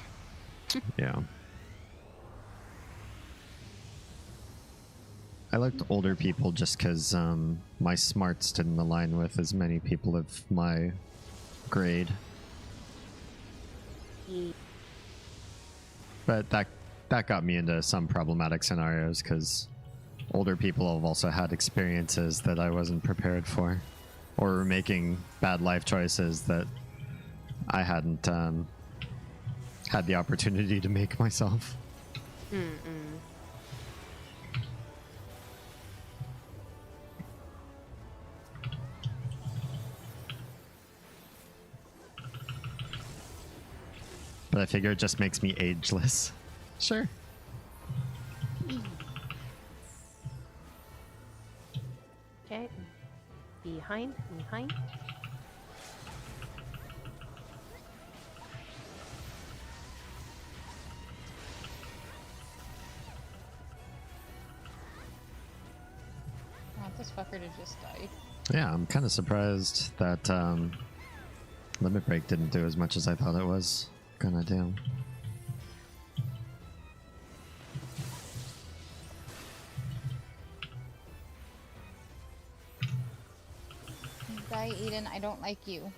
Yeah. I liked older people just because my smarts didn't align with as many people of my grade. But that got me into some problematic scenarios because older people have also had experiences that I wasn't prepared for, or were making bad life choices that I hadn't had the opportunity to make myself. But I figure it just makes me ageless. Sure. Okay. Behind. Want this fucker to just die. Yeah, I'm kind of surprised that Limit Break didn't do as much as I thought it was gonna do. Die, Eden. I don't like you.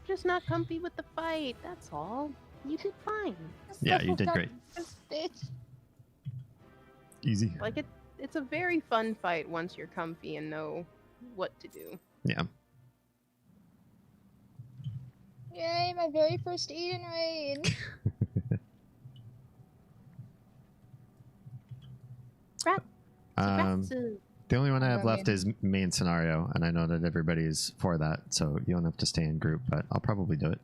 Just not comfy with the fight, that's all. You did fine. Yeah, you did great. Bitch. Easy. Like it's a very fun fight once you're comfy and know what to do. Yeah. Yay, my very first Eden raid. The only one I have left is main scenario, and I know that everybody's for that, so you don't have to stay in group, but I'll probably do it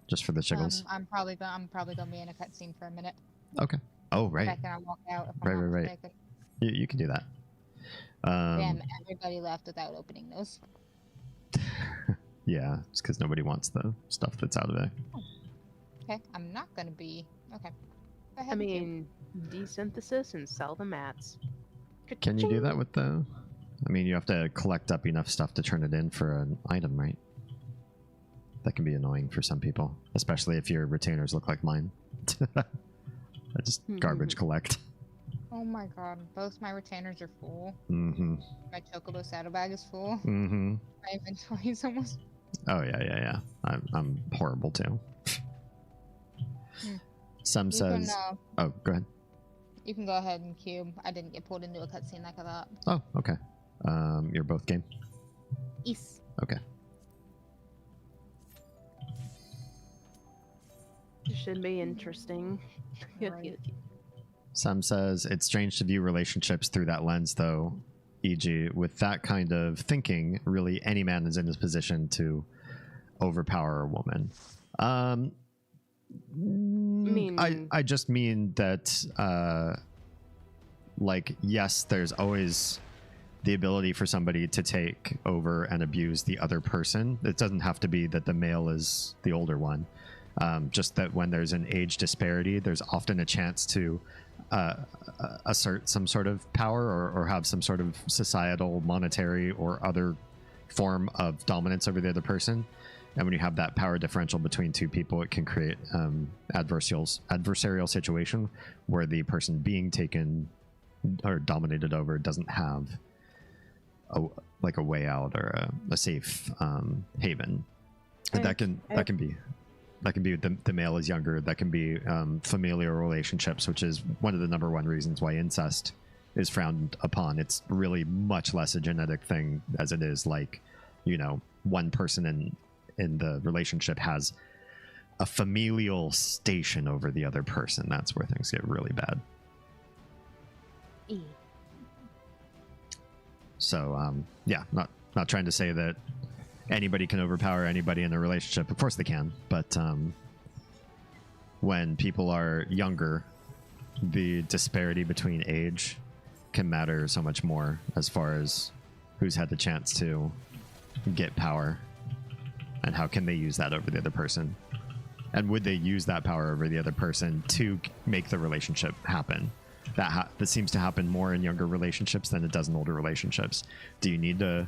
just for the shiggles. I'm probably gonna be in a cutscene for a minute. Okay. Oh, right. Back and I'll walk out if I'm not Right. mistaken. You can do that. Damn, everybody left without opening those. Yeah, it's because nobody wants the stuff that's out of there. Okay, I'm not gonna be. Okay. Go ahead, I mean, desynthesis and sell the mats. Can you do that with the... I mean, you have to collect up enough stuff to turn it in for an item, right? That can be annoying for some people, especially if your retainers look like mine. I just garbage collect. Oh my god, both my retainers are full. Mm-hmm. My chocobo saddlebag is full. Mm-hmm. My inventory is almost... Oh, yeah. I'm horrible, too. Some says... Oh, go ahead. You can go ahead and cube. I didn't get pulled into a cutscene like I thought. Oh, okay. You're both game? Yes. Okay. Should be interesting. Right. Some says it's strange to view relationships through that lens, though. E.g., with that kind of thinking, really any man is in this position to overpower a woman. I just mean that, like, yes, there's always the ability for somebody to take over and abuse the other person. It doesn't have to be that the male is the older one. Just that when there's an age disparity, there's often a chance to assert some sort of power or have some sort of societal, monetary, or other form of dominance over the other person. And when you have that power differential between two people, it can create adversarial situation where the person being taken or dominated over doesn't have a way out or a safe haven. And that can be the male is younger. That can be familial relationships, which is one of the #1 reasons why incest is frowned upon. It's really much less a genetic thing as it is like, you know, one person in the relationship has a familial station over the other person. That's where things get really bad. So yeah, not trying to say that anybody can overpower anybody in a relationship. Of course they can, but when people are younger, the disparity between age can matter so much more as far as who's had the chance to get power and how can they use that over the other person, and would they use that power over the other person to make the relationship happen. That seems to happen more in younger relationships than it does in older relationships. Do you need to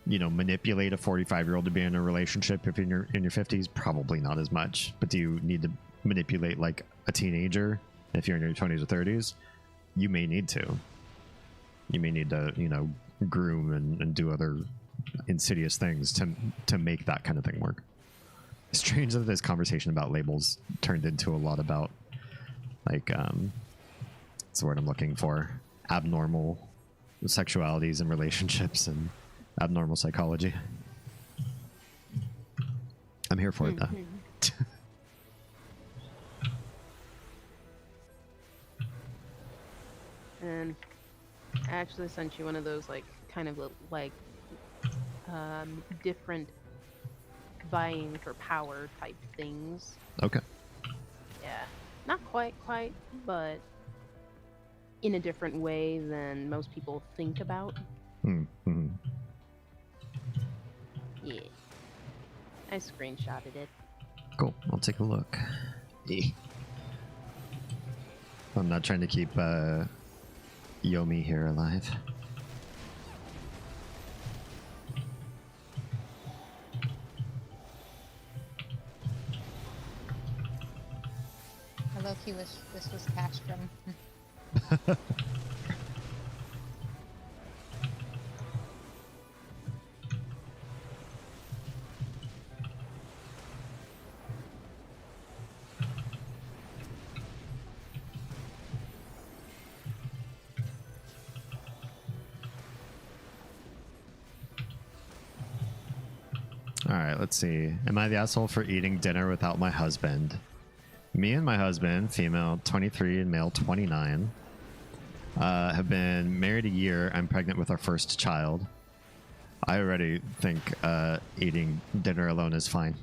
you know, manipulate a 45-year-old to be in a relationship if you're in your 50s? Probably not as much. But do you need to manipulate like a teenager if you're in your 20s or 30s? You may need to. You may need to, you know, groom and do other insidious things to make that kind of thing work. Strange that this conversation about labels turned into a lot about like what's the word I'm looking for? Abnormal sexualities and relationships and abnormal psychology. I'm here for it though. And I actually sent you one of those like kind of like different vying for power type things. Okay. Yeah, not quite, but in a different way than most people think about. Mm-hmm. Yeah, I screenshotted it. Cool. I'll take a look. I'm not trying to keep Yomi here alive. I low-key wish this was cash from. Alright, let's see. Am I the asshole for eating dinner without my husband? Me and my husband, female 23 and male 29, have been married a year. I'm pregnant with our first child. I already think eating dinner alone is fine.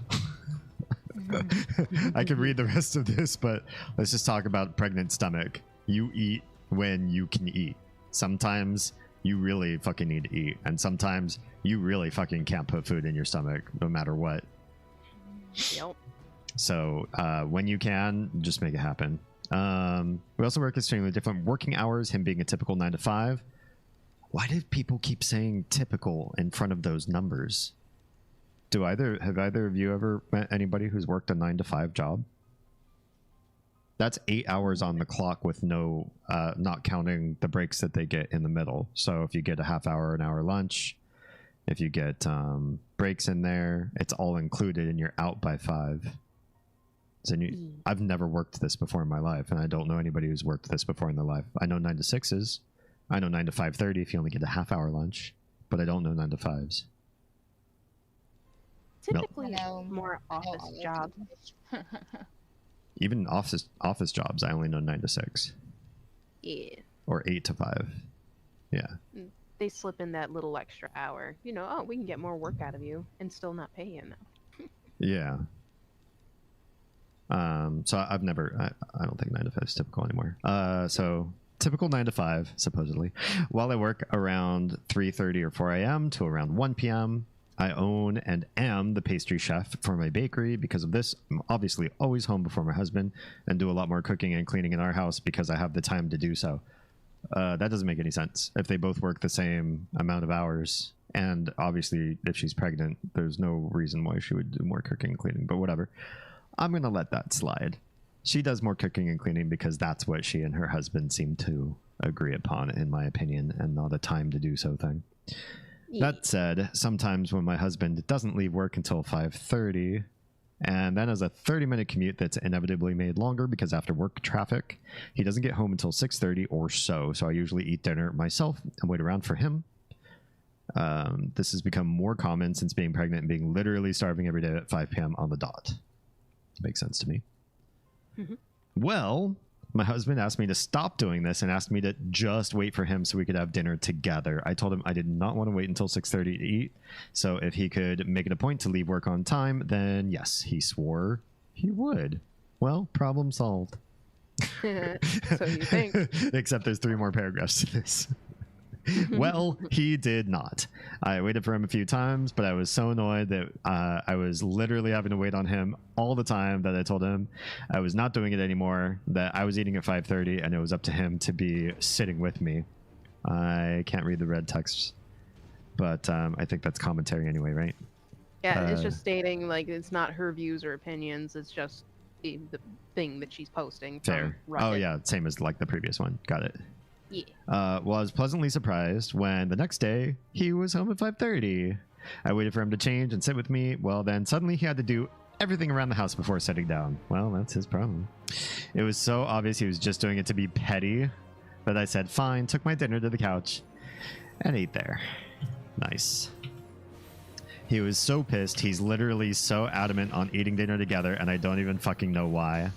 I could read the rest of this, but let's just talk about pregnant stomach. You eat when you can eat. Sometimes you really fucking need to eat, and sometimes you really fucking can't put food in your stomach no matter what. Yep. So when you can, just make it happen. We also work extremely different working hours, him being a typical 9 to 5. Why did people keep saying typical in front of those numbers? Have either of you ever met anybody who's worked a 9 to 5 job? That's 8 hours on the clock with no, not counting the breaks that they get in the middle. So if you get a half hour, an hour lunch, if you get breaks in there, it's all included and you're out by 5. So I've never worked this before in my life, and I don't know anybody who's worked this before in their life. I know 9 to 6s. I know 9 to 5:30 if you only get a half hour lunch, but I don't know 9 to 5s. Typically, more office jobs. Even office jobs, I only know 9 to 6. Yeah. Or 8 to 5. Yeah. They slip in that little extra hour. You know, oh, we can get more work out of you and still not pay you enough. Yeah. So I've never, I don't think 9 to 5 is typical anymore. So typical 9 to 5, supposedly. While I work around 3:30 or 4 a.m. to around 1 p.m., I own and am the pastry chef for my bakery. Because of this, I'm obviously always home before my husband and do a lot more cooking and cleaning in our house because I have the time to do so. That doesn't make any sense. If they both work the same amount of hours And obviously, if she's pregnant, there's no reason why she would do more cooking and cleaning, but whatever. I'm going to let that slide. She does more cooking and cleaning because that's what she and her husband seem to agree upon, in my opinion, and not a time to do so thing. That said, sometimes when my husband doesn't leave work until 5:30, and then has a 30-minute commute that's inevitably made longer because after work traffic, he doesn't get home until 6:30 or so. So I usually eat dinner myself and wait around for him. This has become more common since being pregnant and being literally starving every day at 5 p.m. on the dot. Makes sense to me. Mm-hmm. Well, my husband asked me to stop doing this and asked me to just wait for him so we could have dinner together. I told him I did not want to wait until 6:30 to eat. So if he could make it a point to leave work on time, then yes, he swore he would. Well, problem solved. So you think. Except there's 3 more paragraphs to this. Well, he did not. I waited for him a few times, but I was so annoyed that I was literally having to wait on him all the time that I told him I was not doing it anymore, that I was eating at 5:30, and it was up to him to be sitting with me. I can't read the red text, but I think that's commentary anyway, right? Yeah, it's just stating, like, it's not her views or opinions, it's just the thing that she's posting. Fair. Oh, yeah, same as like the previous one. Got it. Yeah. Was pleasantly surprised when the next day he was home at 5:30. I waited for him to change and sit with me. Well, then suddenly he had to do everything around the house before sitting down. Well, that's his problem. It was so obvious he was just doing it to be petty, but I said fine, took my dinner to the couch and ate there. Nice. He was so pissed. He's literally so adamant on eating dinner together, and I don't even fucking know why.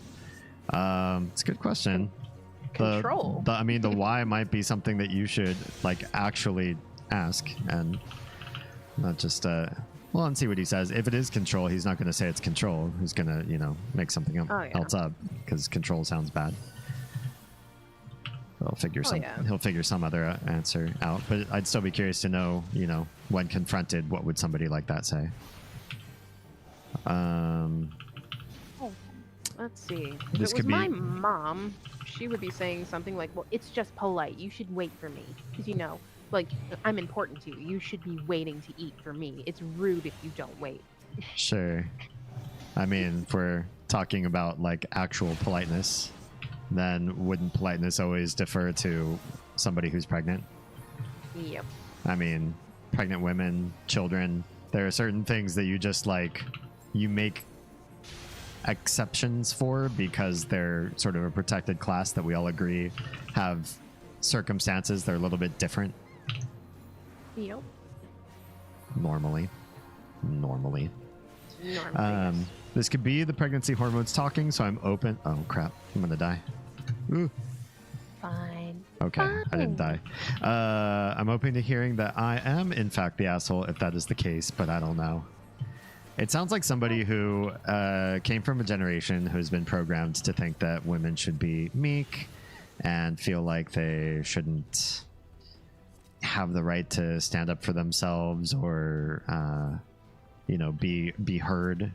It's a good question. Control. I mean, the why might be something that you should like actually ask and not just well, and see what he says. If it is control, he's not going to say it's control. He's going to, you know, make something else up because control sounds bad. He'll figure he'll figure some other answer out, but I'd still be curious to know, you know, when confronted, what would somebody like that say? Let's see. If This it could was my be- mom, she would be saying something like, well, it's just polite. You should wait for me. Because, you know, like, I'm important to you. You should be waiting to eat for me. It's rude if you don't wait. Sure. I mean, if we're talking about like actual politeness, then wouldn't politeness always defer to somebody who's pregnant? Yep. I mean, pregnant women, children, there are certain things that you just like, you make exceptions for because they're sort of a protected class that we all agree have circumstances that are a little bit different. Yep. Normally. Normally. This could be the pregnancy hormones talking, so I'm open. Oh crap, I'm gonna die. Ooh. Fine. Okay, I didn't die. I'm open to hearing that I am in fact the asshole if that is the case, but I don't know. It sounds like somebody who came from a generation who's been programmed to think that women should be meek and feel like they shouldn't have the right to stand up for themselves or, you know, be heard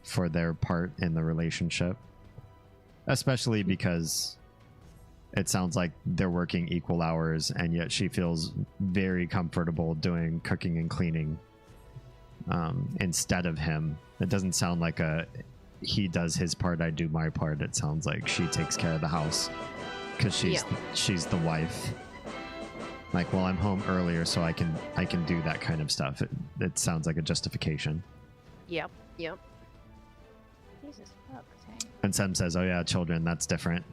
for their part in the relationship. Especially because it sounds like they're working equal hours and yet she feels very comfortable doing cooking and cleaning instead of him. It doesn't sound like he does his part, I do my part. It sounds like she takes care of the house because she's the wife. Like, well, I'm home earlier so I can do that kind of stuff. It sounds like a justification. Yep. Jesus fuck. And Sem says, oh yeah, children, that's different.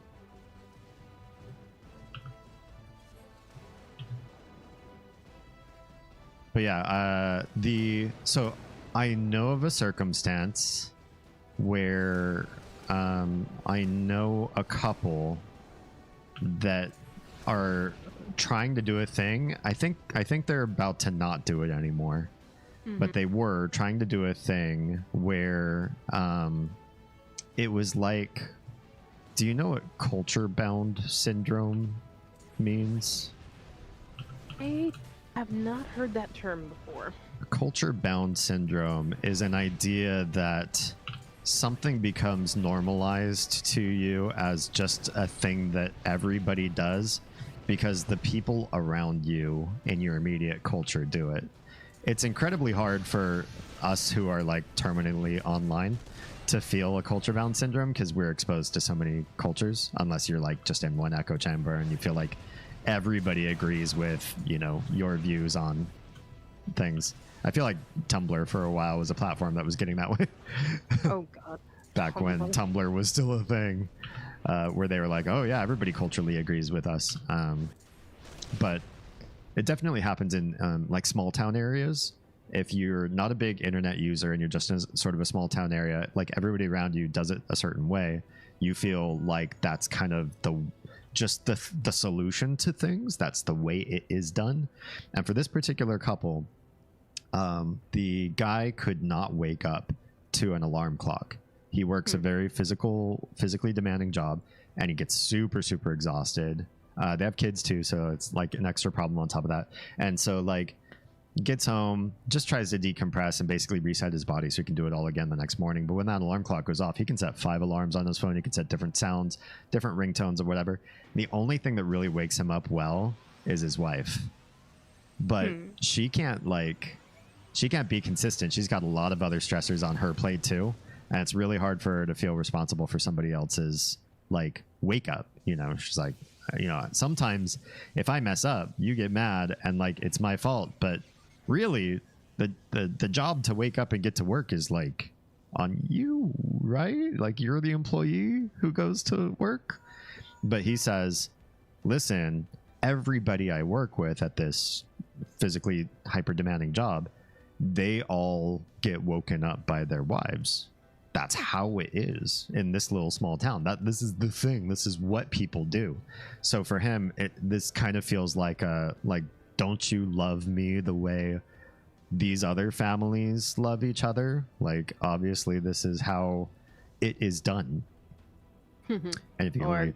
But yeah, so I know of a circumstance where I know a couple that are trying to do a thing. I think they're about to not do it anymore. Mm-hmm. But they were trying to do a thing where it was like, do you know what culture bound syndrome means? I have not heard that term before. Culture bound syndrome is an idea that something becomes normalized to you as just a thing that everybody does, because the people around you in your immediate culture do it. It's incredibly hard for us who are like terminally online to feel a culture bound syndrome because we're exposed to so many cultures, unless you're like just in one echo chamber and you feel like everybody agrees with, you know, your views on things. I feel like Tumblr for a while was a platform that was getting that way. Oh God. Back when Tumblr was still a thing, where they were like, oh yeah, everybody culturally agrees with us. But it definitely happens in like small town areas. If you're not a big internet user and you're just in sort of a small town area, like everybody around you does it a certain way, you feel like that's kind of the solution to things. That's the way it is done. And for this particular couple, the guy could not wake up to an alarm clock. He works a very physically demanding job, and he gets super, super exhausted. They have kids too, so it's like an extra problem on top of that. And so like gets home, just tries to decompress and basically reset his body so he can do it all again the next morning. But when that alarm clock goes off, he can set 5 alarms on his phone. He can set different sounds, different ringtones or whatever. The only thing that really wakes him up well is his wife. But she can't be consistent. She's got a lot of other stressors on her plate too. And it's really hard for her to feel responsible for somebody else's like wake up. You know, she's like, you know, sometimes if I mess up, you get mad and like it's my fault. But really, the job to wake up and get to work is like on you, right? Like you're the employee who goes to work. But he says, listen, everybody I work with at this physically hyper demanding job, they all get woken up by their wives. That's how it is in this little small town. This is the thing. This is what people do. So for him, this kind of feels like don't you love me the way these other families love each other? Like obviously this is how it is done. And if you can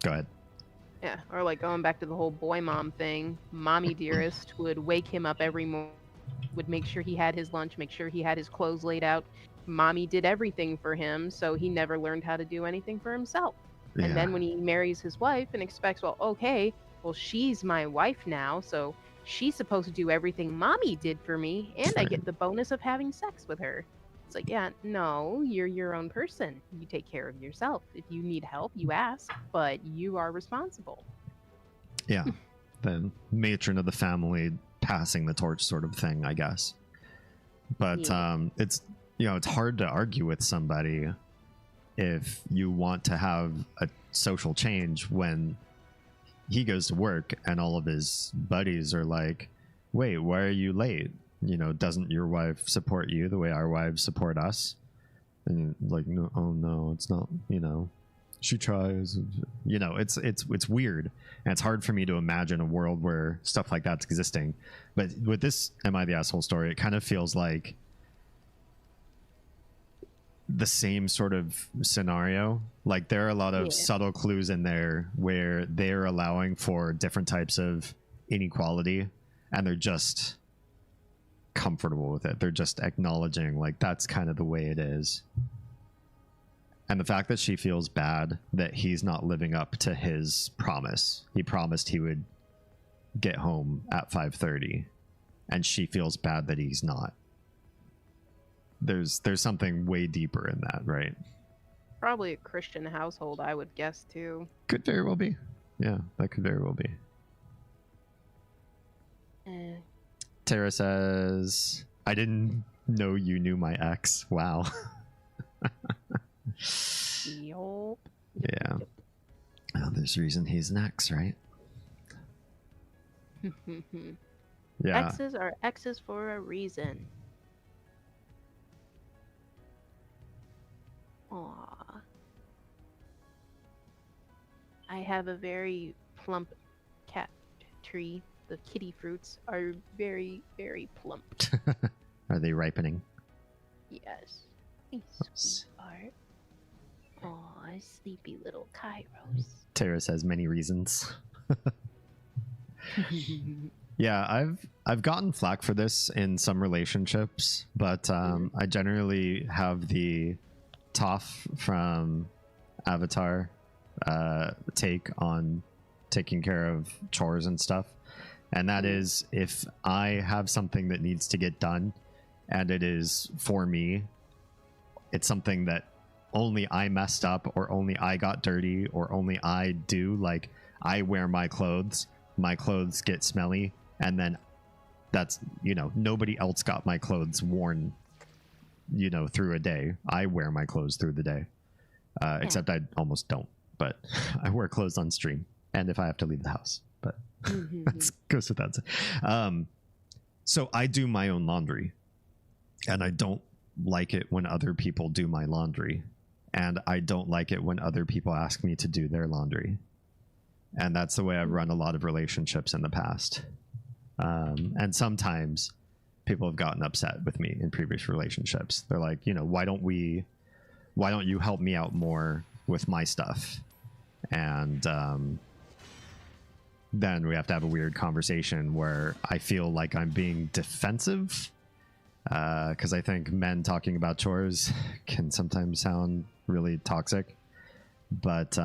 go ahead. Yeah, or like going back to the whole boy mom thing, mommy dearest would wake him up every morning, would make sure he had his lunch, make sure he had his clothes laid out. Mommy did everything for him, so he never learned how to do anything for himself. Yeah. And then when he marries his wife and expects, well, okay, well, she's my wife now, so she's supposed to do everything mommy did for me, and I get the bonus of having sex with her. It's like, yeah, no, you're your own person. You take care of yourself. If you need help, you ask, but you are responsible. Yeah, the matron of the family passing the torch sort of thing, I guess. But it's, you know, it's hard to argue with somebody if you want to have a social change when he goes to work and all of his buddies are like, wait, why are you late? You know, doesn't your wife support you the way our wives support us? And like, no, oh no, it's not, you know, she tries, you know, it's weird. And it's hard for me to imagine a world where stuff like that's existing. But with this Am I the Asshole story, it kind of feels like the same sort of scenario. Like there are a lot of subtle clues in there where they're allowing for different types of inequality and they're just comfortable with it. They're just acknowledging like that's kind of the way it is. And the fact that she feels bad that he's not living up to his promise. He promised he would get home at 5:30 and she feels bad that he's not. There's something way deeper in that, right? Probably a Christian household, I would guess, too. Could very well be. Yeah, that could very well be. Tara says, I didn't know you knew my ex. Wow. Yup. Yeah. Well, there's a reason he's an ex, right? Yeah. Exes are exes for a reason. Aww. I have a very plump cat tree. The kitty fruits are very, very plump. Are they ripening? Yes. A sweetheart. Aw, sleepy little Kairos. Tara says many reasons. Yeah, I've gotten flack for this in some relationships, but I generally have the Toph from Avatar take on taking care of chores and stuff. And that is, if I have something that needs to get done and it is for me, it's something that only I messed up or only I got dirty or only I do. Like, I wear my clothes get smelly, and then that's, you know, nobody else got my clothes worn, you know, through a day. I wear my clothes through the day, except I almost don't, but I wear clothes on stream and if I have to leave the house, but that goes without saying. So I do my own laundry, and I don't like it when other people do my laundry, and I don't like it when other people ask me to do their laundry. And that's the way I've run a lot of relationships in the past. And sometimes people have gotten upset with me in previous relationships. They're like, you know, why don't you help me out more with my stuff? And then we have to have a weird conversation where I feel like I'm being defensive, because I think men talking about chores can sometimes sound really toxic. But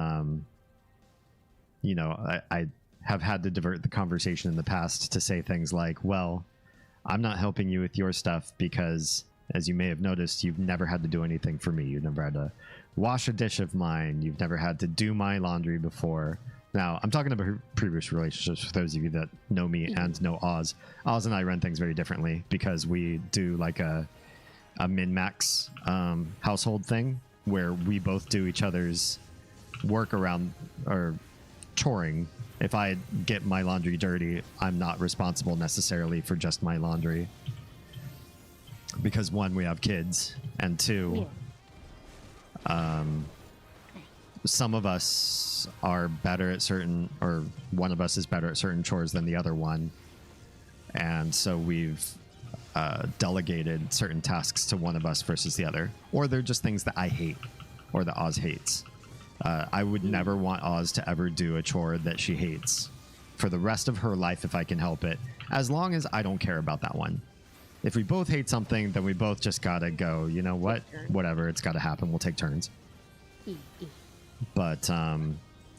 you know, I have had to divert the conversation in the past to say things like, well, I'm not helping you with your stuff because, as you may have noticed, you've never had to do anything for me. You've never had to wash a dish of mine. You've never had to do my laundry before. Now, I'm talking about previous relationships for those of you that know me and know Oz. Oz and I run things very differently because we do like a min-max household thing where we both do each other's work around or choring. If I get my laundry dirty, I'm not responsible necessarily for just my laundry. Because one, we have kids, and two, some of us are better at certain, or one of us is better at certain chores than the other one. And so we've delegated certain tasks to one of us versus the other. Or they're just things that I hate, or that Oz hates. I would never want Oz to ever do a chore that she hates for the rest of her life if I can help it, as long as I don't care about that one. If we both hate something, then we both just gotta go, you know what? Whatever, it's gotta happen. We'll take turns. But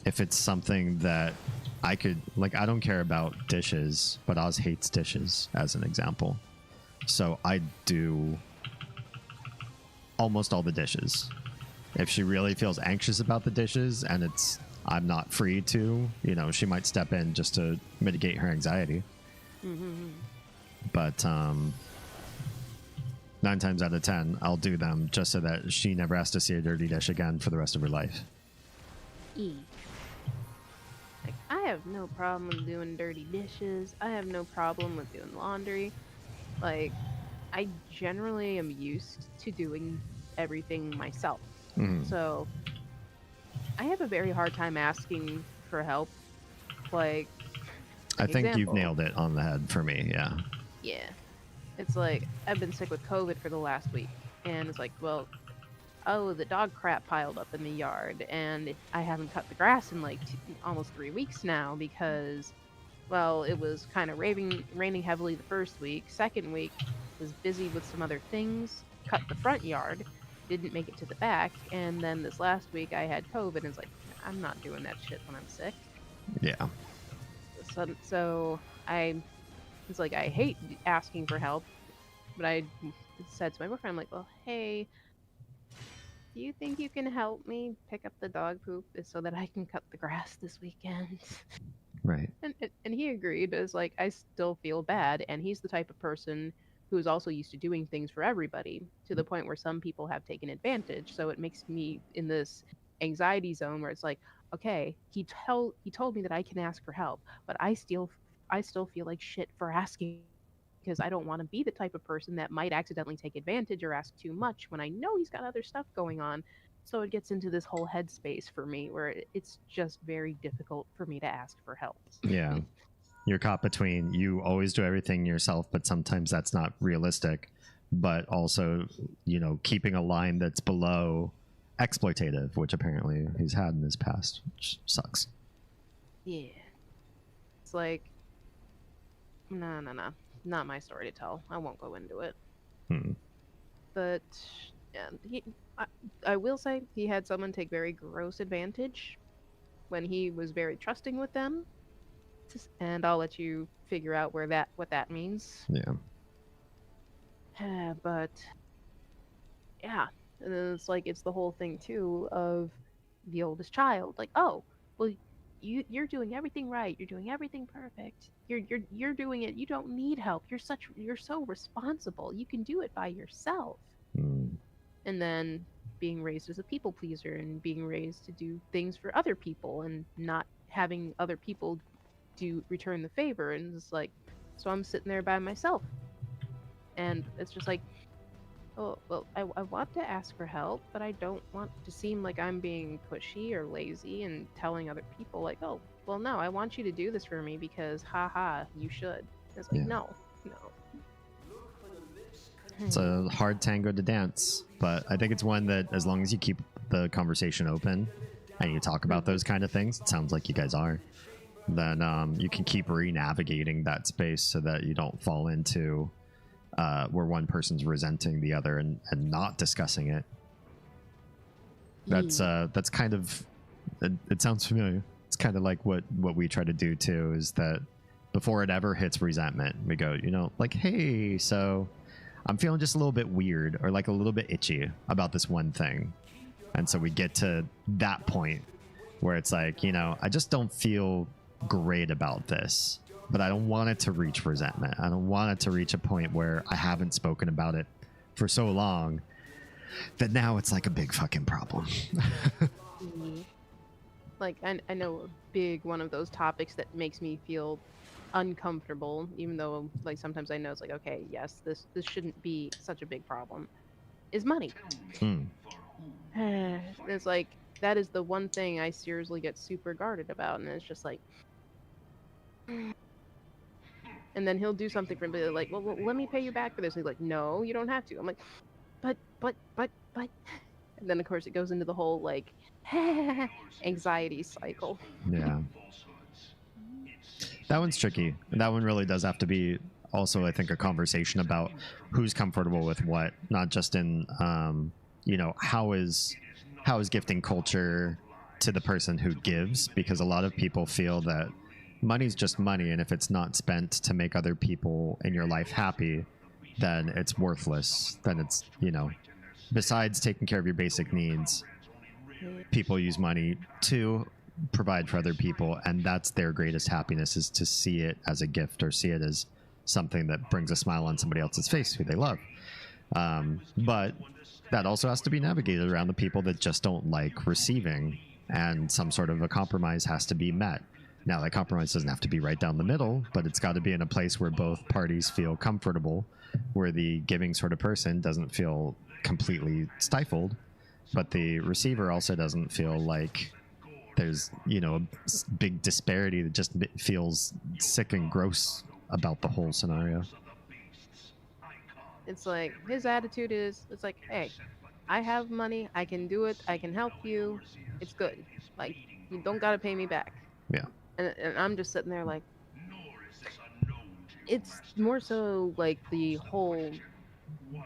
if it's something that I could, like, I don't care about dishes, but Oz hates dishes, as an example. So I do almost all the dishes. If she really feels anxious about the dishes and I'm not free to, you know, she might step in just to mitigate her anxiety. But 9 times out of 10, I'll do them just so that she never has to see a dirty dish again for the rest of her life. Like, I have no problem with doing dirty dishes. I have no problem with doing laundry. Like, I generally am used to doing everything myself. So I have a very hard time asking for help. Like, I think you've nailed it on the head for me. Yeah. Yeah. It's like, I've been sick with COVID for the last week. And it's like, well, oh, the dog crap piled up in the yard. And I haven't cut the grass in like almost 3 weeks now because, well, it was kind of raining heavily the first week. Second week was busy with some other things. Cut the front yard. Didn't make it to the back. And then this last week I had COVID. And it's like, I'm not doing that shit when I'm sick. Yeah. So it's like, I hate asking for help, but I said to my boyfriend, I'm like, well, hey, do you think you can help me pick up the dog poop so that I can cut the grass this weekend? Right. And he agreed. It's like, I still feel bad. And he's the type of person who is also used to doing things for everybody, to the point where some people have taken advantage. So it makes me in this anxiety zone where it's like, okay, he told me that I can ask for help, but I still feel like shit for asking, because I don't want to be the type of person that might accidentally take advantage or ask too much when I know he's got other stuff going on. So it gets into this whole headspace for me where it's just very difficult for me to ask for help. Yeah. You're caught between, you always do everything yourself, but sometimes that's not realistic. But also, you know, keeping a line that's below exploitative, which apparently he's had in his past, which sucks. Yeah. It's like, no. Not my story to tell. I won't go into it. But yeah, I will say he had someone take very gross advantage when he was very trusting with them, and I'll let you figure out what that means. Yeah. But yeah, and then it's the whole thing too of the oldest child. Like, oh, well, you're doing everything right. You're doing everything perfect. You're doing it. You don't need help. You're so responsible. You can do it by yourself. And then being raised as a people pleaser and being raised to do things for other people and not having other people return the favor. And it's like, so I'm sitting there by myself, and it's just like, oh, well, I want to ask for help, but I don't want to seem like I'm being pushy or lazy and telling other people like, oh, well, no, I want you to do this for me because, haha, you should. It's like, no. It's a hard tango to dance, but I think it's one that as long as you keep the conversation open and you talk about those kind of things, it sounds like you guys are, then you can keep re-navigating that space so that you don't fall into where one person's resenting the other and not discussing it. That's kind of, it sounds familiar. It's kind of like what we try to do too, is that before it ever hits resentment, we go, like, hey, so I'm feeling just a little bit weird or like a little bit itchy about this one thing. And so we get to that point where it's like, I just don't feel great about this, but I don't want it to reach resentment. I don't want it to reach a point where I haven't spoken about it for so long that now it's like a big fucking problem. Like, I know a big one of those topics that makes me feel uncomfortable, even though like sometimes I know it's like, okay, yes, this shouldn't be such a big problem, is money. It's like, that is the one thing I seriously get super guarded about, and it's just like, and then he'll do something for me like, well, let me pay you back for this. He's like, no, you don't have to. I'm like, but and then of course it goes into the whole like anxiety cycle. Yeah. That one's tricky. That one really does have to be also, I think, a conversation about who's comfortable with what, not just in, how is gifting culture to the person who gives, because a lot of people feel that money's just money, and if it's not spent to make other people in your life happy, then it's worthless. Then it's, besides taking care of your basic needs, people use money to provide for other people, and that's their greatest happiness, is to see it as a gift or see it as something that brings a smile on somebody else's face who they love. But that also has to be navigated around the people that just don't like receiving, and some sort of a compromise has to be met. Now, that compromise doesn't have to be right down the middle, but it's got to be in a place where both parties feel comfortable, where the giving sort of person doesn't feel completely stifled, but the receiver also doesn't feel like there's, a big disparity that just feels sick and gross about the whole scenario. It's like, his attitude is, it's like, hey, I have money, I can do it, I can help you, it's good. Like, you don't gotta pay me back. Yeah. And I'm just sitting there like, it's more so like the whole,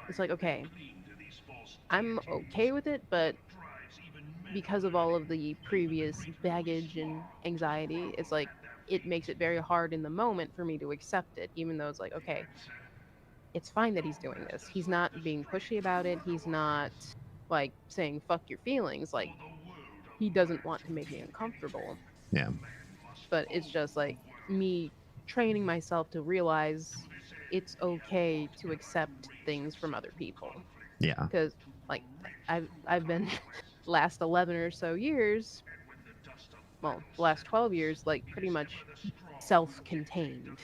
it's like, okay, I'm okay with it, but because of all of the previous baggage and anxiety, it's like, it makes it very hard in the moment for me to accept it, even though it's like, okay, it's fine that he's doing this. He's not being pushy about it. He's not like saying, fuck your feelings. Like, he doesn't want to make me uncomfortable. Yeah. But it's just like me training myself to realize it's okay to accept things from other people. Yeah. Because like I've been last 11 or so years, well, the last 12 years, like pretty much self-contained.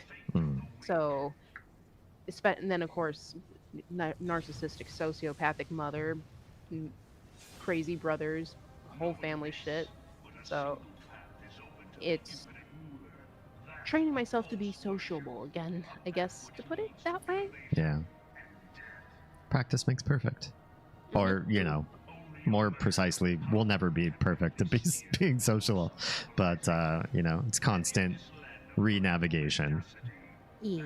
So, and then of course, narcissistic, sociopathic mother, crazy brothers, whole family shit. So it's training myself to be sociable again, I guess, to put it that way. Yeah. Practice makes perfect. Or, more precisely, we'll never be perfect at being social. But, it's constant re-navigation. Yeah.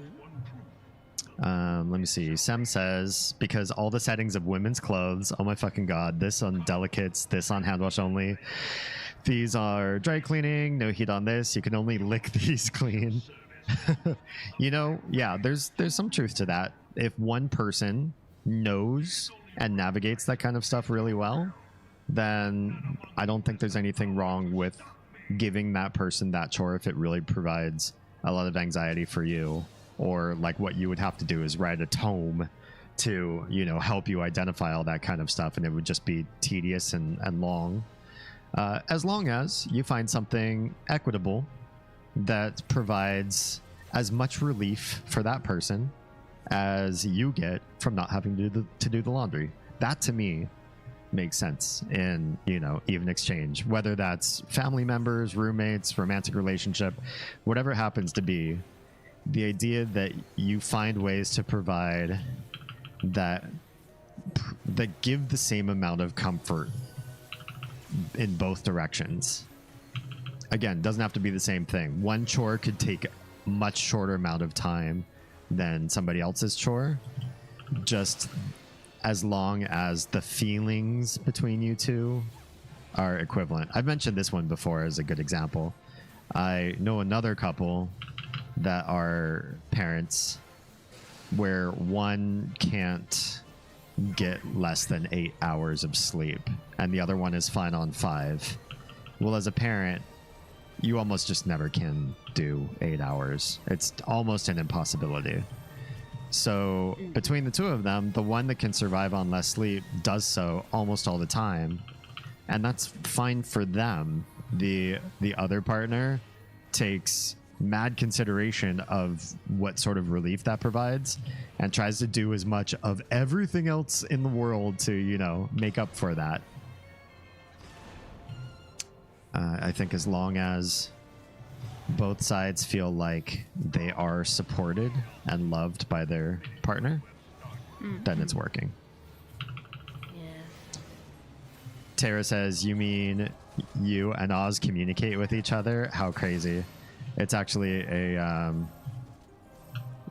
Let me see. Sem says, because all the settings of women's clothes, oh my fucking god, this on delicates, this on hand wash only, These are dry cleaning, no heat on this. You can only lick these clean. You know, yeah, there's some truth to that. If one person knows and navigates that kind of stuff really well, then I don't think there's anything wrong with giving that person that chore if it really provides a lot of anxiety for you, or like what you would have to do is write a tome to, you know, help you identify all that kind of stuff, and it would just be tedious and long. As long as you find something equitable that provides as much relief for that person as you get from not having to do the laundry. That to me makes sense in, you know, even exchange, whether that's family members, roommates, romantic relationship, whatever it happens to be. The idea that you find ways to provide that give the same amount of comfort in both directions. Again, doesn't have to be the same thing. One chore could take a much shorter amount of time than somebody else's chore, just as long as the feelings between you two are equivalent. I've mentioned this one before as a good example. I know another couple that are parents where one can't get less than 8 hours of sleep and the other one is fine on 5. Well, as a parent, you almost just never can do 8 hours. It's almost an impossibility. So between the two of them, the one that can survive on less sleep does so almost all the time, and that's fine for them. The other partner takes mad consideration of what sort of relief that provides and tries to do as much of everything else in the world to, you know, make up for that. I think as long as both sides feel like they are supported and loved by their partner, then it's working. Yeah. Tara says, you mean you and Oz communicate with each other? How crazy. It's actually a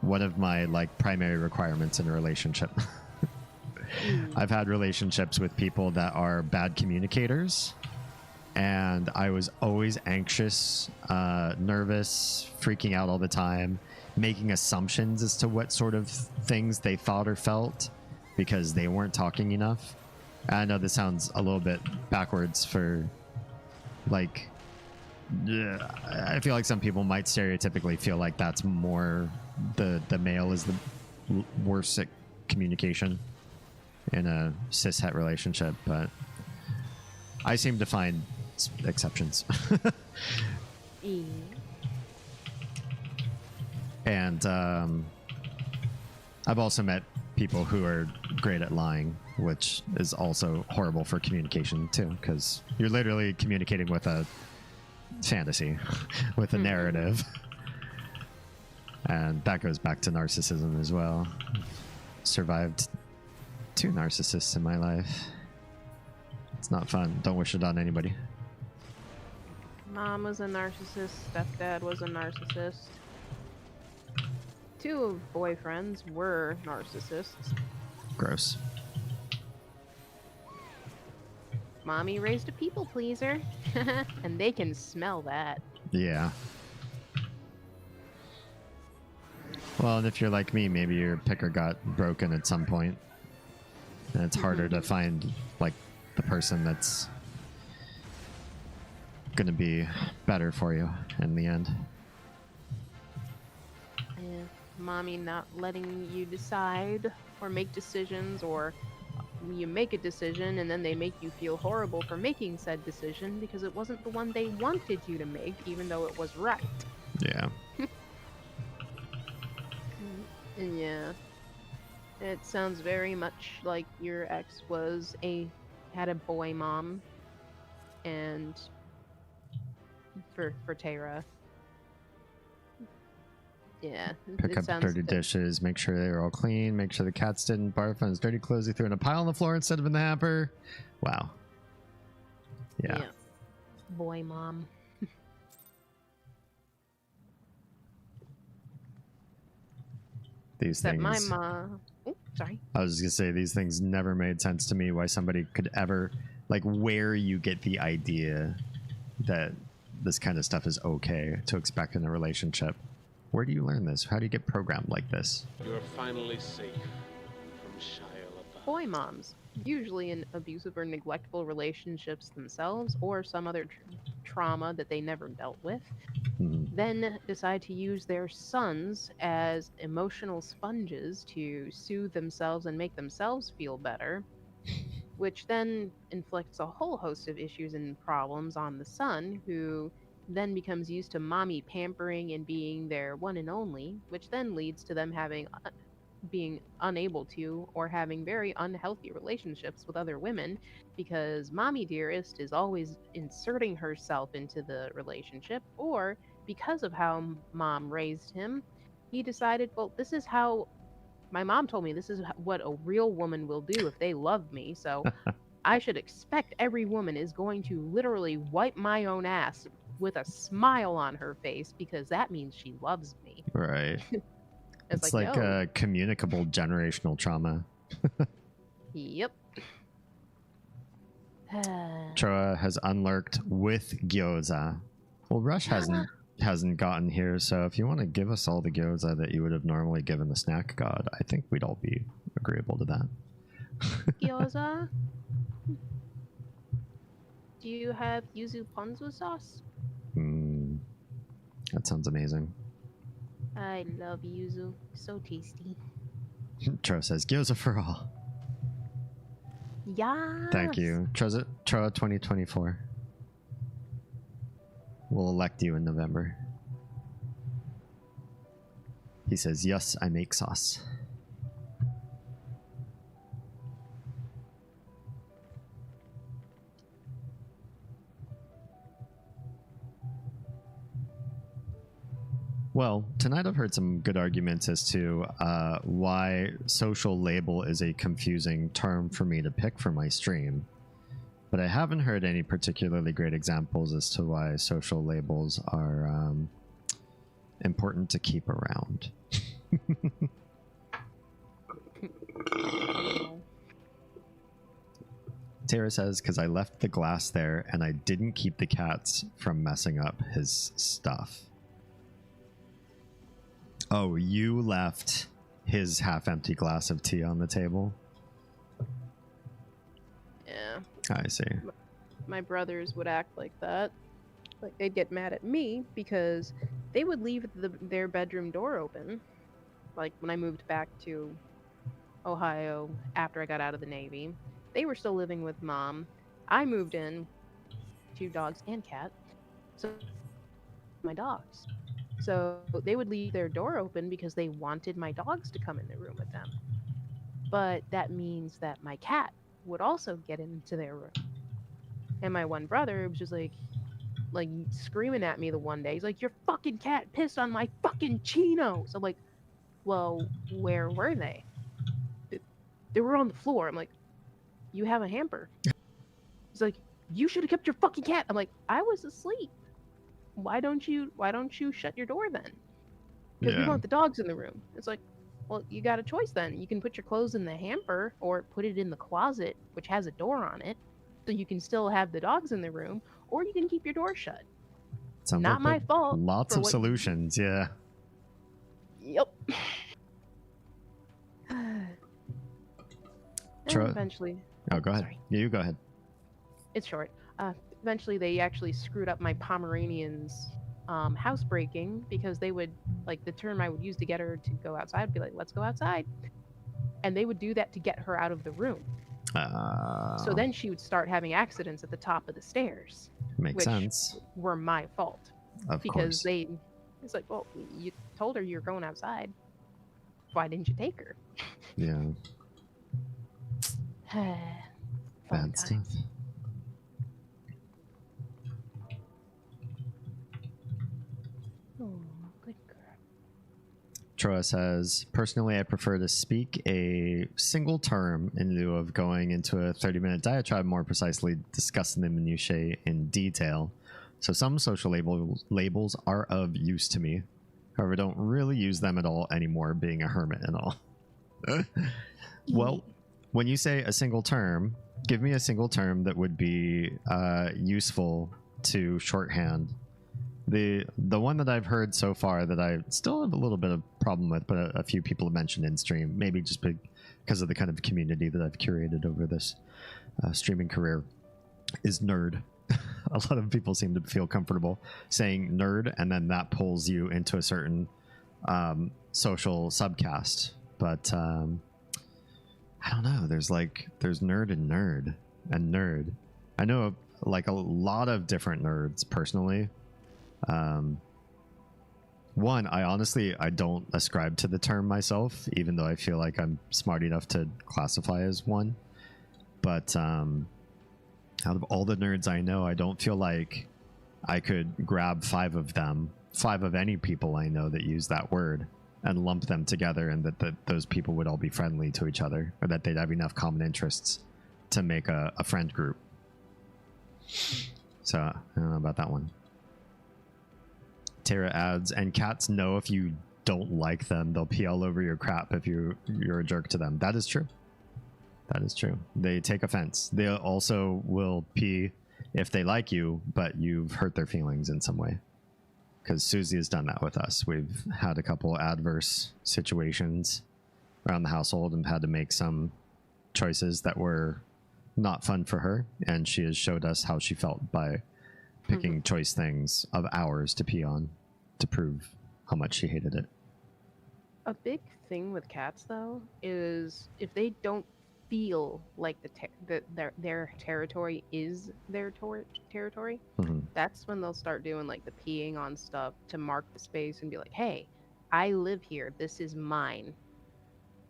one of my like primary requirements in a relationship. I've had relationships with people that are bad communicators, and I was always anxious, nervous, freaking out all the time, making assumptions as to what sort of things they thought or felt because they weren't talking enough. I know this sounds a little bit backwards for, like, I feel like some people might stereotypically feel like that's more the male is the worst at communication in a cis-het relationship, but I seem to find exceptions. And I've also met people who are great at lying, which is also horrible for communication too, because you're literally communicating with a fantasy, with a narrative. And that goes back to narcissism as well. Survived 2 narcissists in my life. It's not fun. Don't wish it on anybody. Mom was a narcissist. Stepdad was a narcissist. 2 boyfriends were narcissists. Gross. Mommy raised a people pleaser. And they can smell that. Yeah. Well, and if you're like me, maybe your picker got broken at some point, and it's harder to find like the person that's gonna be better for you in the end. Yeah. Mommy not letting you decide or make decisions, or you make a decision and then they make you feel horrible for making said decision because it wasn't the one they wanted you to make, even though it was right. Yeah. And yeah, it sounds very much like your ex had a boy mom, and for Tara. Yeah. Pick up dirty dishes, make sure they're all clean, make sure the cats didn't barf on his dirty clothes he threw in a pile on the floor instead of in the hamper. Wow. Yeah. Boy mom. These Except things. my mom. Oh, sorry. I was just gonna say these things never made sense to me. Why somebody could ever, like, where you get the idea that this kind of stuff is okay to expect in a relationship. Where do you learn this? How do you get programmed like this? You're finally safe from Shia LaBeouf. Boy moms, usually in abusive or neglectful relationships themselves or some other trauma that they never dealt with, then decide to use their sons as emotional sponges to soothe themselves and make themselves feel better, which then inflicts a whole host of issues and problems on the son, who then becomes used to mommy pampering and being their one and only, which then leads to them being unable to or having very unhealthy relationships with other women, because mommy dearest is always inserting herself into the relationship, or because of how mom raised him, he decided, well, this is how my mom told me, this is what a real woman will do if they love me, so I should expect every woman is going to literally wipe my own ass with a smile on her face because that means she loves me. Right. It's like no. a communicable generational trauma. Yep. Troa has unlurked with gyoza. Well, Rush hasn't gotten here, so if you want to give us all the gyoza that you would have normally given the snack god, I think we'd all be agreeable to that. Gyoza? Do you have yuzu ponzu sauce? That sounds amazing. I love yuzu. So tasty. Troa says, gyoza for all. Yeah. Thank you. Troa 2024. We'll elect you in November. He says, yes, I make sauce. Well, tonight I've heard some good arguments as to why social label is a confusing term for me to pick for my stream. But I haven't heard any particularly great examples as to why social labels are important to keep around. Tara says, because I left the glass there and I didn't keep the cats from messing up his stuff. Oh, you left his half-empty glass of tea on the table? Yeah. I see. My brothers would act like that. Like, they'd get mad at me because they would leave their bedroom door open. Like, when I moved back to Ohio after I got out of the Navy, they were still living with mom. I moved in, 2 dogs and cat. So, my dogs. So they would leave their door open because they wanted my dogs to come in the room with them. But that means that my cat would also get into their room. And my one brother was just like screaming at me the one day. He's like, your fucking cat pissed on my fucking chinos. I'm like, well, where were they? They were on the floor. I'm like, you have a hamper. He's like, you should have kept your fucking cat. I'm like, I was asleep. Why don't you shut your door then? Because we want the dogs in the room. It's like, well, you got a choice then. You can put your clothes in the hamper or put it in the closet, which has a door on it, so you can still have the dogs in the room, or you can keep your door shut. Sounds not my fault. Lots of solutions, yeah. Yep. Eventually. Oh, go ahead. Sorry. You go ahead. It's short. Eventually, they actually screwed up my Pomeranian's housebreaking, because they would, like, the term I would use to get her to go outside would be like, let's go outside. And they would do that to get her out of the room. So then she would start having accidents at the top of the stairs. Makes sense. Were my fault. Of because course. It's like, well, you told her you were going outside. Why didn't you take her? Yeah. Fun Bad stuff. Oh, good girl. Troa says, personally, I prefer to speak a single term in lieu of going into a 30-minute diatribe, more precisely discussing the minutiae in detail. So some social labels are of use to me. However, I don't really use them at all anymore, being a hermit and all. Well, when you say a single term, give me a single term that would be useful to shorthand. The one that I've heard so far that I still have a little bit of problem with, but a few people have mentioned in stream, maybe just because of the kind of community that I've curated over this streaming career, is nerd. A lot of people seem to feel comfortable saying nerd, and then that pulls you into a certain social subcast. But I don't know. There's nerd and nerd and nerd. I know like a lot of different nerds personally. One, I don't ascribe to the term myself, even though I feel like I'm smart enough to classify as one. But out of all the nerds I know, I don't feel like I could grab 5 of them, 5 of any people I know that use that word, and lump them together, and that those people would all be friendly to each other, or that they'd have enough common interests to make a friend group. So I don't know about that one. Tara adds, and cats know if you don't like them, they'll pee all over your crap if you're a jerk to them. That is true. That is true. They take offense. They also will pee if they like you, but you've hurt their feelings in some way. Because Susie has done that with us. We've had a couple adverse situations around the household and had to make some choices that were not fun for her. And she has showed us how she felt by picking choice things of ours to pee on to prove how much she hated it. A big thing with cats, though, is if they don't feel like their territory is their territory, that's when they'll start doing like the peeing on stuff to mark the space and be like, hey, I live here, this is mine.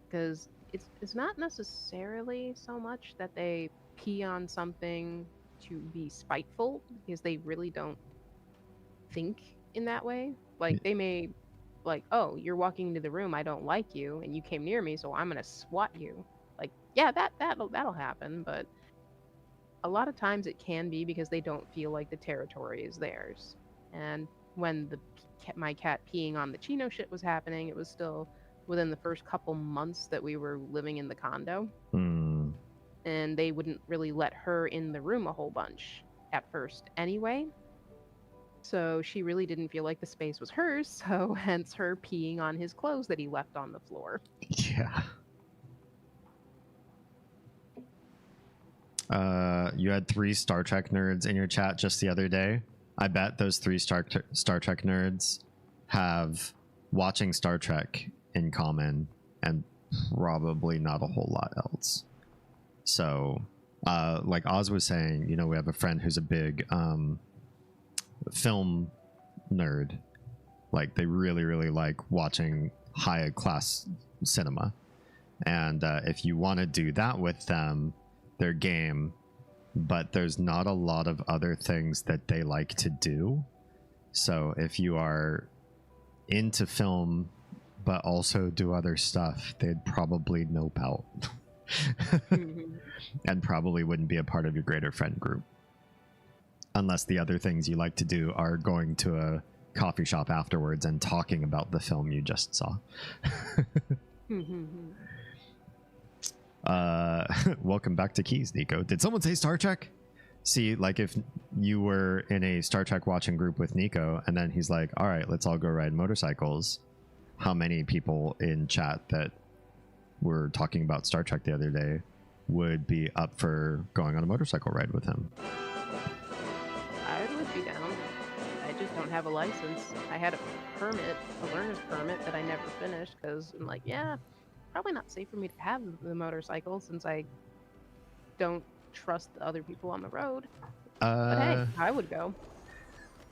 Because it's not necessarily so much that they pee on something to be spiteful, because they really don't think in that way. Like they may like, oh, you're walking into the room, I don't like you, and you came near me, so I'm gonna swat you. Like, yeah, that'll happen, but a lot of times it can be because they don't feel like the territory is theirs. And when my cat peeing on the Chino shit was happening, it was still within the first couple months that we were living in the condo. And they wouldn't really let her in the room a whole bunch at first anyway. So she really didn't feel like the space was hers, so hence her peeing on his clothes that he left on the floor. Yeah. You had 3 Star Trek nerds in your chat just the other day. I bet those 3 Star Trek nerds have watching Star Trek in common and probably not a whole lot else. So, like Oz was saying, you know, we have a friend who's a big film nerd. Like, they really, really like watching high-class cinema. And if you want to do that with them, they're game. But there's not a lot of other things that they like to do. So if you are into film, but also do other stuff, they'd probably nope out. And probably wouldn't be a part of your greater friend group. Unless the other things you like to do are going to a coffee shop afterwards and talking about the film you just saw. Welcome back to Keys, Nico. Did someone say Star Trek? See, like if you were in a Star Trek watching group with Nico and then he's like, all right, let's all go ride motorcycles. How many people in chat that were talking about Star Trek the other day would be up for going on a motorcycle ride with him? I would be down. I just don't have a license. I had a permit, a learner's permit that I never finished because I'm like, yeah, probably not safe for me to have the motorcycle since I don't trust the other people on the road. But hey, I would go.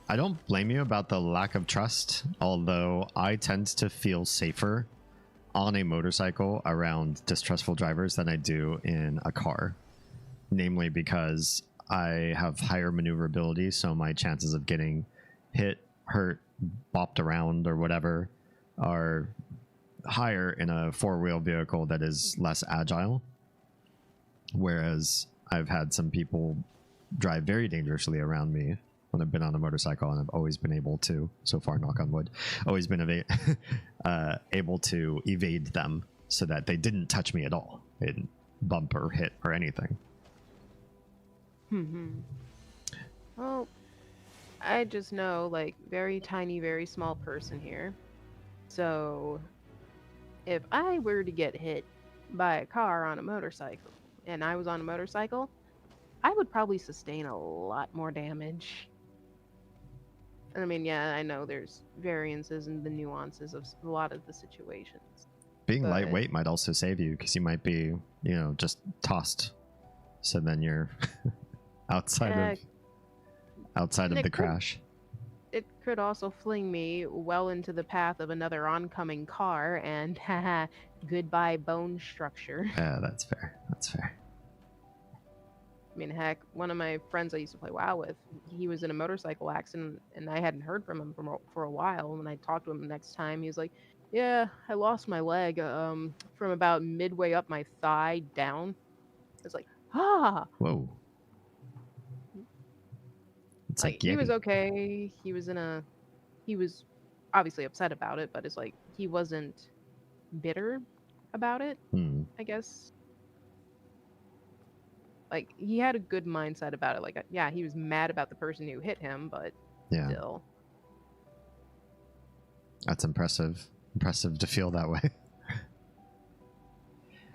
I don't blame you about the lack of trust, although I tend to feel safer on a motorcycle around distrustful drivers than I do in a car. Namely because I have higher maneuverability, so my chances of getting hit, hurt, bopped around, or whatever are higher in a 4-wheel vehicle that is less agile. Whereas I've had some people drive very dangerously around me when I've been on a motorcycle, and I've always been able to, so far, knock on wood, always been able to evade them so that they didn't touch me at all. They didn't bump or hit or anything. Well, I just know, like, very tiny, very small person here. So, if I were to get hit by a car on a motorcycle, and I was on a motorcycle, I would probably sustain a lot more damage. I mean, yeah, I know there's variances in the nuances of a lot of the situations. Being But- lightweight might also save you because you might be, you know, just tossed. So then you're outside of the crash. It could also fling me well into the path of another oncoming car, and haha, goodbye bone structure. Yeah, that's fair. That's fair. I mean, heck, one of my friends I used to play WoW with, he was in a motorcycle accident, and I hadn't heard from him for a while. And when I talked to him the next time, he was like, "Yeah, I lost my leg from about midway up my thigh down." It's like, ah. Whoa. It's like he was Yeti. okay. He was obviously upset about it, but it's like he wasn't bitter about it, I guess. Like, he had a good mindset about it. Like, yeah, he was mad about the person who hit him, but Yeah. still. That's impressive. Impressive to feel that way.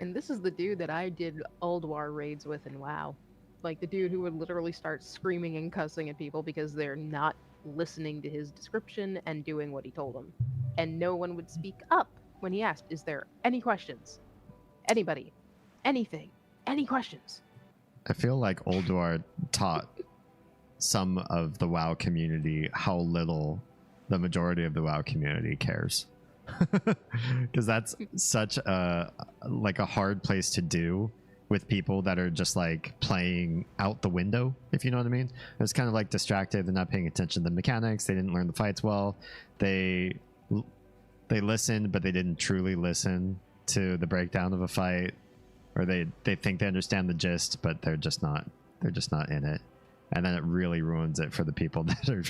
And this is the dude that I did Old War raids with in WoW. Like, the dude who would literally start screaming and cussing at people because they're not listening to his description and doing what he told them. And no one would speak up when he asked, "Is there any questions? Anybody? Anything? Any questions?" I feel like Ulduar taught some of the WoW community how little the majority of the WoW community cares. Because that's such a hard place to do with people that are just like playing out the window, if you know what I mean. It's kind of like distracted. They're not paying attention to the mechanics. They didn't learn the fights well. They listened, but they didn't truly listen to the breakdown of a fight. Or they think they understand the gist, but they're just not in it. And then it really ruins it for the people that are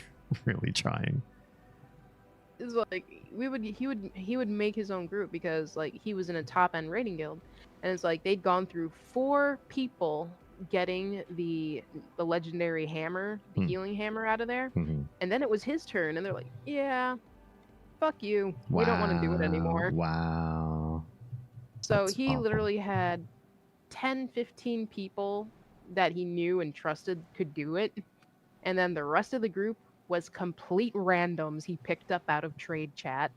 really trying. It's like he would make his own group because like he was in a top end raiding guild, and it's like they'd gone through 4 people getting the legendary hammer, the healing hammer out of there, and then it was his turn, and they're like, "Yeah, fuck you, we don't want to do it anymore." Wow. So That's he awful. literally had 10, 15 people that he knew and trusted could do it, and then the rest of the group was complete randoms he picked up out of trade chat.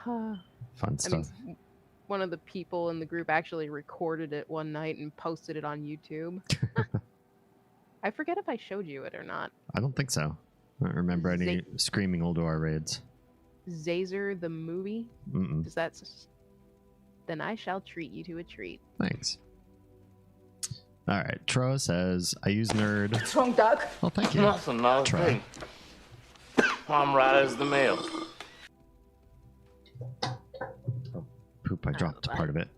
Fun stuff. I mean, one of the people in the group actually recorded it one night and posted it on YouTube. I forget if I showed you it or not. I don't think so. I don't remember any screaming Ulduar raids. Zazer the movie? Does that... Then I shall treat you to a treat. Thanks. All right. Troa says, I use nerd. What's wrong, Doc? Oh, thank you. Nothing, not a Troa. thing. I'm right as the mail. Oh, poop. I dropped part of it.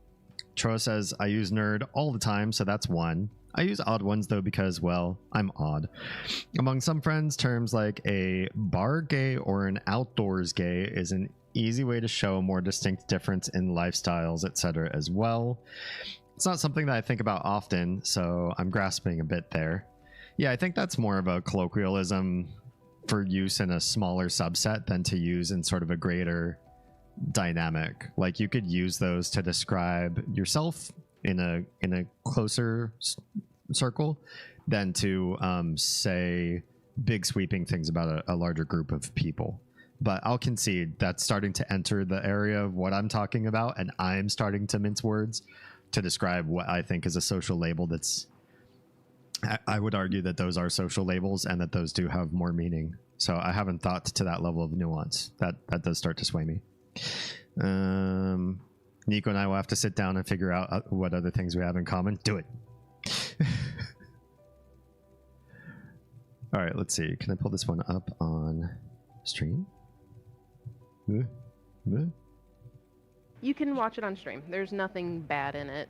Troa says, I use nerd all the time, so that's 1. I use odd ones, though, because, well, I'm odd. Among some friends, terms like a bar gay or an outdoors gay is an easy way to show a more distinct difference in lifestyles, etc. as well. It's not something that I think about often, so I'm grasping a bit there. Yeah, I think that's more of a colloquialism for use in a smaller subset than to use in sort of a greater dynamic. Like, you could use those to describe yourself in a closer circle than to say big sweeping things about a larger group of people. But I'll concede that's starting to enter the area of what I'm talking about, and I'm starting to mince words to describe what I think is a social label that's... I would argue that those are social labels and that those do have more meaning. So I haven't thought to that level of nuance. That does start to sway me. Nico and I will have to sit down and figure out what other things we have in common. Do it. All right, let's see. Can I pull this one up on stream? You can watch it on stream. There's nothing bad in it.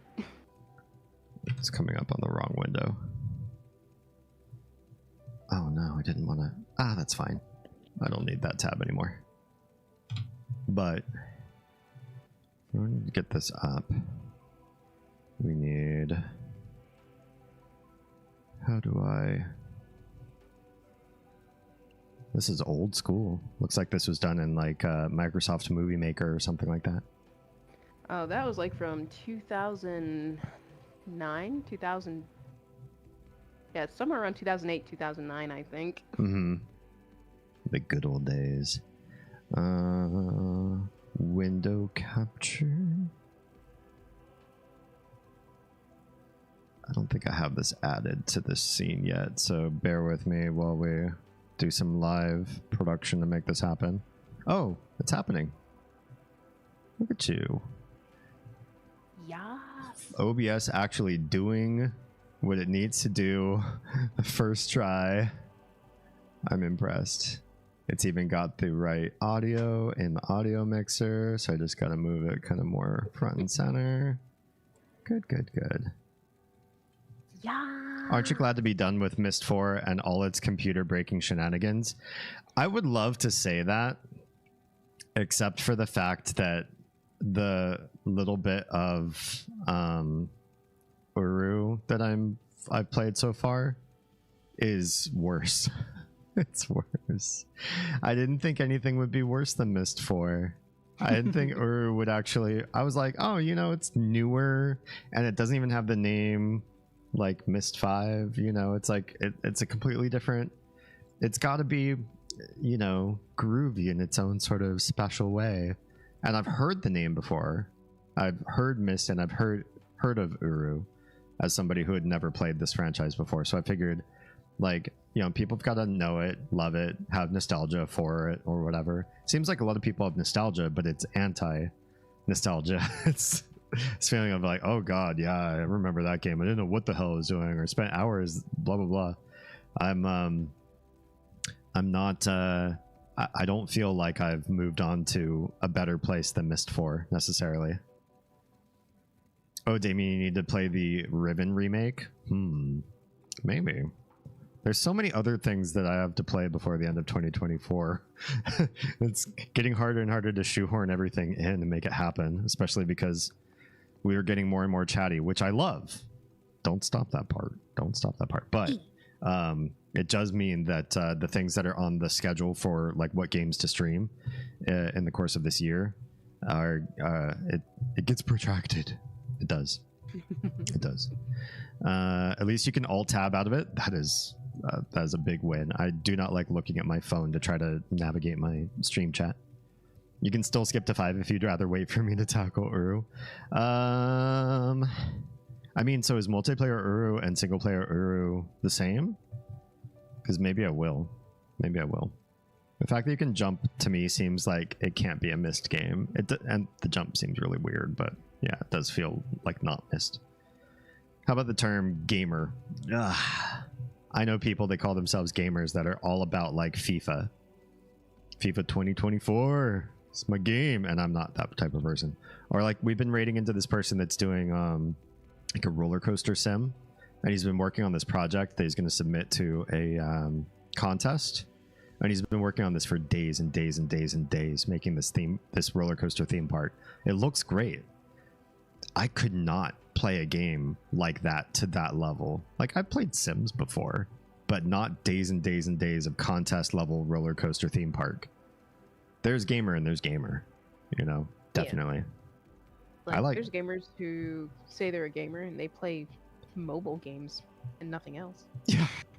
It's coming up on the wrong window. Oh no, I didn't want to... Ah, that's fine. I don't need that tab anymore. But we need to get this up. We need... How do I This is old school. Looks like this was done in like Microsoft Movie Maker or something like that. Oh, that was like from 2009, 2000. Yeah, it's somewhere around 2008, 2009, I think. Mm-hmm. The good old days. Window capture. I don't think I have this added to this scene yet, so bear with me while we do some live production to make this happen. Oh, it's happening. Look at you. Yeah. OBS actually doing what it needs to do the first try. I'm impressed. It's even got the right audio in the audio mixer, so I just gotta move it kind of more front and center. Good, good, good. Yeah. Aren't you glad to be done with Myst 4 and all its computer breaking shenanigans? I would love to say that, except for the fact that the little bit of Uru that I've played so far is worse. It's worse. I didn't think anything would be worse than Myst 4. I didn't think Uru would actually... I was like, oh, you know, it's newer, and it doesn't even have the name like Myst 5, you know, it's like it's a completely different, it's got to be, you know, groovy in its own sort of special way. And I've heard the name before. I've heard Myst, and I've heard of Uru as somebody who had never played this franchise before, so I figured, like, you know, people have got to know it, love it, have nostalgia for it or whatever. Seems like a lot of people have nostalgia, but it's anti-nostalgia. It's this feeling of like, oh god, yeah, I remember that game. I didn't know what the hell I was doing, or spent hours, blah blah blah. I'm not. I don't feel like I've moved on to a better place than Myst 4 necessarily. Oh, Damien, you need to play the Riven remake. Maybe. There's so many other things that I have to play before the end of 2024. It's getting harder and harder to shoehorn everything in and make it happen, especially because we are getting more and more chatty, which I love. Don't stop that part. Don't stop that part. But it does mean that the things that are on the schedule for like what games to stream in the course of this year are it gets protracted. It does. It does. At least you can alt tab out of it. That is a big win. I do not like looking at my phone to try to navigate my stream chat. You can still skip to 5 if you'd rather wait for me to tackle Uru. I mean, so is multiplayer Uru and single player Uru the same? Because maybe I will. Maybe I will. The fact that you can jump to me seems like it can't be a Myst game. And the jump seems really weird, but yeah, it does feel like not Myst. How about the term gamer? Ugh. I know people, they call themselves gamers that are all about like FIFA 2024. It's my game, and I'm not that type of person. Or like we've been raiding into this person that's doing like a roller coaster sim, and he's been working on this project that he's going to submit to a contest, and he's been working on this for days and days and days and days, making this roller coaster theme park. It looks great. I could not play a game like that to that level. Like, I've played Sims before, but not days and days and days of contest level roller coaster theme park. There's gamer and there's gamer, you know, definitely. Yeah. There's gamers who say they're a gamer and they play mobile games and nothing else.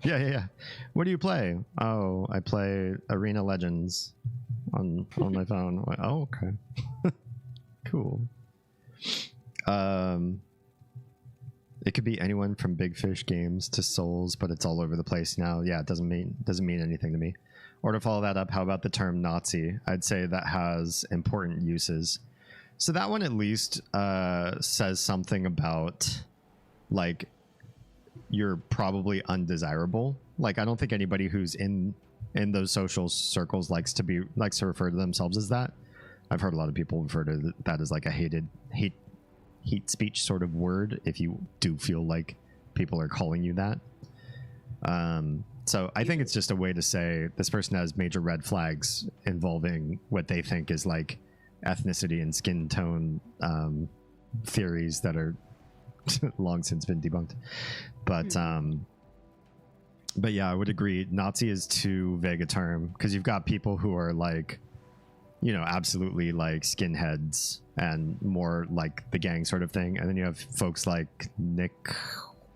Yeah. What do you play? Oh, I play Arena Legends on my phone. Oh, okay. Cool. It could be anyone from Big Fish Games to Souls, but it's all over the place now. Yeah, it doesn't mean anything to me. Or to follow that up, how about the term Nazi? I'd say that has important uses. So that one at least says something about, like, you're probably undesirable. Like, I don't think anybody who's in those social circles likes to refer to themselves as that. I've heard a lot of people refer to that as like a hate speech sort of word, if you do feel like people are calling you that. So I think it's just a way to say this person has major red flags involving what they think is like ethnicity and skin tone theories that are long since been debunked. But But yeah, I would agree. Nazi is too vague a term because you've got people who are like, you know, absolutely like skinheads and more like the gang sort of thing. And then you have folks like Nick,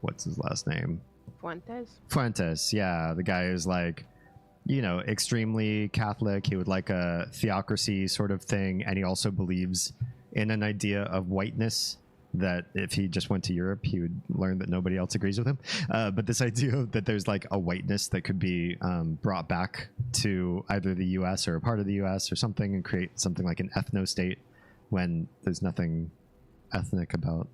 what's his last name? Fuentes, yeah. The guy who's like, you know, extremely Catholic. He would like a theocracy sort of thing. And he also believes in an idea of whiteness that if he just went to Europe, he would learn that nobody else agrees with him. But this idea that there's like a whiteness that could be brought back to either the US or a part of the US or something and create something like an ethno-state when there's nothing ethnic about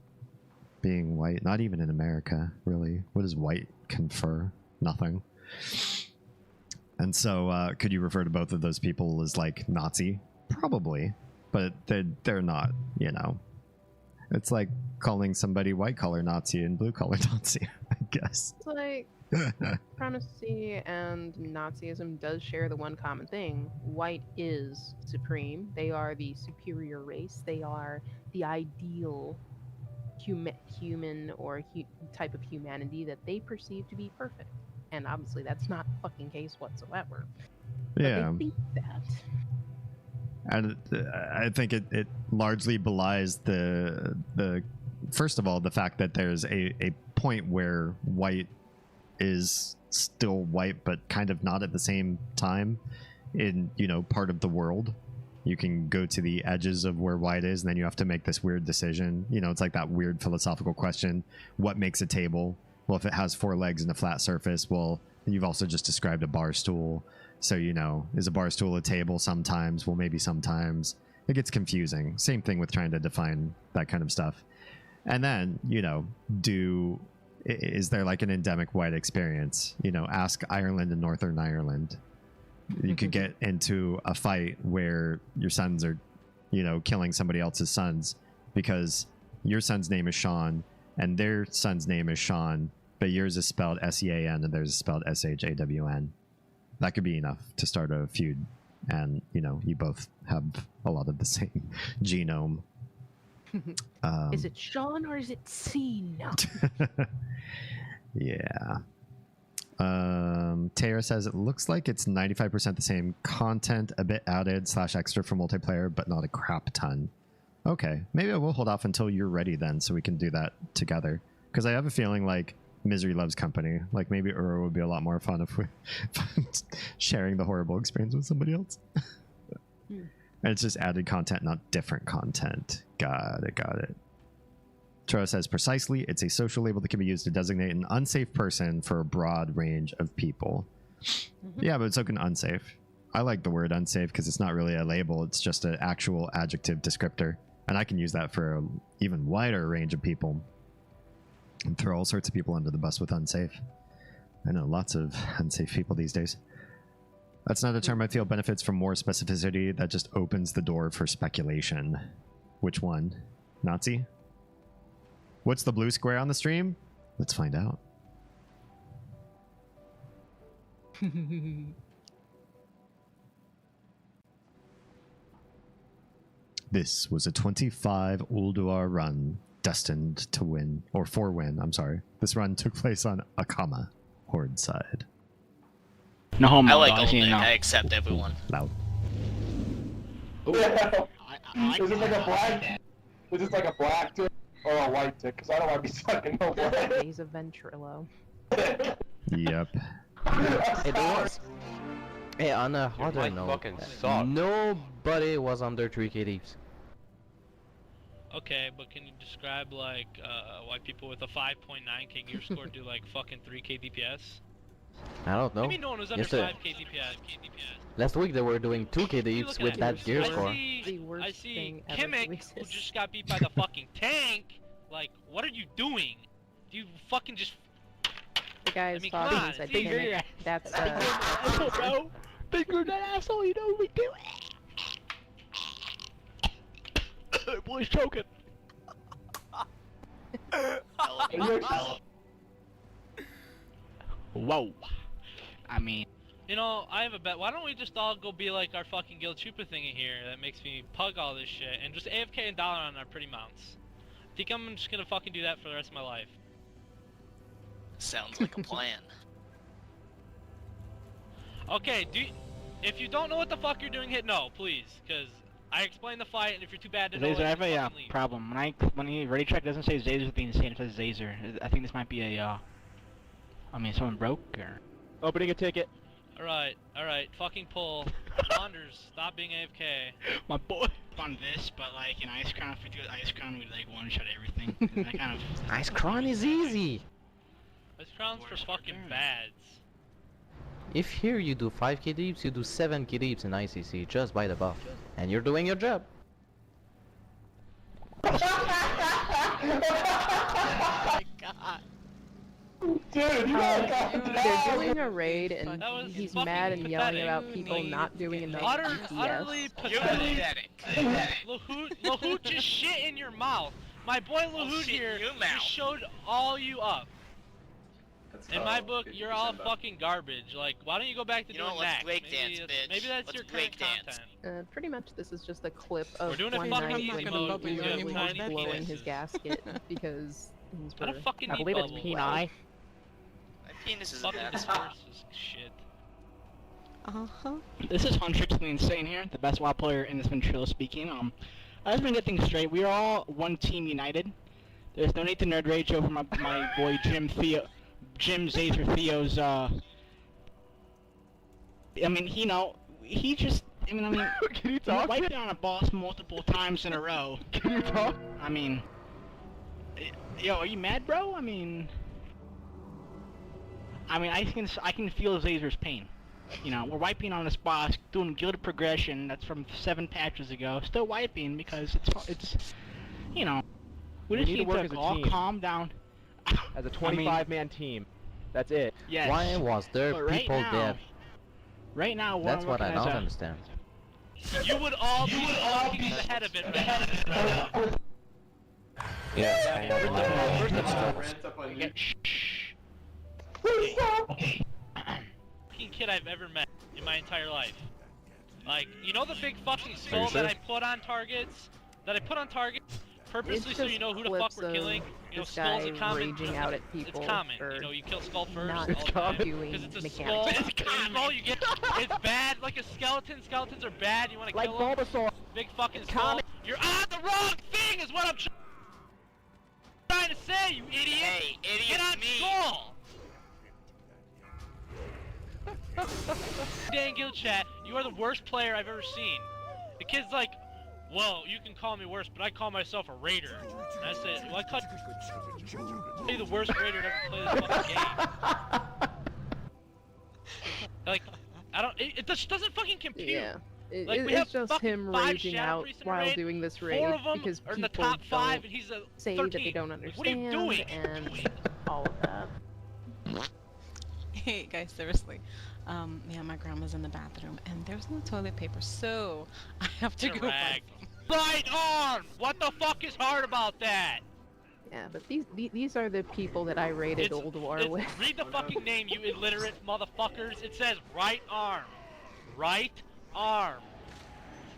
being white, not even in America, really. What does white confer? Nothing. And so could you refer to both of those people as like Nazi? Probably, but they're not, you know. It's like calling somebody white collar Nazi and blue collar Nazi, I guess. It's like supremacy and Nazism does share the one common thing. White is supreme. They are the superior race. They are the ideal human or type of humanity that they perceive to be perfect. And obviously that's not the fucking case whatsoever. Yeah. But they think that. And I think it largely belies the first of all, the fact that there's a point where white is still white, but kind of not at the same time in, you know, part of the world. You can go to the edges of where white is, and then you have to make this weird decision. You know, it's like that weird philosophical question. What makes a table? Well, if it has 4 legs and a flat surface, well, you've also just described a bar stool. So, you know, is a bar stool a table sometimes? Well, maybe sometimes. It gets confusing. Same thing with trying to define that kind of stuff. And then, you know, is there like an endemic white experience? You know, ask Ireland and Northern Ireland. You could get into a fight where your sons are, you know, killing somebody else's sons because your son's name is Sean and their son's name is Sean, but yours is spelled S-E-A-N and theirs is spelled S-H-A-W-N. That could be enough to start a feud. And, you know, you both have a lot of the same genome. Is it Sean or is it Scene? Yeah. Tara says it looks like it's 95% the same content, a bit added / extra for multiplayer, but not a crap ton. Okay, maybe I will hold off until you're ready then, so we can do that together. Because I have a feeling like misery loves company. Like maybe Uro would be a lot more fun if we sharing the horrible experience with somebody else. And it's just added content, not different content. Got it. Tara says, precisely, it's a social label that can be used to designate an unsafe person for a broad range of people. Yeah, but so can unsafe. I like the word unsafe because it's not really a label. It's just an actual adjective descriptor. And I can use that for an even wider range of people. And throw all sorts of people under the bus with unsafe. I know lots of unsafe people these days. That's not a term I feel benefits from more specificity. That just opens the door for speculation. Which one? Nazi? What's the blue square on the stream? Let's find out. This was a 25 Ulduar run, destined to win, or for win, I'm sorry. This run took place on Akama, Horde side. No homo, I like dog, Old you Nick. know. I accept everyone. Loud. Ooh, I Is it like a black? Is it like a black tick or a white tick? Because I don't want to be stuck in no black. He's a ventrilo. Yep. It was. Hey, on a harder note, nobody was under 3k deeps. Okay, but can you describe like why people with a 5.9k gear score do like fucking 3k DPS? I don't know. Maybe no one was under 5k DPS. Last week they were doing 2k deeps with that gear score. I see Kimmik, who just got beat by the fucking tank. Like, what are you doing? Do you fucking just... The guy is talking and said Kimmik. That's asshole, bro. Finger that asshole, you know what we do. Boy's choking. Whoa. I mean... You know, I have a bet. Why don't we just all go be like our fucking guild trooper thingy here that makes me pug all this shit and just AFK and dollar on our pretty mounts? I think I'm just gonna fucking do that for the rest of my life. Sounds like a plan. Okay, if you don't know what the fuck you're doing, hit no, please, because I explained the fight, and if you're too bad to know, Zazer, I have a fucking leave. problem. When the ready track doesn't say Zazer being insane, it says Zazer. I think this might be a I mean, someone broke or opening a ticket. Alright, fucking pull. Wanders, stop being AFK. My boy. On this, but like in Ice Crown, if we do Ice Crown, we like one shot everything. That kind of. Ice Crown is easy. Ice Crown's for fucking bads. If here you do 5k deeps, you do 7k deeps in ICC just by the buff, and you're doing your job. Oh my god. Dude, they're doing a raid and he's fucking mad and yelling pathetic. about people not doing enough Utterly DPS. pathetic. Lahoot just shit in your mouth. My boy Lahoot here just showed all you up. In my book, you're all fucking garbage. Like, why don't you go back to doing that? Maybe that's your current content. Pretty much this is just a clip of We're doing one a fucking night easy when mode. he We do was tiny blowing penises. his gasket because things Not were... a fucking I believe it's bubble. Peni. My penis is Fucking dead. discourse is shit. This is Huntrixly Insane here, the best WoW player in this ventrilo speaking. I just want to get things straight. We are all one team united. There's no need to nerd rage over my boy Jim Zazer Theo's. I mean, he just. I mean, Can you talk? wiping on a boss multiple times in a row. Can you talk? I mean, yo, are you mad, bro? I mean, I can feel Zazer's pain. You know, we're wiping on this boss, doing guild progression that's from 7 patches ago, still wiping because it's you know, we just need to work as a team. calm down. As a 25-man team. That's it. Yes. Why was there But right people now, dead? Right now, That's what I don't understand. You would all be the head of it, man. Yeah, I know. Fucking kid I've ever met in my entire life. Like, you know the big fucking skull sure? that I put on targets? Purposely It's so just you know who the fuck clips we're killing. of You know, this skull's a guy common. raging out at people It's common. for You know, you kill skull first not all the time. doing Because it's a mechanics. skull. It's a skull you get. It's bad. Like a skeleton. Skeletons are bad. You want to Like kill them. Bulbasaur. Big fucking It's skull. common. You're on the wrong thing, is what I'm trying to say, you idiot. Hey, idiot, Get on me. skull. Dan Guild chat, you are the worst player I've ever seen. The kid's like, well, you can call me worse, but I call myself a raider. And I said, well, I call you the worst raider to ever play this fucking game. Like, it just doesn't fucking compute. Yeah. Like, we have It's just fucking him 5 raging Shadow out Priests in a while raid, doing this 4 raid of them because are in the people top 5 don't and he's a say 13. that they don't What are you understand doing? and all of that. Hey guys, seriously. Yeah, my grandma's in the bathroom and there's no toilet paper, so I have to go buy some. Right arm! What the fuck is hard about that? Yeah, but these are the people that I raided Old War with. Read the fucking name, you illiterate motherfuckers. It says right arm. Right arm.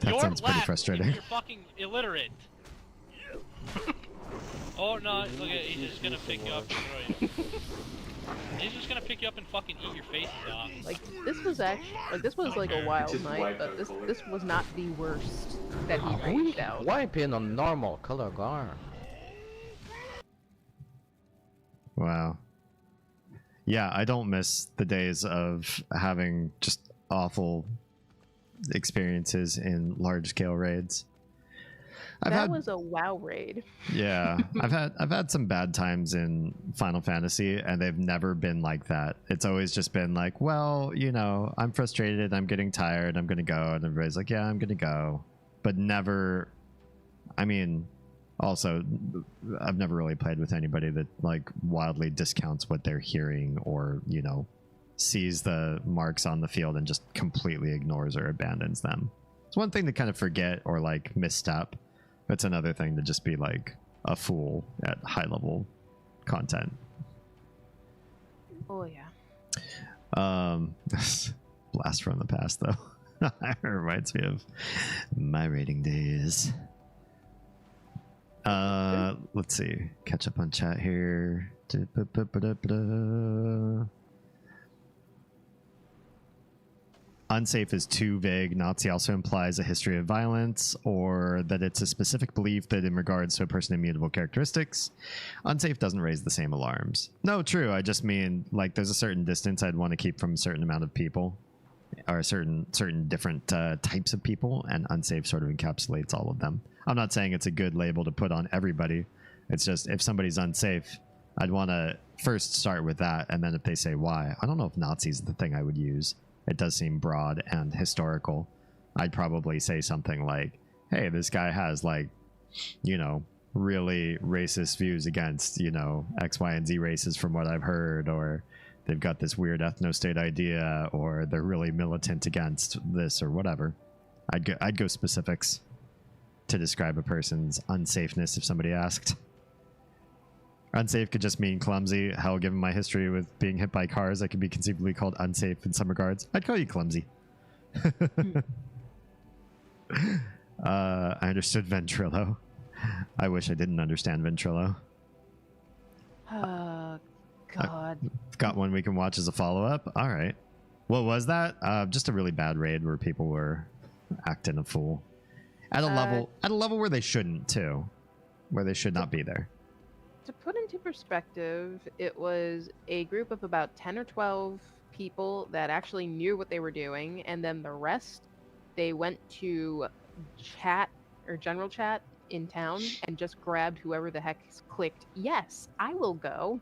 That Your sounds pretty left frustrating. if you're fucking illiterate. Oh no, look at he's just gonna pick you up and throw you. He's just gonna pick you up and fucking eat your faces off. Like this was like a wild night, but this was not the worst that he raged out. Wiping on normal color guard. Wow. Yeah, I don't miss the days of having just awful experiences in large scale raids. That was a WoW raid. Yeah, I've had some bad times in Final Fantasy, and they've never been like that. It's always just been like, well, you know, I'm frustrated, I'm getting tired, I'm gonna go, and everybody's like, yeah, I'm gonna go, but never. I mean, also, I've never really played with anybody that like wildly discounts what they're hearing, or you know, sees the marks on the field and just completely ignores or abandons them. It's one thing to kind of forget or like misstep. It's another thing to just be like a fool at high level content. Oh yeah. Blast from the past though. It reminds me of my rating days. Let's see. Catch up on chat here. unsafe is too vague. Nazi also implies a history of violence, or that it's a specific belief that in regards to a person's immutable characteristics. Unsafe doesn't raise the same alarms. No, true. I just mean, like, there's a certain distance I'd want to keep from a certain amount of people, or certain different types of people, and unsafe sort of encapsulates all of them. I'm not saying it's a good label to put on everybody. It's just, if somebody's unsafe, I'd want to first start with that, and then if they say why. I don't know if Nazi's the thing I would use. It does seem broad and historical. I'd probably say something like, hey, this guy has, like, you know, really racist views against, you know, X, Y, and Z races from what I've heard, or they've got this weird ethno-state idea, or they're really militant against this or whatever. I'd go specifics to describe a person's unsafeness if somebody asked. Unsafe could just mean clumsy. Hell, given my history with being hit by cars, I could be conceivably called unsafe in some regards. I'd call you clumsy. I understood Ventrilo. I wish I didn't understand Ventrilo. Oh, God. I've got one we can watch as a follow-up. All right. What was that? Just a really bad raid where people were acting a fool. At a level where they shouldn't, too. Where they should not be there. To put into perspective, it was a group of about 10 or 12 people that actually knew what they were doing, and then the rest, they went to chat or general chat in town and just grabbed whoever the heck clicked, yes, I will go.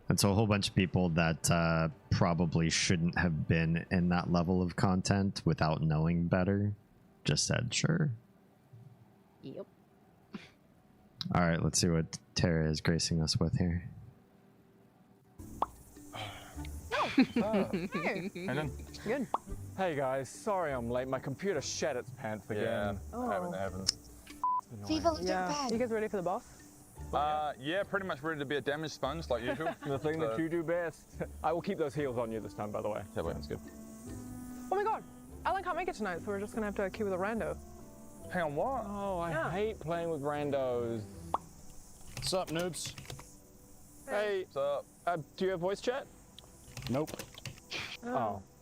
And so a whole bunch of people that probably shouldn't have been in that level of content without knowing better just said, sure. Yep. All right, let's see what Tara is gracing us with here. Hey. Good. Hey guys, sorry I'm late. My computer shat its pants again. Happens. Viva Yeah. You guys ready for the boss? Yeah, pretty much ready to be a damage sponge like usual. The thing that you do best. I will keep those heels on you this time, by the way. Yeah, sounds good. Oh my god, Alan can't make it tonight, so we're just gonna have to queue with a rando. Hang on, what? Oh, I hate playing with randos. What's up, noobs? Hey. What's up? Do you have voice chat? Nope.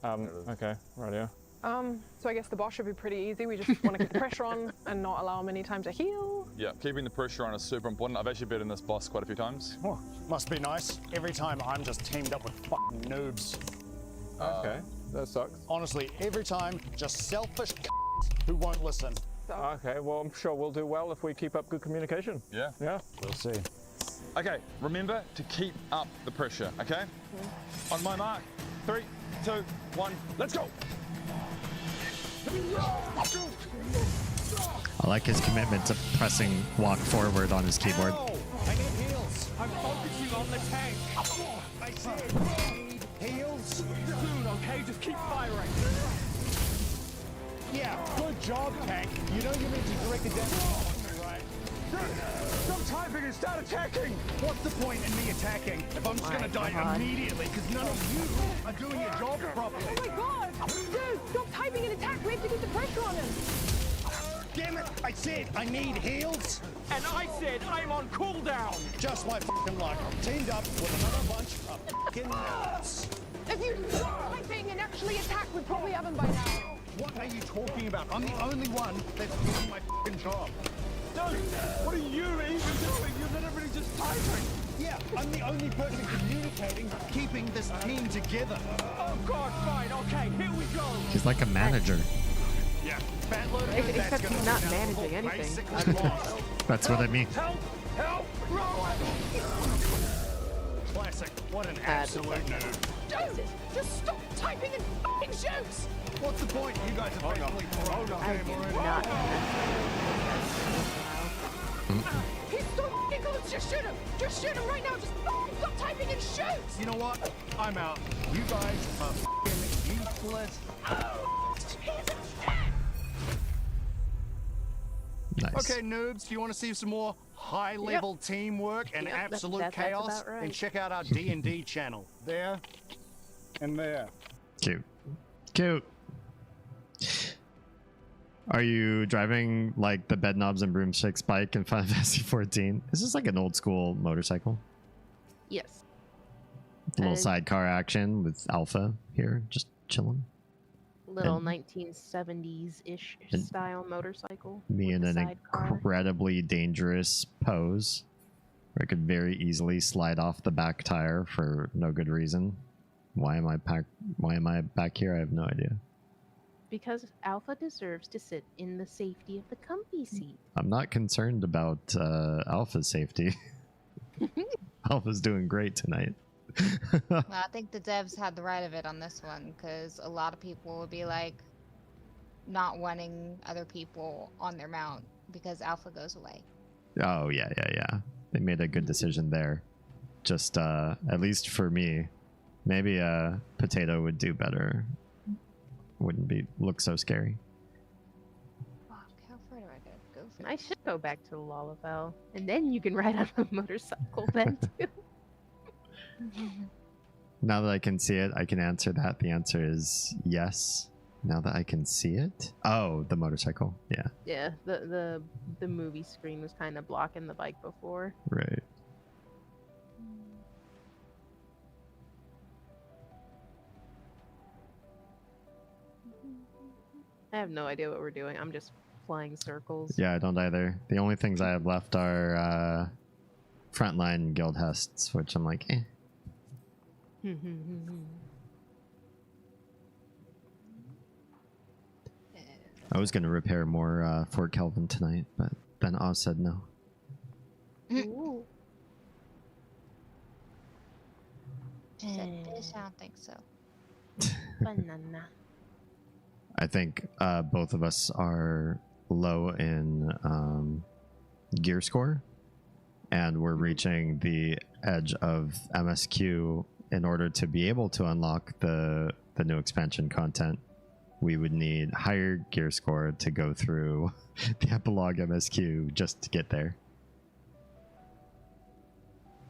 Okay, radio. So I guess the boss should be pretty easy. We just want to keep the pressure on and not allow him any time to heal. Yeah, keeping the pressure on is super important. I've actually beaten this boss quite a few times. Oh, must be nice. Every time I'm just teamed up with fucking noobs. Okay, that sucks. Honestly, every time, just selfish who won't listen. Okay, well, I'm sure we'll do well if we keep up good communication. Yeah. Yeah. We'll see. Okay, remember to keep up the pressure, okay? On my mark, 3, 2, 1, let's go! I like his commitment to pressing walk forward on his keyboard. Ow! I need heals. I'm focusing on the tank. I said I need heals. Soon, okay? Just keep firing. Yeah, good job, tank. You know you need to direct the damage, right? Stop typing and start attacking! What's the point in me attacking if I'm just gonna die immediately because none of you are doing your job properly? Oh my god! Dude, stop typing and attack! We have to get the pressure on him! Damn it! I said I need heals! And I said I'm on cooldown! Just my fucking luck. Teamed up with another bunch of fucking nuts. If you stop typing and actually attack, we'd probably have him by now. What are you talking about? I'm the only one that's doing my fucking job. Dude, what are you even doing? You're literally just typing. Yeah, I'm the only person communicating, keeping this team together. Oh god, fine, okay, here we go. He's like a manager. Yeah, fat load of good, Except that's he's gonna not be down managing the anything. basically lost. That's what I mean. Help! Help! Roll! Classic. What an absolute noob. Dude, just stop typing and f***ing shoot! What's the point? You guys are basically thrown the game already. He's so f***ing close! Just shoot him! Just shoot him right now! Just f***ing stop typing and shoot! You know what? I'm out. You guys are f***ing useless. Nice. Okay, noobs, do you want to see some more high-level teamwork and absolute that's chaos? about right. Then check out our D&D channel. There and there. Cute. Cute. Are you driving like the bed knobs and broomsticks bike in Final Fantasy 14? Is this like an old school motorcycle? Yes. A little sidecar action with Alpha here. Just chilling. Little And- 1970s-ish and style motorcycle. Me with in the an sidecar. incredibly dangerous pose where I could very easily slide off the back tire for no good reason. Why am I back here? I have no idea. Because Alpha deserves to sit in the safety of the comfy seat. I'm not concerned about Alpha's safety. Alpha's doing great tonight. Well, I think the devs had the right of it on this one, because a lot of people would be like not wanting other people on their mount because Alpha goes away. Oh yeah. They made a good decision there. Just at least for me, maybe Potato would do better. Wouldn't look so scary. Fuck, how far do I go for I should go back to Lalafell, and then you can ride on a motorcycle then too. Now that I can see it, I can answer that. The answer is yes. Now that I can see it? Oh, the motorcycle. Yeah. Yeah, the movie screen was kind of blocking the bike before. Right. I have no idea what we're doing. I'm just flying circles. Yeah, I don't either. The only things I have left are frontline guild hests, which I'm like, eh. I was going to repair more Fort Kelvin tonight, but then Oz said no. Ooh. Said fish? I don't think so. Banana. I think both of us are low in gear score, and we're reaching the edge of MSQ. In order to be able to unlock the new expansion content, we would need higher gear score to go through the epilogue MSQ just to get there.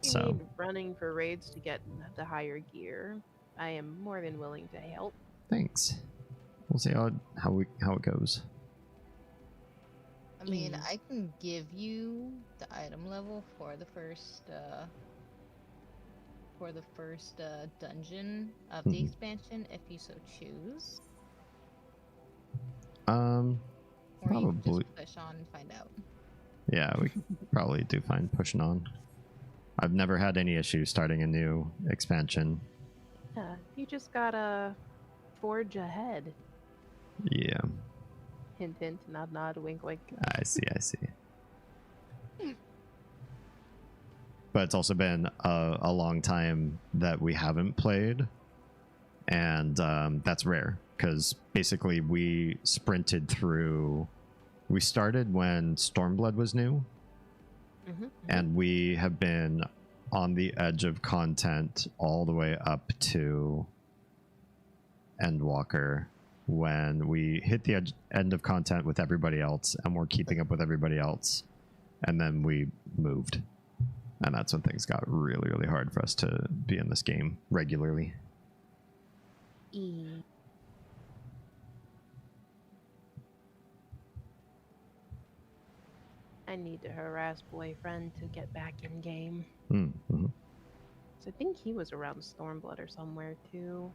You need running for raids to get the higher gear. I am more than willing to help. Thanks. We'll see how it goes. I mean, I can give you the item level for the first dungeon of the expansion if you so choose. Or you can Probably. just push on and find out. Yeah, we probably do fine pushing on. I've never had any issues starting a new expansion. Yeah, you just gotta forge ahead. Yeah, Hint, hint, nod, nod, wink, wink. I see. But it's also been a long time that we haven't played, and that's rare because basically we sprinted through. We started when Stormblood was new, and we have been on the edge of content all the way up to Endwalker when we hit the end of content with everybody else, and we're keeping up with everybody else, and then we moved. And that's when things got really, really hard for us to be in this game regularly. I need to harass boyfriend to get back in game. Mm-hmm. So I think he was around Stormblood or somewhere too.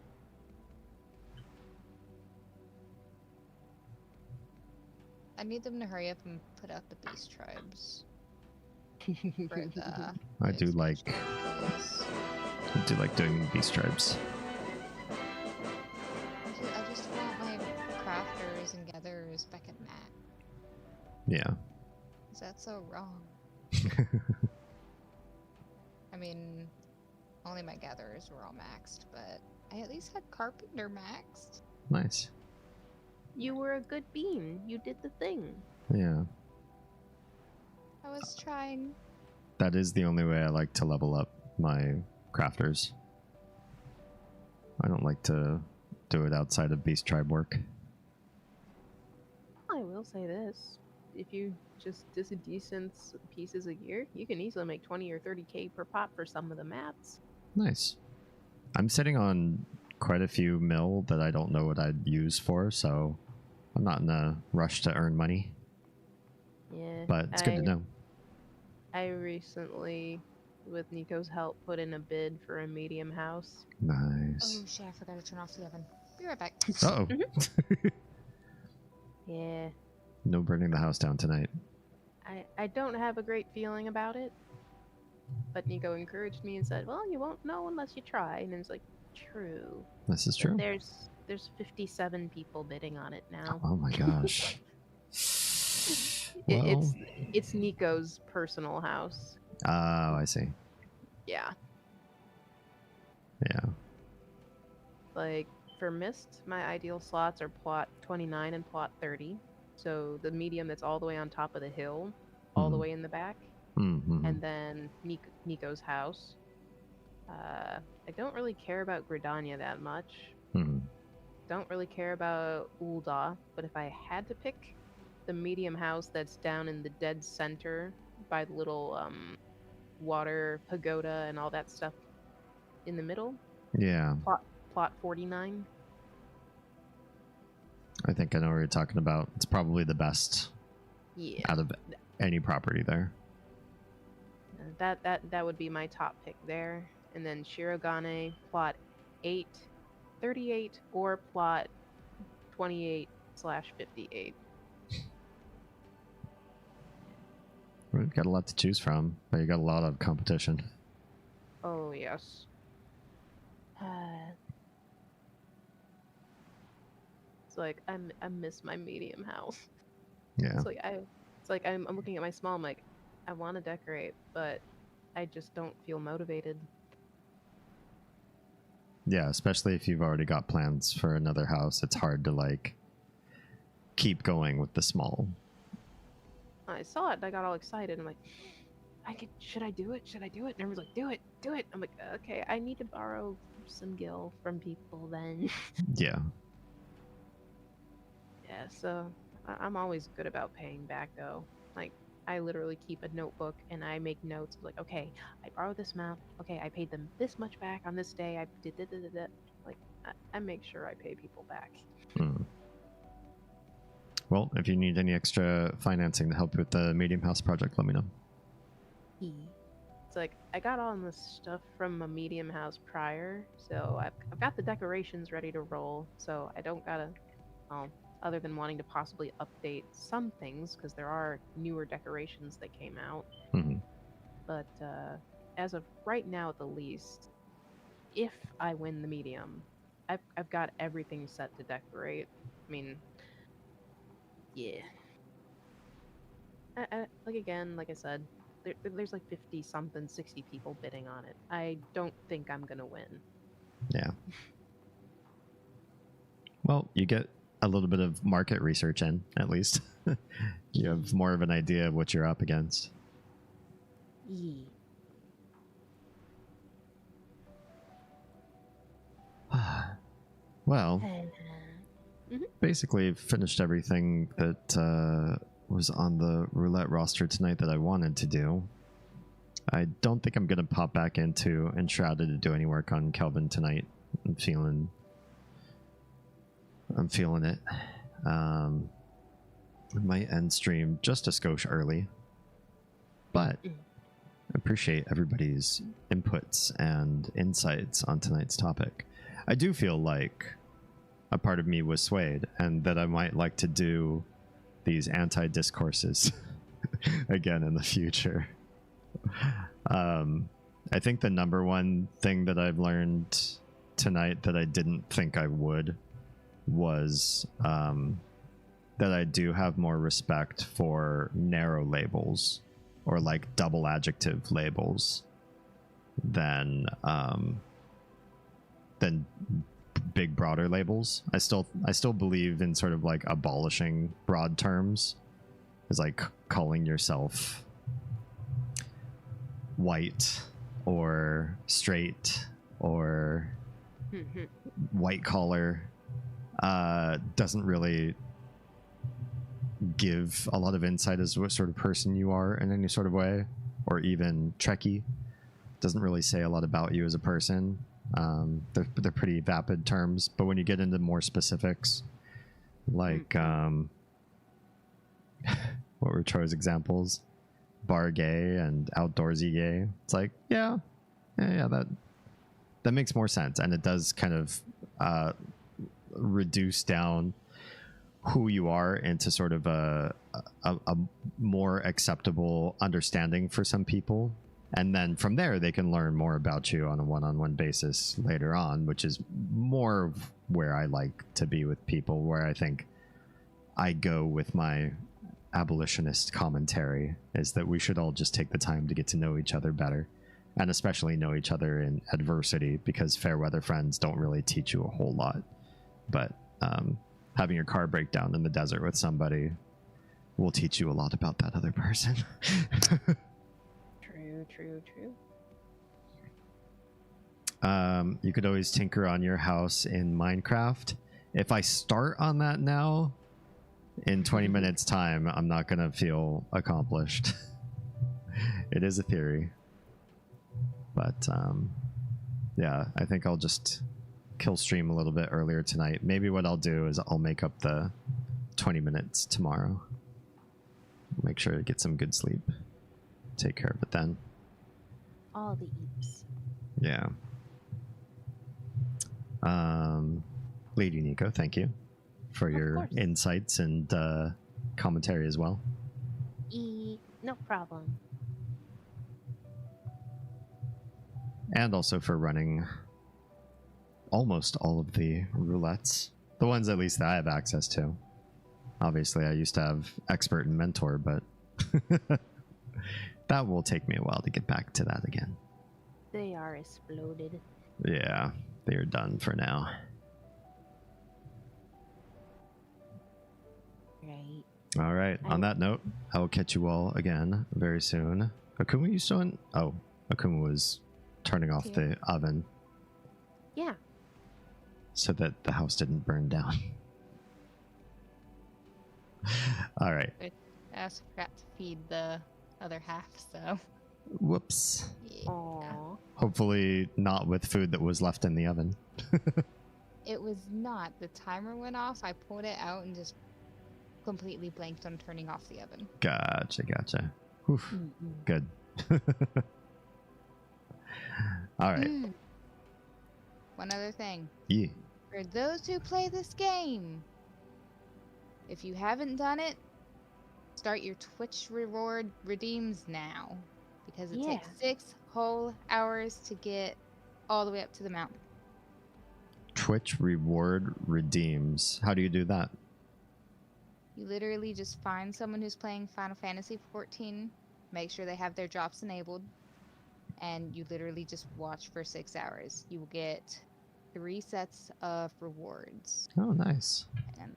I need them to hurry up and put out the beast tribes. For the I do like doing beast tribes. I just want my crafters and gatherers back at max. Yeah. Is that so wrong? I mean, only my gatherers were all maxed, but I at least had carpenter maxed. Nice. You were a good bean. You did the thing. Yeah. I was trying. That is the only way I like to level up my crafters. I don't like to do it outside of beast tribe work. I will say this. If you just do decent pieces a year, you can easily make 20 or 30k per pop for some of the mats. Nice. I'm sitting on quite a few mil that I don't know what I'd use for, so I'm not in a rush to earn money. Yeah. But it's good to know. I recently, with Nico's help, put in a bid for a medium house. Nice. Oh shit, I forgot to turn off the oven. Be right back. Uh-oh. Yeah. No burning the house down tonight. I don't have a great feeling about it. But Nico encouraged me and said, well, you won't know unless you try. And it's like, true. This is But true. There's 57 people bidding on it now. Oh my gosh. Well. It's Nico's personal house. Oh, I see. Yeah. Yeah. Like, for Mist, my ideal slots are plot 29 and plot 30. So the medium that's all the way on top of the hill, all the way in the back. Mm-hmm. And then Nico's house. I don't really care about Gridania that much. Mm-hmm. Don't really care about Ul'dah, but if I had to pick the medium house that's down in the dead center by the little water pagoda and all that stuff in the middle. Yeah. Plot 49. I think I know what you're talking about. It's probably the best out of any property there. That would be my top pick there. And then Shirogane, plot 8, 38, or plot 28/58. We've got a lot to choose from, but you got a lot of competition. Oh, yes. It's like I miss my medium house. Yeah. It's like I'm looking at my small. I'm like, I want to decorate, but I just don't feel motivated. Yeah, especially if you've already got plans for another house, it's hard to like keep going with the small. I saw it and I got all excited. I'm like, should I do it? Should I do it? And everyone's like, do it. I'm like, okay, I need to borrow some gil from people then. Yeah. Yeah, so I'm always good about paying back though. Like, I literally keep a notebook and I make notes of like, okay, I borrowed this amount. Okay, I paid them this much back on this day. I did da. Like, I make sure I pay people back. Hmm. Well, if you need any extra financing to help with the medium house project, let me know. It's like, I got all this stuff from a medium house prior, so I've got the decorations ready to roll, so I don't gotta, other than wanting to possibly update some things, because there are newer decorations that came out. Mm-hmm. But as of right now, at the least, if I win the medium, I've got everything set to decorate. I mean, yeah. Like I said, there's like 50 something, 60 people bidding on it. I don't think I'm gonna win. Yeah. Well, you get a little bit of market research in, at least. You have more of an idea of what you're up against. Yeah. Well, basically finished everything that was on the roulette roster tonight that I wanted to do. I don't think I'm going to pop back into Enshrouded to do any work on Kelvin tonight. I'm feeling it. I might end stream just a skosh early, but I appreciate everybody's inputs and insights on tonight's topic. I do feel like a part of me was swayed, and that I might like to do these anti-discourses again in the future. I think the number one thing that I've learned tonight that I didn't think I would was that I do have more respect for narrow labels or like double adjective labels than big broader labels. I still believe in sort of like abolishing broad terms, is like calling yourself white or straight or white collar doesn't really give a lot of insight as to what sort of person you are in any sort of way, or even Trekkie doesn't really say a lot about you as a person. They're pretty vapid terms, but when you get into more specifics, like what were Troy's examples? Bar gay and outdoorsy gay. It's like, yeah, that makes more sense, and it does kind of reduce down who you are into sort of a more acceptable understanding for some people. And then from there, they can learn more about you on a one-on-one basis later on, which is more of where I like to be with people, where I think I go with my abolitionist commentary, is that we should all just take the time to get to know each other better, and especially know each other in adversity, because fair weather friends don't really teach you a whole lot. But having your car break down in the desert with somebody will teach you a lot about that other person. True. You could always tinker on your house in Minecraft. If I start on that now, in 20 minutes time, I'm not gonna feel accomplished. It is a theory, but yeah, I think I'll just kill stream a little bit earlier tonight. Maybe what I'll do is I'll make up the 20 minutes tomorrow. Make sure to get some good sleep. Take care of it then. All the eeps. Yeah. Lady Nico, thank you for your insights and commentary as well. No problem. And also for running almost all of the roulettes. The ones at least that I have access to. Obviously, I used to have expert and mentor, but that will take me a while to get back to that again. They are exploded. Yeah, they are done for now. Right. All right. On that note, I will catch you all again very soon. Akuma, you still in? Oh, Akuma was turning off the oven. Yeah. So that the house didn't burn down. All right. I also forgot to feed the other half, so. Whoops. Yeah. Hopefully not with food that was left in the oven. It was not. The timer went off. I pulled it out and just completely blanked on turning off the oven. Gotcha. Oof. Good. All right. One other thing. Yeah. For those who play this game, if you haven't done it, start your Twitch reward redeems now. Because it takes 6 whole hours to get all the way up to the mountain. Twitch reward redeems. How do you do that? You literally just find someone who's playing Final Fantasy 14, make sure they have their drops enabled, and you literally just watch for 6 hours. You will get 3 sets of rewards. Oh, nice. And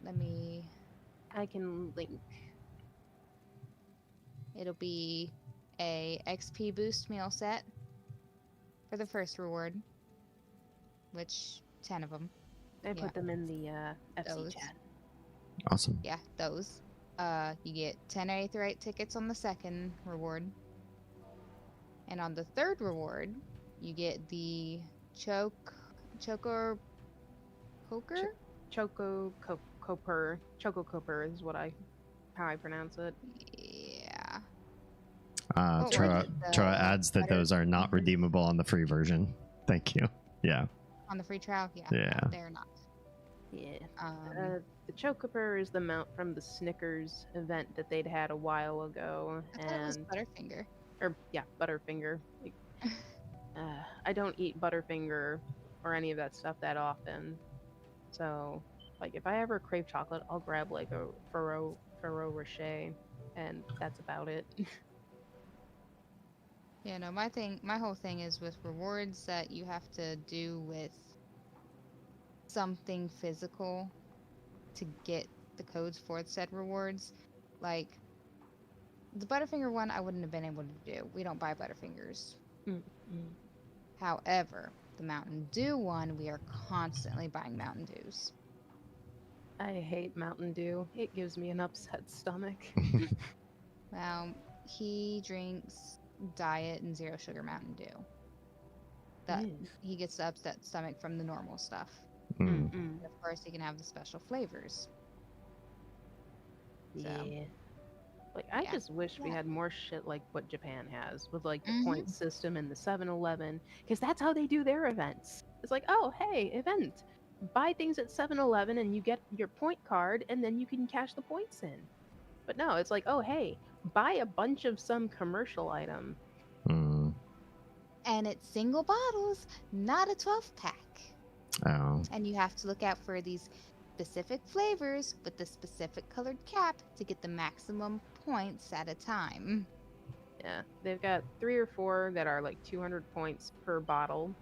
I can link. It'll be a XP boost meal set for the first reward, which 10 of them. I put them in the FC chat. Awesome. Yeah, those. You get 10 Aetherite tickets on the second reward. And on the third reward, you get the Choco Coper is how I pronounce it. Yeah. Troa adds that those are not redeemable on the free version. Thank you. Yeah. On the free trial? Yeah. Yeah. No, they're not. Yeah. The Chocoper is the mount from the Snickers event that they'd had a while ago. I thought it was Butterfinger. Butterfinger. Like, I don't eat Butterfinger or any of that stuff that often. So, like, if I ever crave chocolate, I'll grab, like, a Ferrero Rocher, and that's about it. Yeah, no, my whole thing is with rewards that you have to do with something physical to get the codes for said rewards. Like, the Butterfinger one, I wouldn't have been able to do. We don't buy Butterfingers. However, the Mountain Dew one, we are constantly buying Mountain Dews. I hate Mountain Dew. It gives me an upset stomach. Well, he drinks diet and 0 sugar Mountain Dew. He gets the upset stomach from the normal stuff. And of course, he can have the special flavors. Yeah. Like, I just wish we had more shit like what Japan has, with, like, the point system and the 7-Eleven, because that's how they do their events. It's like, oh, hey, event. buy things at 7-Eleven and you get your point card and then you can cash the points in. But no, it's like, oh, hey, buy a bunch of some commercial item. And it's single bottles, not a 12-pack. Oh. And you have to look out for these specific flavors with the specific colored cap to get the maximum points at a time. Yeah, they've got 3 or 4 that are like 200 points per bottle.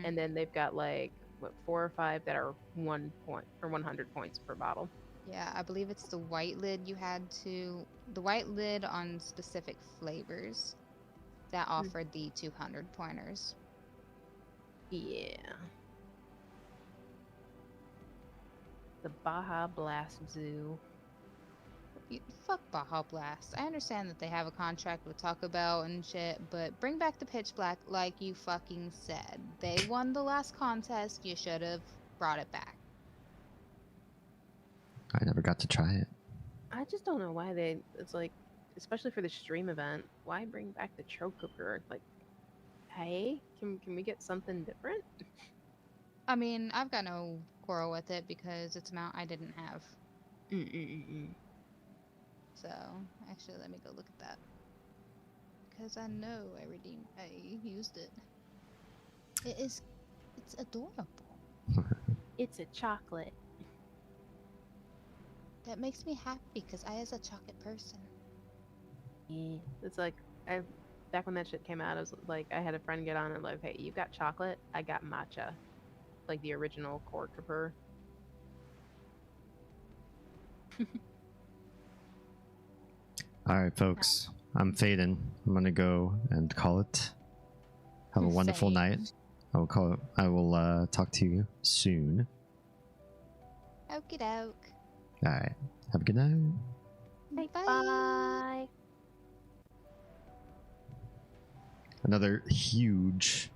And then they've got like, what, 4 or 5 that are 1 point or 100 points per bottle. Yeah, I believe it's the white lid the white lid on specific flavors that offered the 200 pointers. Yeah. The Baja Blast Zoo. Fuck Baja Blast. I understand that they have a contract with Taco Bell and shit, but bring back the Pitch Black like you fucking said. They won the last contest. You should have brought it back. I never got to try it. I just don't know why it's like, especially for the stream event, why bring back the Chocoper? Like, hey, can we get something different? I mean, I've got no quarrel with it because it's a mount I didn't have. So, actually, let me go look at that. Because I know I used it. It's adorable. It's a chocolate. That makes me happy because I is a chocolate person. Yeah. It's like, back when that shit came out, I was like, I had a friend get on and like, hey, you got chocolate, I got matcha. Like the original core Capur. All right, folks. I'm fading. I'm gonna go and call it. Have a wonderful night. I will talk to you soon. Okie doke. All right. Have a good night. Bye. Another huge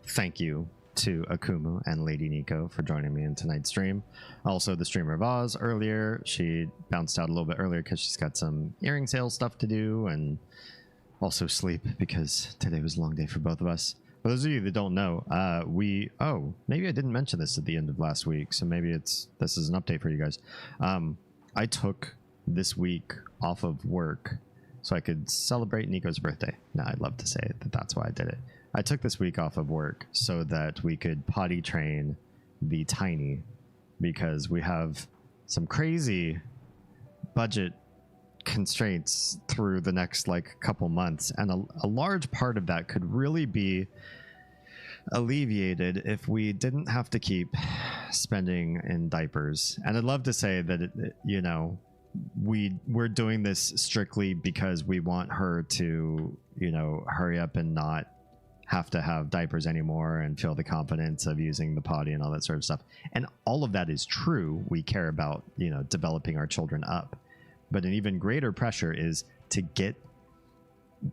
thank you to Akumu and Lady Nico for joining me in tonight's stream. Also, the streamer of Oz earlier. She bounced out a little bit earlier because she's got some earring sales stuff to do and also sleep because today was a long day for both of us. For those of you that don't know, maybe I didn't mention this at the end of last week, so maybe this is an update for you guys. I took this week off of work so I could celebrate Nico's birthday. Now, I'd love to say that that's why I did it. I took this week off of work so that we could potty train the tiny because we have some crazy budget constraints through the next couple months, and a large part of that could really be alleviated if we didn't have to keep spending in diapers. And I'd love to say that we're doing this strictly because we want her to hurry up and not have to have diapers anymore and feel the confidence of using the potty and all that sort of stuff. And all of that is true. We care about developing our children up, but an even greater pressure is to get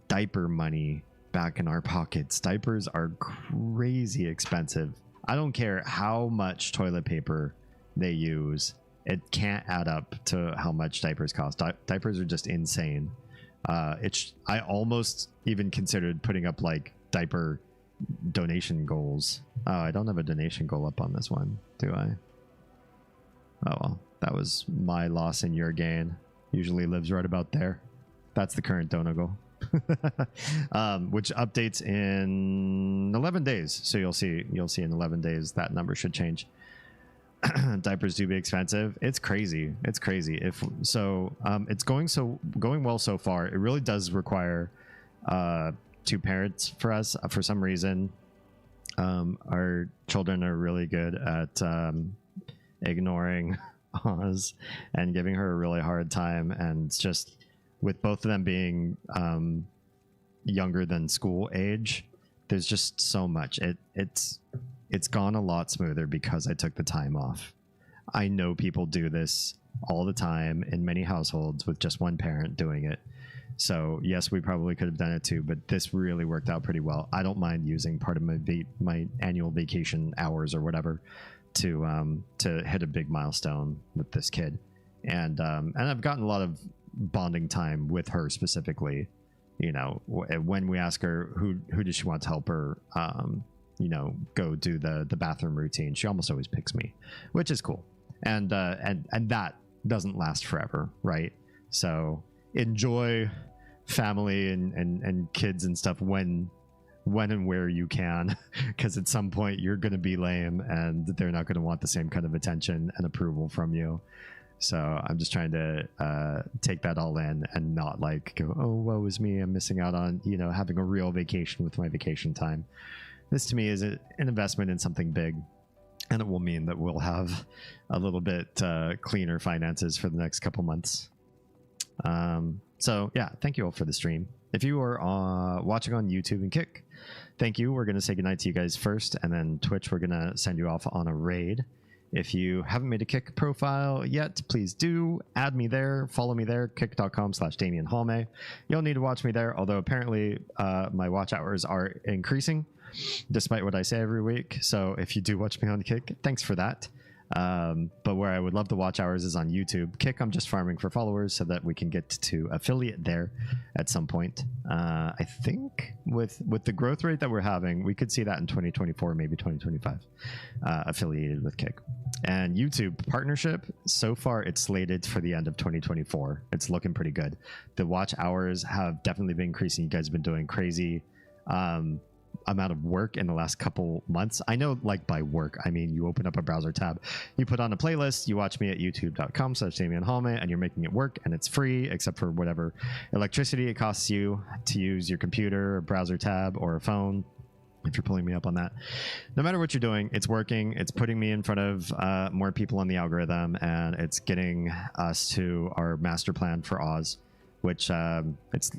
diaper money back in our pockets. Diapers are crazy expensive. I don't care how much toilet paper they use, it can't add up to how much diapers cost. Diapers are just insane. I almost even considered putting up diaper donation goals. Oh, I don't have a donation goal up on this one, do I? Oh well, that was my loss and your gain. Usually lives right about there. That's the current donor goal. Which updates in 11 days. So you'll see in 11 days that number should change. Diapers do be expensive. It's crazy. It's crazy. It's going well so far. It really does require 2 parents for us. For some reason, our children are really good at ignoring Oz and giving her a really hard time, and just with both of them being younger than school age, there's just so much. It's gone a lot smoother because I took the time off. I know people do this all the time in many households with just one parent doing it. So yes, we probably could have done it too, but this really worked out pretty well. I don't mind using part of my annual vacation hours or whatever to hit a big milestone with this kid, and I've gotten a lot of bonding time with her specifically. When we ask her who does she want to help her you know, go do the bathroom routine, she almost always picks me, which is cool. And that doesn't last forever, right? So enjoy family and kids and stuff when and where you can, because at some point you're going to be lame and they're not going to want the same kind of attention and approval from you. So I'm just trying to take that all in and not like go, oh, woe is me, I'm missing out on, you know, having a real vacation with my vacation time. This to me is an investment in something big, and it will mean that we'll have a little bit cleaner finances for the next couple months. So yeah, thank you all for the stream. If you are watching on YouTube and Kick, thank you. We're going to say goodnight to you guys first, and then Twitch, we're going to send you off on a raid. If you haven't made a Kick profile yet, please do. Add me there. Follow me there. Kick.com/Damien Halme. You'll need to watch me there, although apparently my watch hours are increasing, despite what I say every week. So if you do watch me on Kick, thanks for that. But where I would love the watch hours is on YouTube. Kick, I'm just farming for followers so that we can get to affiliate there at some point. I think with the growth rate that we're having, we could see that in 2024, maybe 2025, affiliated with Kick. And YouTube partnership, so far it's slated for the end of 2024. It's looking pretty good. The watch hours have definitely been increasing. You guys have been doing crazy amount of work in the last couple months. I know, like, by work, I mean you open up a browser tab, you put on a playlist, you watch me at youtube.com/Damien Halme, and you're making it work, and it's free except for whatever electricity it costs you to use your computer, a browser tab, or a phone. If you're pulling me up on that, no matter what you're doing, it's working. It's putting me in front of more people on the algorithm, and it's getting us to our master plan for Oz, which it's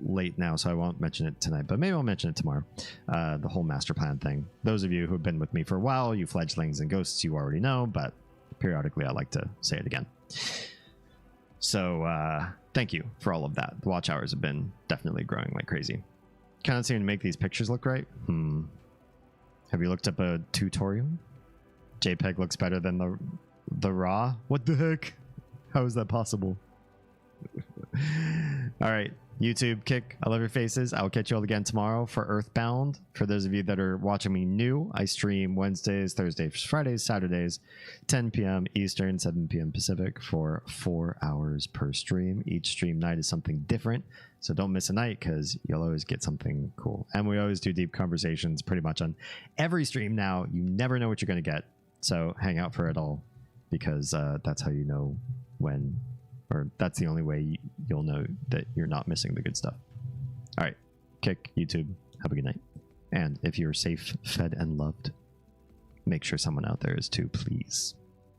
late now, so I won't mention it tonight, but maybe I'll mention it tomorrow. The whole master plan thing. Those of you who have been with me for a while, you fledglings and ghosts, you already know, but periodically I like to say it again. So thank you for all of that. The watch hours have been definitely growing like crazy. Kind of seem to make these pictures look right. Have you looked up a tutorial? JPEG looks better than the raw. What the heck? How is that possible? All right, YouTube, Kick, I love your faces. I'll catch you all again tomorrow for Earthbound. For those of you that are watching me new, I stream Wednesdays, Thursdays, Fridays, Saturdays, 10 p.m. Eastern, 7 p.m. Pacific for 4 hours per stream. Each stream night is something different, so don't miss a night because you'll always get something cool. And we always do deep conversations pretty much on every stream now. You never know what you're going to get, so hang out for it all, because that's how you know when, or that's the only way you'll know that you're not missing the good stuff. All right, Kick, YouTube, have a good night. And if you're safe, fed, and loved, make sure someone out there is too, please.